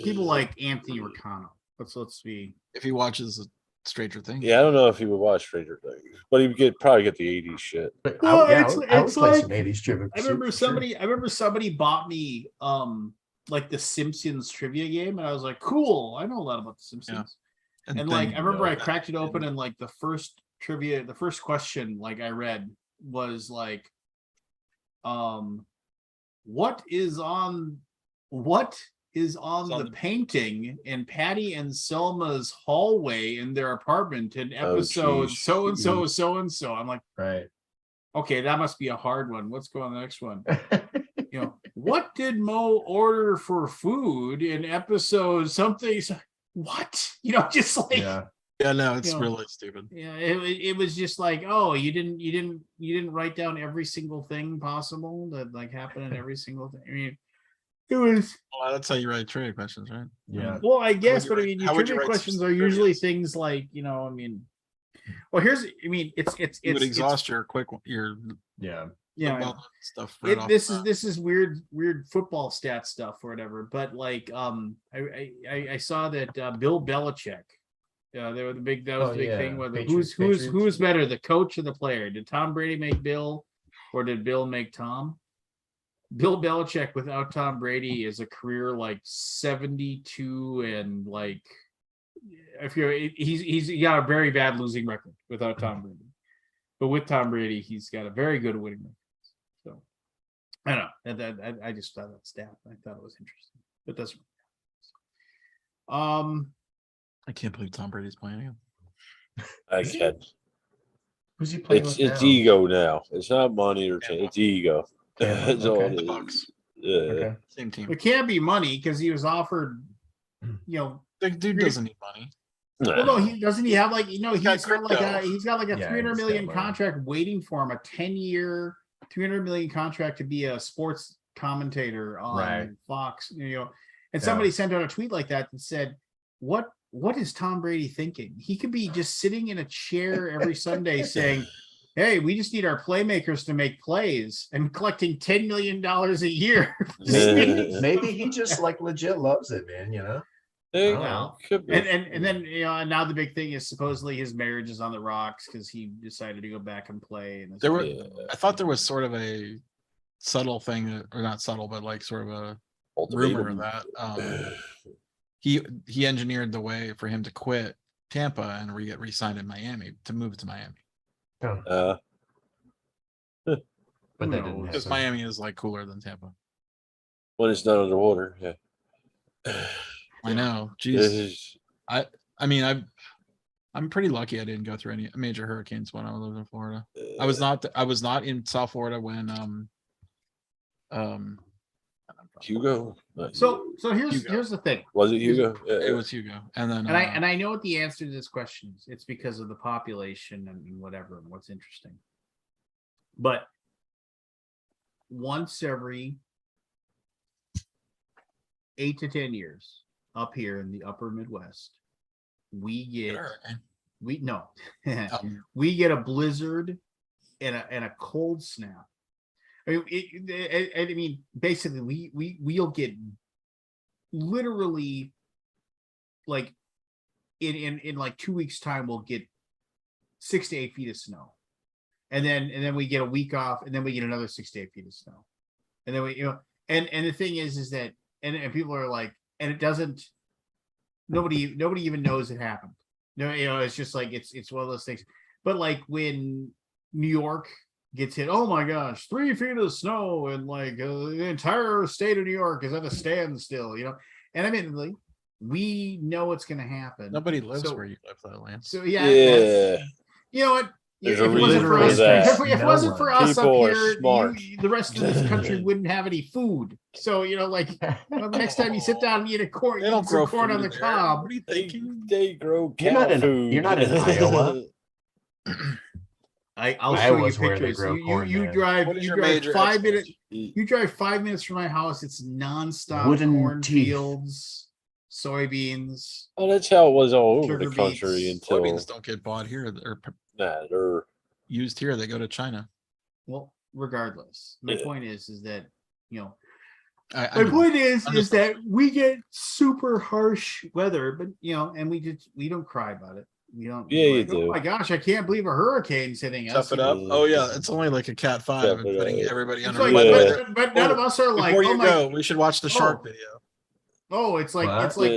people like Anthony Ricano. Let's be. If he watches Stranger Things. Yeah, I don't know if he would watch Stranger Things, but he could probably get the 80s shit. But Well, I it's would play like- some 80s trivia. I remember somebody bought me like the Simpsons trivia game, and I was like, cool, I know a lot about the Simpsons. And like then, I remember you know, I cracked it open, and like the first question like I read was like, what is on the painting in Patty and Selma's hallway in their apartment in episode geez. so and so so and so. I'm like, Right. okay, that must be a hard one. Let's go on the next one. You know, what did Mo order for food in episode something? What? You know, just like Yeah. Yeah, no, it's you know, really stupid. yeah, it was just like, oh, you didn't write down every single thing possible that like happened in every single thing. I mean, it was Well, that's how you write trivia questions, right? Yeah. well, I guess, you but I write- mean, how your would you trivia write questions are trivia? usually things like, you know, I mean, well, here's, I mean, it's You would exhaust your Yeah. yeah. football stuff. Right off This the bat. is weird football stat stuff or whatever. But like I saw that Bill Belichick, they were the big that was Oh, the big yeah. thing with Patriots. who's better, the coach or the player? Did Tom Brady make Bill, or did Bill make Tom? Bill Belichick without Tom Brady is a career like 72 and like if you're he's got a very bad losing record without Tom Brady, but with Tom Brady he's got a very good winning record. So I don't know. I just thought that stat. I thought it was interesting. But that's I can't believe Tom Brady's playing again. I can. Who's he playing It's with it's now? it's not It's not money or it's ego. Tampa, That's all okay. it The is. Bucks, Yeah. Okay. same team. it can't be money because he was offered, you know. The dude doesn't need money. Well, no, he doesn't. He have like he's got like crypto. he's got like a Yeah, 300 he's got million money. contract waiting for him, a 10-year 300 million contract to be a sports commentator on Right. Fox. You know, and somebody sent out a tweet like that said, "What is Tom Brady thinking? He could be just sitting in a chair every Sunday saying." Hey, we just need our playmakers to make plays and collecting $10 million a year. Maybe he just like legit loves it, man. You know. Hey, Wow. could be. And then you know now the big thing is supposedly his marriage is on the rocks because he decided to go back and play. And There were, Yeah. I thought there was sort of a subtle thing, or not subtle, but like sort of a Ultimatum. rumor that he engineered the way for him to quit Tampa and get re-signed in Miami to move to Miami But that didn't No, because happen. Miami is like cooler than Tampa. When it's not underwater. Yeah. I know. This Jeez. is- I mean, I'm pretty lucky I didn't go through any major hurricanes when I lived in Florida. I was not in South Florida when Hugo. so Hugo. here's the thing. Was it Hugo? Yeah. it was Hugo, and then And I know what the answer to this question is. It's because of the population and whatever and what's interesting. But once every 8 to 10 years up here in the upper Midwest, we get we get a blizzard and a cold snap. I mean, basically, we'll get literally like in like 2 weeks time we'll get 6 to 8 feet of snow, and then we get a week off, and then we get another 6 to 8 feet of snow, and then we and the thing is that and people are like, and it doesn't, nobody even knows it happened. No, it's just like it's one of those things. But like when New York gets hit, oh my gosh, 3 feet of snow, and like the entire state of New York is at a standstill, and admittedly, we know what's going to happen. Nobody lives So- where you live, though, Lance. So yeah, Yeah. you know what? There's If a it wasn't reason for for us, that. if it No wasn't one. for us up People are here, smart. the rest of this country wouldn't have any food. So like well, the next time you sit down and eat a corn, They don't eat some grow corn on food the there. cob. What are you They, thinking? they grow You're cow not in- food. you're not in Iowa. I'll show you Iowa's where they pictures. grow corn, You man. drive What is you your drive major 5 export? minutes. You drive 5 minutes from my house. It's nonstop Wooden cornfields, soybeans. Oh, that's how it was all over Sugar the country beets. until Soybeans don't get bought here. They're they're used here. They go to China. Well, regardless, my Yeah. point is that I my know. point is I'm just that we get super harsh weather, but and we don't cry about it. We don't. Yeah, we're you like, do. Oh my gosh, I can't believe a hurricane's hitting us. Tough it up. Oh yeah, it's only like a Cat 5 Tough and it putting up. everybody It's under. like, By the way, Yeah. there- but none of us are like, before oh you my. go, we should watch the shark Oh. video. Oh, it's like What? it's like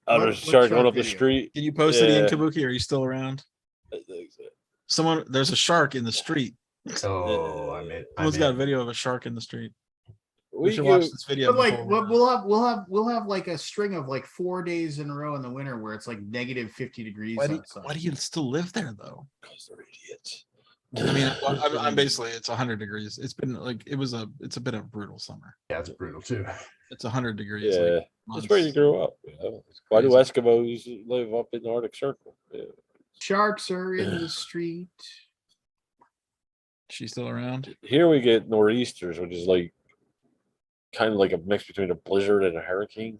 out what- of what shark going shark up the video? street. Can you post it in Yeah. Kabuki? Are you still around? There's a shark in the street. Oh, I'm in. Someone's got a video of a shark in the street. We We should go, watch this video. But like before we- we'll have like a string of like 4 days in a row in the winter where it's like negative 50 degrees outside. why do you still live there though? because they're idiots. I mean, I'm basically it's 100 degrees. It's been like it's been a brutal summer. Yeah, it's brutal too. It's 100 degrees. Yeah, Like, it's where you months. grow up. Why do Crazy. Eskimos live up in the Arctic Circle? Yeah. Sharks are in the street. She's still around. Here we get nor'easters, which is like kind of like a mix between a blizzard and a hurricane.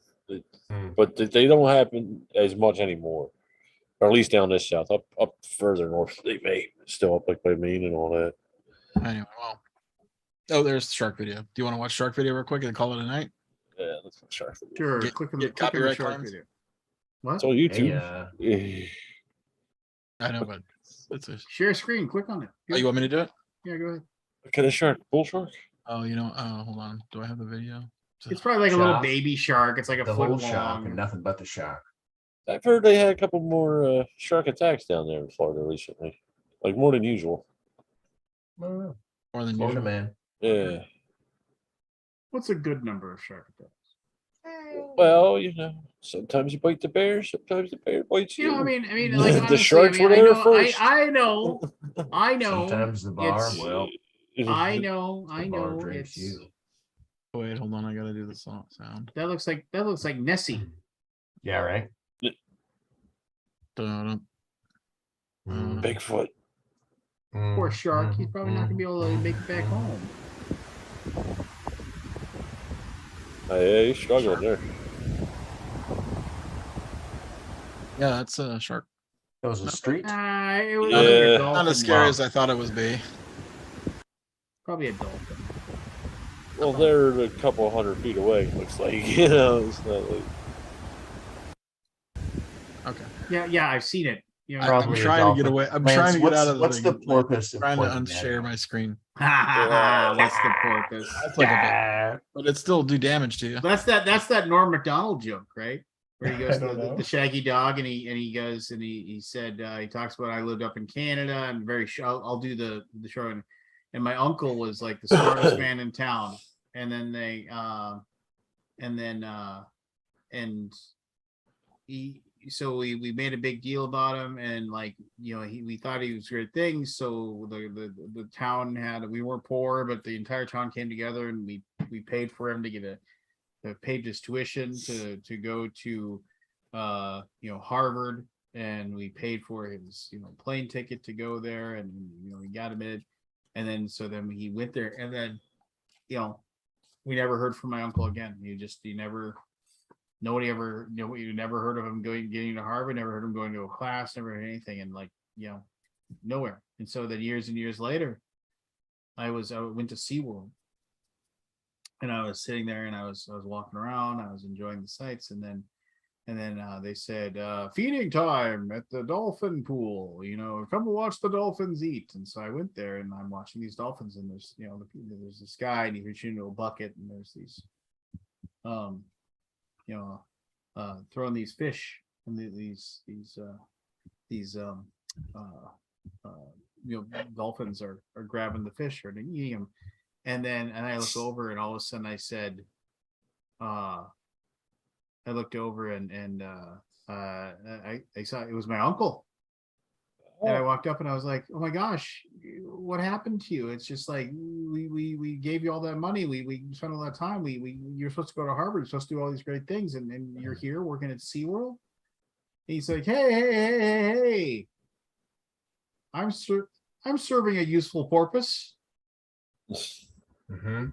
But they don't happen as much anymore, or at least down this south. Up further north, they may still up like by Maine and all that. Anyway, well. Oh, there's the shark video. Do you want to watch shark video real quick and call it a night? Yeah, that's not shark. Sure, Get- click on get the copyright shark claims? video. What? It's on YouTube. Hey, I know, but it's a. Share screen. Click on it. Oh, you want me to do it? Yeah, go ahead. What kind of shark? Bull shark? Oh, hold on. Do I have the video? It's probably like a little Shark. baby shark. It's like a the foot whole shark and long. nothing but the shark. I've heard they had a couple more shark attacks down there in Florida recently, like more than usual. Well, More than Florida usual. man. Yeah. What's a good number of shark attacks? Well, sometimes you bite the bear, sometimes the bear bites you. I mean, like The honestly, sharks were I there know, first. I know, I know. Sometimes the bar it's- will. I know, The bar know. drinks It's you. Wait, hold on. I gotta do the sound. that looks like Nessie. Yeah, right. Dun-dun. Mm, Bigfoot. Poor shark. He's mm, probably not gonna be able to make it back home. Yeah, he's struggling there. Yeah, that's a shark. That was a street. It was Yeah. like a Not dolphin. as scary as I thought it was be. Probably a dolphin. Well, they're a couple 100 feet away. Looks like it's not like. Okay. Yeah, I've seen it. I'm Probably a trying to get dolphin. away. I'm Lance, trying to get what's- out of the What's thing. the I'm porpoise? of trying to pointing that unshare at? my screen. What's the porpoise? That's like a bit, Ah, but it still do damage to you. That's that Norm Macdonald joke, right? Where he goes I to don't know. the Shaggy Dog, and he goes and he said he talks about I lived up in Canada. I'm very sure I'll do the show, and my uncle was like the smartest man in town. And then we made a big deal about him, and like we thought he was great things. So the town we weren't poor, but the entire town came together, and we paid for him to get paid his tuition to go to Harvard, and we paid for his plane ticket to go there, and we got him in, and then he went there, and then we never heard from my uncle again. Nobody ever we never heard of him getting to Harvard, never heard him going to a class, never heard anything, and nowhere. And so then years and years later, I went to SeaWorld. And I was sitting there, and I was walking around, I was enjoying the sights, and then And then they said, feeding time at the dolphin pool, come and watch the dolphins eat. And so I went there and I'm watching these dolphins, and there's, there's this guy and he's reaching into a bucket, and there's these, throwing these fish, and dolphins are grabbing the fish or eating them. And I look over, and all of a sudden I said, I looked over and I saw it was my uncle. And I walked up and I was like, oh my gosh, what happened to you? It's just like, we gave you all that money. We spent all that time. You're supposed to go to Harvard. You're supposed to do all these great things. And you're here working at SeaWorld. And he's like, hey. I'm serving a useful purpose. That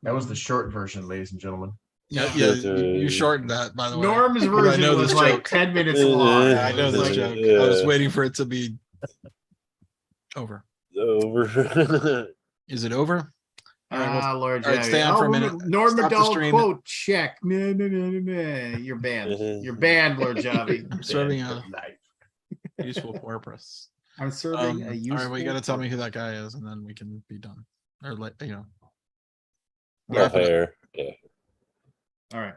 was the short version, ladies and gentlemen. Yeah, you shortened that, by the way. Norm's Because I version know was this like joke. 10 minutes long. Yeah, I know this Like, joke. I was waiting for it to be over. Over. Is it over? All right, Lord, all right, stay on for a minute. Norm Stop the Macdonald stream. quote, check. You're banned. You're banned, Lord Javi. I'm serving a useful purpose. I'm serving a All useful. right, well, you got to tell me who that guy is, and then we can be done. Or Rough wrap it up. hair. Yeah. All right.